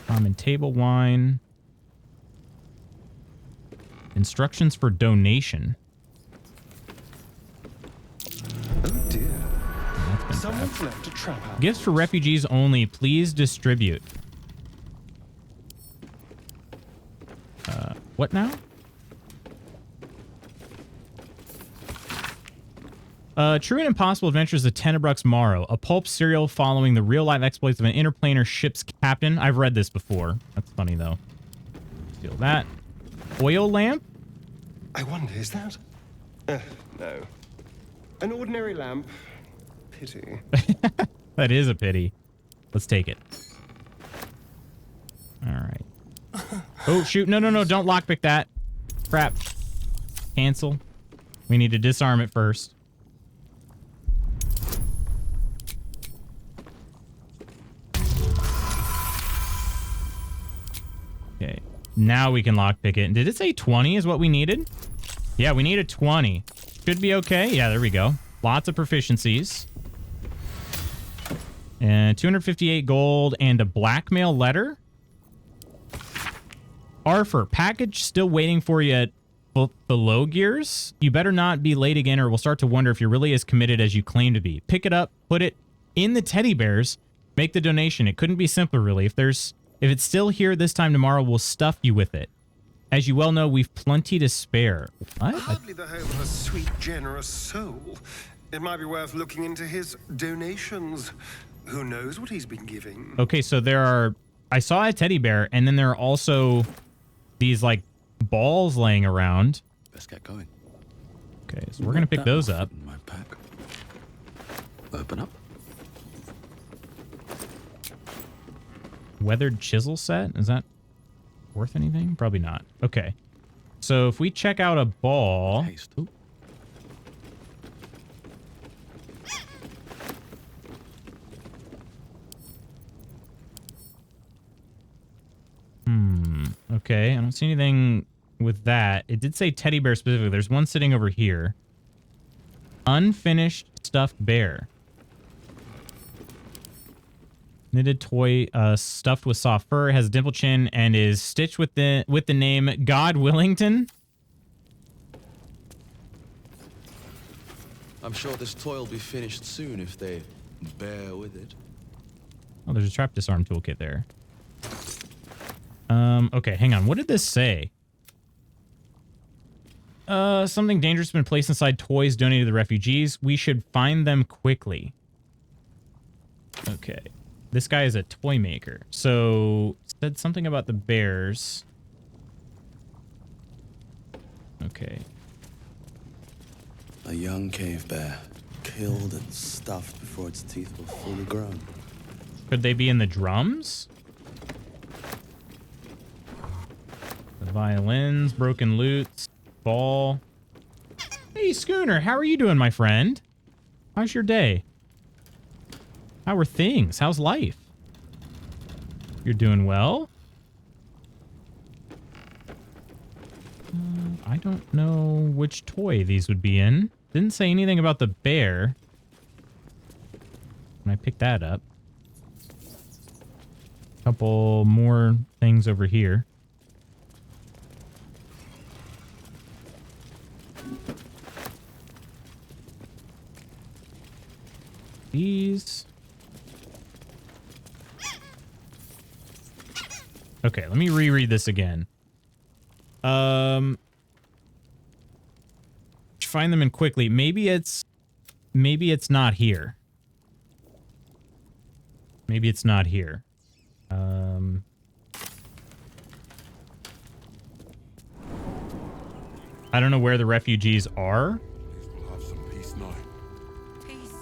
Common table wine. Instructions for donation. Oh dear. Someone's left a trap house. Gifts for refugees only. Please distribute. What now? True and Impossible Adventures of Tenebrux Morrow, a pulp serial following the real-life exploits of an interplanar ship's captain. I've read this before. That's funny, though. Steal that. Oil lamp? I wonder, is that? No. An ordinary lamp. Pity. That is a pity. Let's take it. All right. Oh, shoot. No, no, no. Don't lockpick that. Crap. Cancel. We need to disarm it first. Okay. Now we can lockpick it. Did it say 20 is what we needed? Yeah, we need a 20. Should be okay. Yeah, there we go. Lots of proficiencies. And 258 gold and a blackmail letter. Arthur, package still waiting for you at below gears. You better not be late again or we'll start to wonder if you're really as committed as you claim to be. Pick it up, put it in the teddy bears, make the donation. It couldn't be simpler, really. If it's still here this time tomorrow, we'll stuff you with it. As you well know, we've plenty to spare. What? Hardly the home of a sweet, generous soul. It might be worth looking into his donations. Who knows what he's been giving? Okay, so there are... I saw a teddy bear, and then there are also these, like, balls laying around. Let's get going. Okay, so we're going to pick those up. In my pack. Open up. Weathered chisel set? Is that worth anything? Probably not. Okay. So if we check out a ball... Haste. Okay, I don't see anything with that. It did say teddy bear specifically. There's one sitting over here. Unfinished stuffed bear. Knitted toy stuffed with soft fur, has a dimple chin, and is stitched with the name God Willington. I'm sure this toy will be finished soon if they bear with it. Oh, there's a trap disarm toolkit there. Okay, hang on. What did this say? Something dangerous has been placed inside toys donated to the refugees. We should find them quickly. Okay. This guy is a toy maker. So, said something about the bears. Okay. A young cave bear, killed and stuffed before its teeth were fully grown. Could they be in the drums? The violins, broken lutes, ball. Hey, Schooner, how are you doing, my friend? How's your day? How are things? How's life? You're doing well? I don't know which toy these would be in. Didn't say anything about the bear. When I pick that up. Couple more things over here. These. Okay, let me reread this again. Find them in quickly. Maybe it's not here. Maybe it's not here. I don't know where the refugees are. We'll have some peace now. Peace.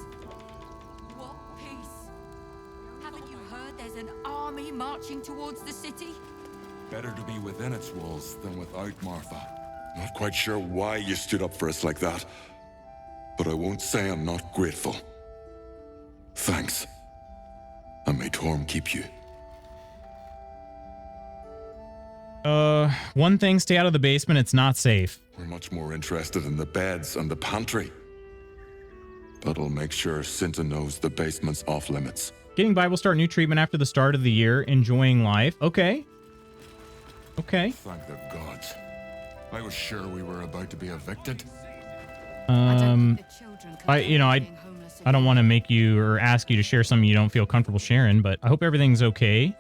dirty? Better to be within its walls than without, Martha. Not quite sure why you stood up for us like that, but I won't say I'm not grateful. Thanks. And may Torm keep you. One thing, stay out of the basement. It's not safe. We're much more interested in the beds and the pantry. But I'll make sure Cinta knows the basement's off limits. Getting Bible start new treatment after the start of the year. Enjoying life. Okay. Okay. Thank the gods. I was sure we were about to be evicted. I don't want to make you or ask you to share something you don't feel comfortable sharing, but I hope everything's okay.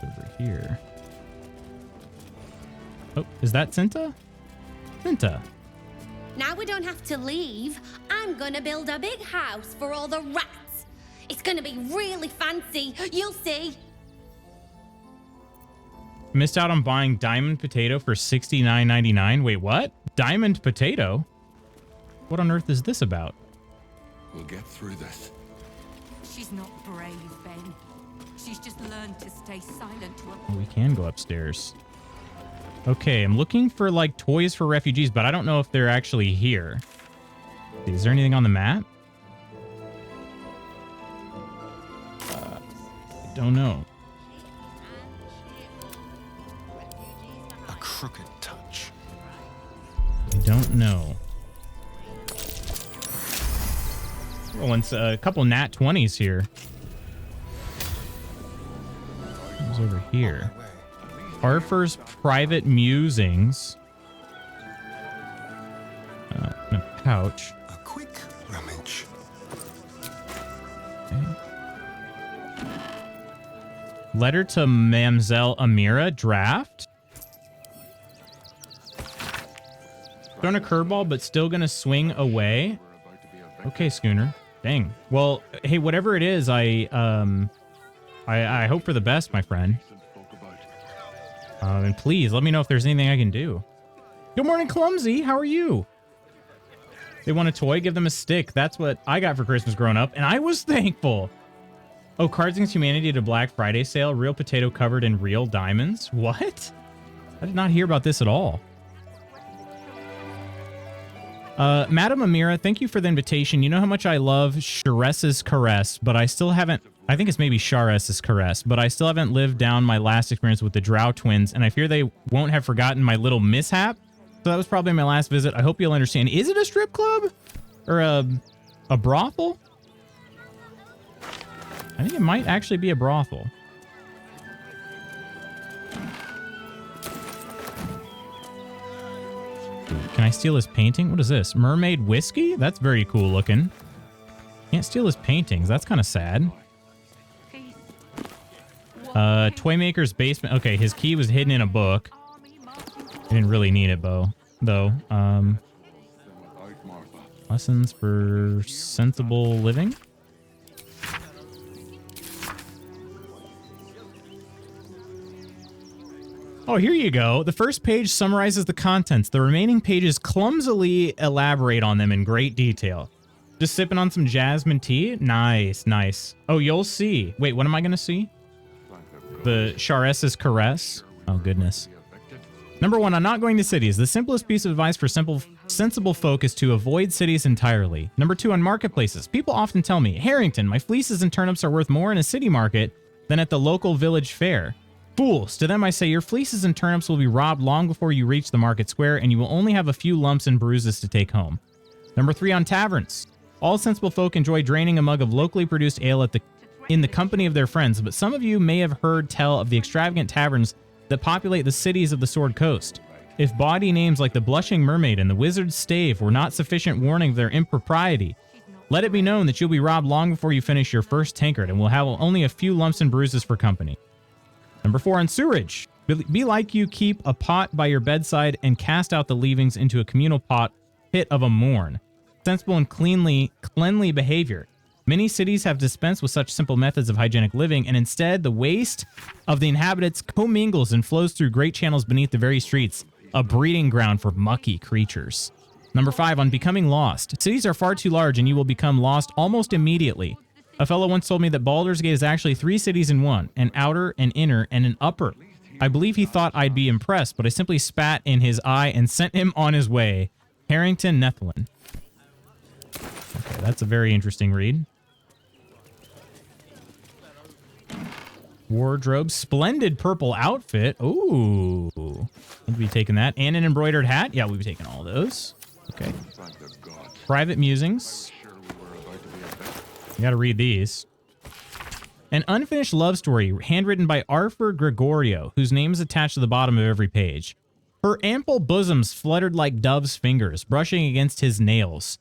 Over here. Oh, is that Cinta? Cinta. Now we don't have to leave. I'm gonna build a big house for all the rats. It's gonna be really fancy. You'll see. Missed out on buying diamond potato for $69.99. Wait, what? Diamond potato? What on earth is this about? We'll get through this. She's not brave, Ben. She's just learned to stay silent to Oh, we can go upstairs. Okay, I'm looking for like toys for refugees, but I don't know if they're actually here. Is there anything on the map? I don't know. A crooked touch. I don't know. Oh, and a couple nat 20s here. Who's over here? Harfer's Private Musings. In a pouch. A quick rummage. Okay. Letter to Mamselle Amira draft. Throwing a curveball, but still gonna swing away. Okay, Schooner. Dang. Well, hey, whatever it is, I hope for the best, my friend. And please let me know if there's anything I can do. Good morning, Clumsy. How are you? They want a toy, give them a stick. That's what I got for Christmas growing up, and I was thankful. Oh, Cards Against Humanity did a Black Friday sale. Real potato covered in real diamonds. What? I did not hear about this at all. Madam Amira, thank you for the invitation. You know how much I love Shares's Caress, but I still haven't... I think it's maybe Shares's Caress, but I still haven't lived down my last experience with the Drow twins, and I fear they won't have forgotten my little mishap. So that was probably my last visit. I hope you'll understand. Is it a strip club? Or a brothel? I think it might actually be a brothel. Can I steal his painting? What is this? Mermaid whiskey? That's very cool looking. Can't steal his paintings. That's kind of sad. Toymaker's basement. Okay, his key was hidden in a book. I didn't really need it, though. Lessons for sensible living. Oh, here you go. The first page summarizes the contents. The remaining pages clumsily elaborate on them in great detail. Just sipping on some jasmine tea? Nice, nice. Oh, you'll see. Wait, what am I going to see? The Shares's Caress? Oh, goodness. Number 1, I'm not going to cities. The simplest piece of advice for sensible folk is to avoid cities entirely. Number 2, on marketplaces. People often tell me, Harrington, my fleeces and turnips are worth more in a city market than at the local village fair. Fools! To them I say, your fleeces and turnips will be robbed long before you reach the market square, and you will only have a few lumps and bruises to take home. Number 3, on taverns. All sensible folk enjoy draining a mug of locally produced ale in the company of their friends, but some of you may have heard tell of the extravagant taverns that populate the cities of the Sword Coast. If bawdy names like the Blushing Mermaid and the Wizard's Stave were not sufficient warning of their impropriety, let it be known that you'll be robbed long before you finish your first tankard and will have only a few lumps and bruises for company. Number 4, on sewerage. Be like you keep a pot by your bedside and cast out the leavings into a communal pit of a morn. Sensible and cleanly behavior. Many cities have dispensed with such simple methods of hygienic living, and instead the waste of the inhabitants commingles and flows through great channels beneath the very streets, a breeding ground for mucky creatures. Number 5, on becoming lost. Cities are far too large and you will become lost almost immediately. A fellow once told me that Baldur's Gate is actually 3 cities in one, an outer, an inner, and an upper. I believe he thought I'd be impressed, but I simply spat in his eye and sent him on his way. Harrington Nethlin. Okay, that's a very interesting read. Wardrobe, splendid purple outfit. Ooh, we'll be taking that. And an embroidered hat. Yeah, we'll be taking all those. Okay. Private musings. You gotta read these. An unfinished love story, handwritten by Arthur Gregorio, whose name is attached to the bottom of every page. Her ample bosoms fluttered like dove's fingers, brushing against his nails.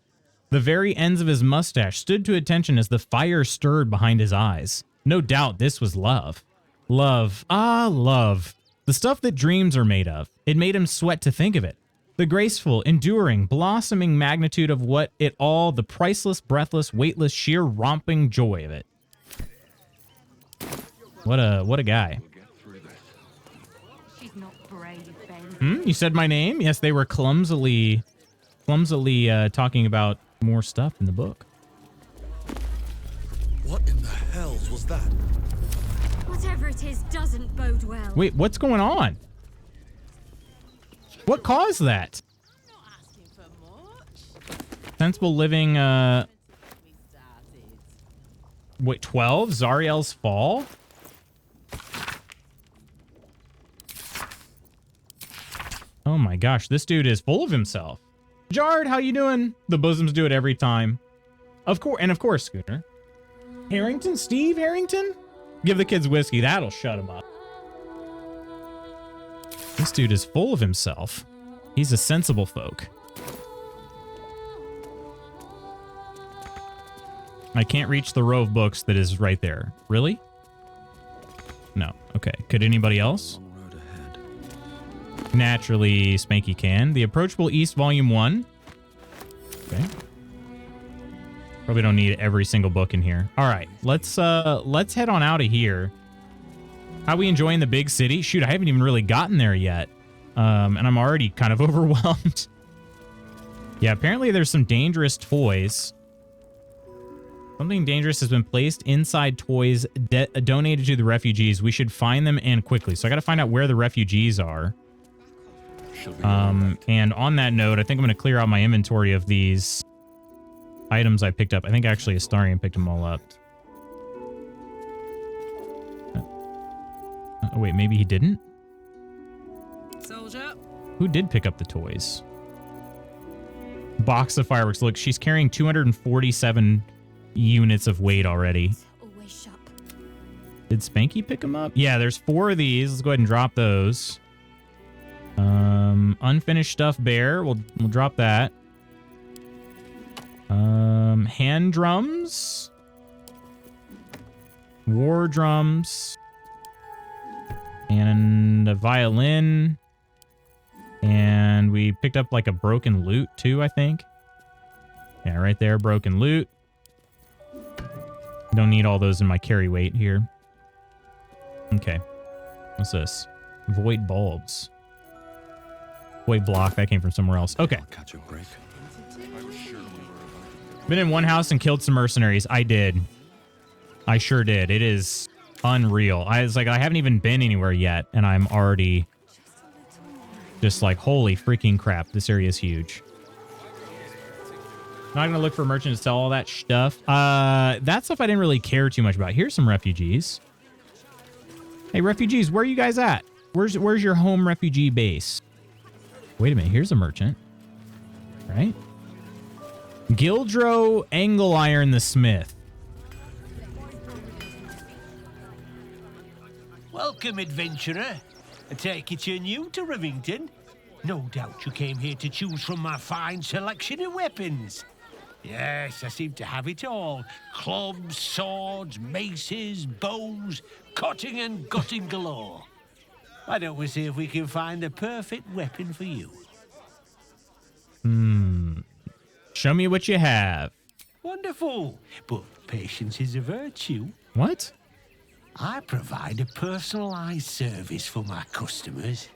The very ends of his mustache stood to attention as the fire stirred behind his eyes. No doubt this was love. Love. Ah, love. The stuff that dreams are made of. It made him sweat to think of it. The graceful, enduring, blossoming magnitude of what it all, the priceless, breathless, weightless, sheer romping joy of it. What a guy. She's not brave, Ben. You said my name? Yes, they were clumsily talking about more stuff in the book. What in the hells was that? Whatever it is doesn't bode well. Wait, what's going on? What caused that? Sensible living, wait, 12? Zariel's Fall? Oh my gosh, this dude is full of himself. Jard, how you doing? The bosoms do it every time. Of course, Schooner. Harrington? Steve Harrington? Give the kids whiskey. That'll shut him up. This dude is full of himself. He's a sensible folk. I can't reach the row of books that is right there. Really? No. Okay. Could anybody else? Naturally, Spanky can. The Approachable East, Volume 1. Okay. Probably don't need every single book in here. All right, let's head on out of here. How we enjoying the big city? Shoot, I haven't even really gotten there yet, and I'm already kind of overwhelmed. Yeah, apparently there's some dangerous toys. Something dangerous has been placed inside toys donated to the refugees. We should find them and quickly. So I got to find out where the refugees are. And on that note, I think I'm going to clear out my inventory of these items I picked up. I think actually Astarion picked them all up. Oh, wait, maybe he didn't? Soldier. Who did pick up the toys? Box of fireworks. Look, she's carrying 247 units of weight already. Did Spanky pick them up? Yeah, there's 4 of these. Let's go ahead and drop those. Unfinished stuff bear. We'll drop that. Hand drums. War drums. And a violin. And we picked up like a broken lute too, I think. Yeah, right there, broken lute. Don't need all those in my carry weight here. Okay. What's this? Void bulbs. Void block. That came from somewhere else. Okay. I'll catch a break. Been in one house and killed some mercenaries. I did. I sure did. It is unreal. I was like, I haven't even been anywhere yet, and I'm already just like, holy freaking crap. This area is huge. Not gonna look for a merchant to sell all that stuff. That stuff I didn't really care too much about. Here's some refugees. Hey, refugees, where are you guys at? Where's your home refugee base? Wait a minute, here's a merchant. Right? Gildro Angle Iron the Smith. Welcome, adventurer. I take it you're new to Rivington. No doubt you came here to choose from my fine selection of weapons. Yes, I seem to have it all. Clubs, swords, maces, bows, cutting and gutting galore. Why don't we see if we can find the perfect weapon for you? Show me what you have. Wonderful. But patience is a virtue. What? I provide a personalized service for my customers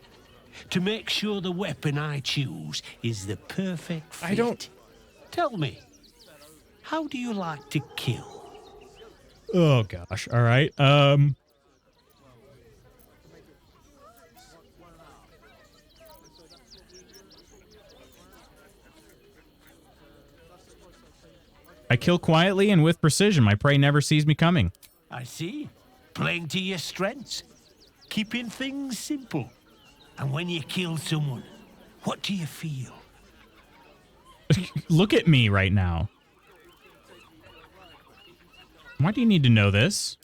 to make sure the weapon I choose is the perfect fit. I don't... Tell me, how do you like to kill? Oh gosh. All right. I kill quietly and with precision. My prey never sees me coming. I see. Playing to your strengths. Keeping things simple. And when you kill someone, what do you feel? Look at me right now. Why do you need to know this?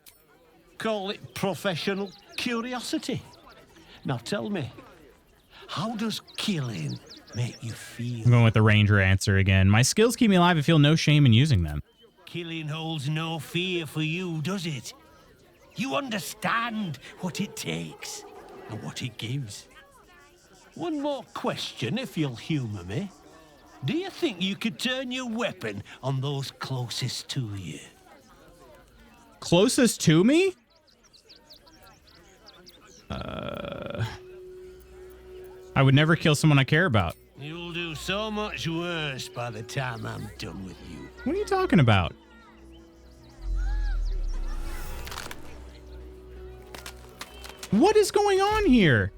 Call it professional curiosity. Now tell me, how does killing make you feel? I'm going with the ranger answer again. My skills keep me alive. I feel no shame in using them. Killing holds no fear for you, does it? You understand what it takes and what it gives. One more question, if you'll humour me. Do you think you could turn your weapon on those closest to you? Closest to me? I would never kill someone I care about. You'll do so much worse by the time I'm done with you. What are you talking about? What is going on here?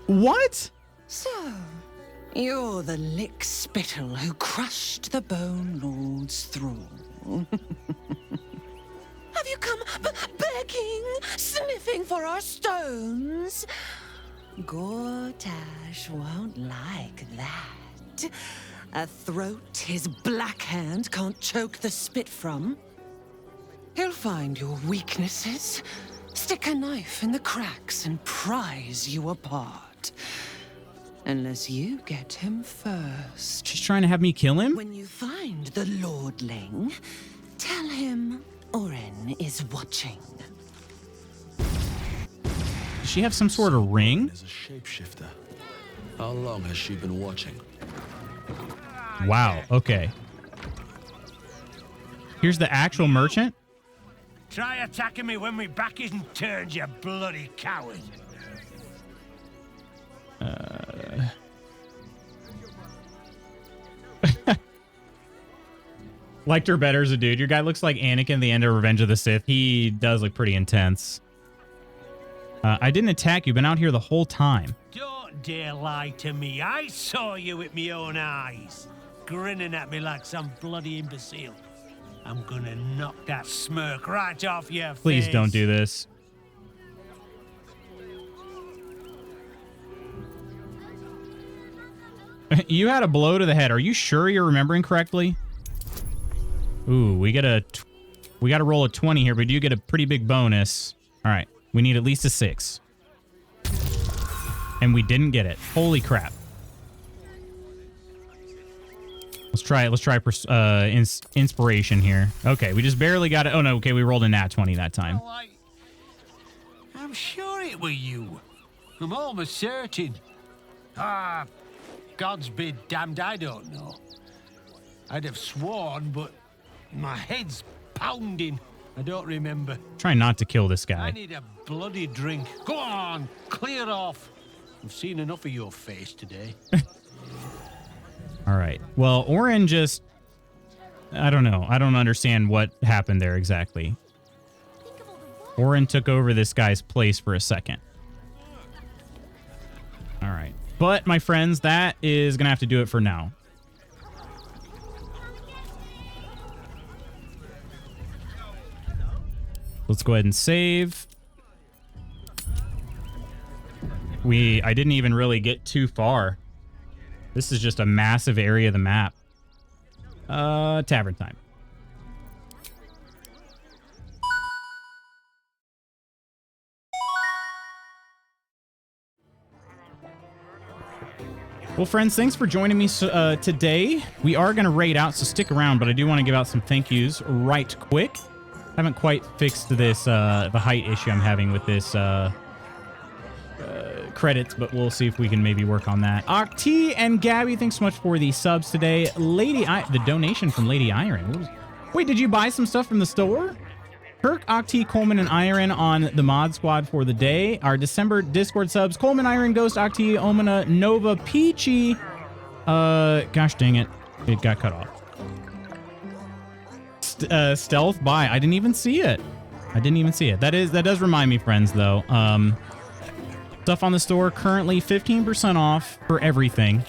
What? So, you're the lick spittle who crushed the Bone Lord's thrall. Have you come begging, sniffing for our stones? Gortash won't like that. A throat his black hand can't choke the spit from. He'll find your weaknesses, stick a knife in the cracks and prize you apart. Unless you get him first. She's trying to have me kill him? When you find the Lordling, tell him Oren is watching. Does she have some sort of ring? Is a shapeshifter. How long has she been watching? Wow, okay. Here's the actual merchant. Try attacking me when my back isn't turned, you bloody coward. Liked her better as a dude. Your guy looks like Anakin at the end of Revenge of the Sith. He does look pretty intense. I didn't attack you. Been out here the whole time. Don't dare lie to me. I saw you with my own eyes, grinning at me like some bloody imbecile. I'm gonna knock that smirk right off your face. Please don't do this. You had a blow to the head. Are you sure you're remembering correctly? Ooh, we gotta roll a 20 here, but we do get a pretty big bonus. All right, we need at least a 6. And we didn't get it. Holy crap. Let's try it. Let's try inspiration here. Okay, we just barely got it. Oh, no. Okay, we rolled a nat 20 that time. Oh, I'm sure it were you. I'm almost certain. Ah, God's be damned, I don't know. I'd have sworn, but my head's pounding. I don't remember. Try not to kill this I guy. need a bloody drink. Go on, clear off. I've seen enough of your face today. All right. Well, Oren just... I don't know. I don't understand what happened there exactly. Oren took over this guy's place for a second. All right. But, my friends, that is going to have to do it for now. Let's go ahead and save. I didn't even really get too far. This is just a massive area of the map. Tavern time. Well, friends, thanks for joining me today. We are going to raid out, so stick around, but I do want to give out some thank yous right quick. Haven't quite fixed this, the height issue I'm having with this credits, but we'll see if we can maybe work on that. Octi and Gabby, thanks so much for the subs today. The donation from Lady Iron. Wait, did you buy some stuff from the store? Kirk, Octi, Coleman, and Iron on the mod squad for the day. Our December Discord subs: Coleman, Iron, Ghost, Octi, Omina, Nova, Peachy, Gosh dang it. It got cut off. Stealth buy. I didn't even see it. That does remind me, friends, though. Stuff on the store currently 15% off for everything.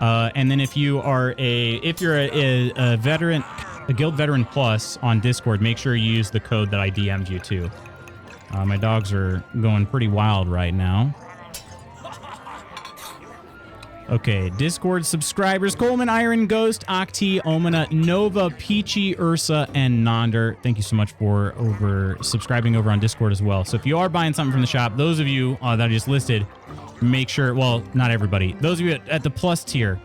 And then if you're a veteran, a Guild Veteran Plus on Discord, make sure you use the code that I DM'd you to. My dogs are going pretty wild right now. Okay, Discord subscribers: Coleman, Iron Ghost, Octi, Omina, Nova, Peachy, Ursa, and Nonder. Thank you so much for subscribing over on Discord as well. So if you are buying something from the shop, those of you that I just listed, make sure, well, not everybody, those of you at the plus tier,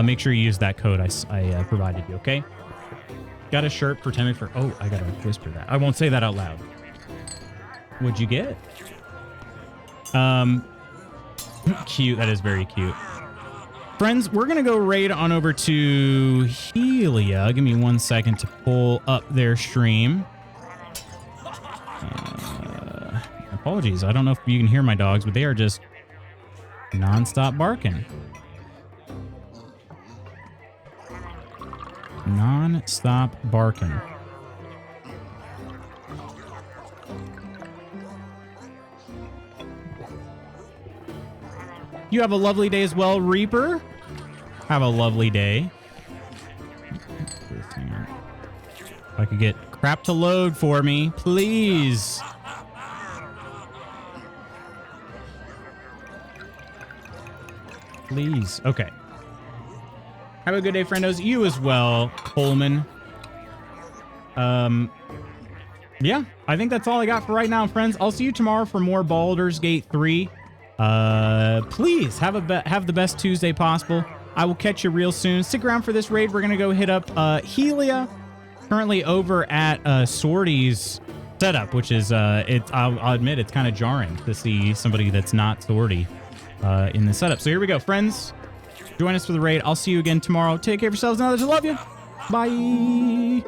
make sure you use that code I provided you, okay? Got a shirt for 10 for, oh, I gotta whisper that. I won't say that out loud. What'd you get? Cute, that is very cute. Friends, we're going to go raid on over to Helia. Give me 1 second to pull up their stream. Apologies. I don't know if you can hear my dogs, but they are just non-stop barking. Non-stop barking. You have a lovely day as well, Reaper. Have a lovely day. If I could get crap to load for me, please. Please. Okay. Have a good day, friendos. You as well, Coleman. Yeah, I think that's all I got for right now, friends. I'll see you tomorrow for more Baldur's Gate 3. Please have the best Tuesday possible. I will catch you real soon. Stick around for this raid. We're gonna go hit up Helia, currently over at Swordy's setup, which is I'll admit it's kind of jarring to see somebody that's not Swordy in the setup. So here we go, friends. Join us for the raid. I'll see you again tomorrow. Take care of yourselves and others. I love you. Bye.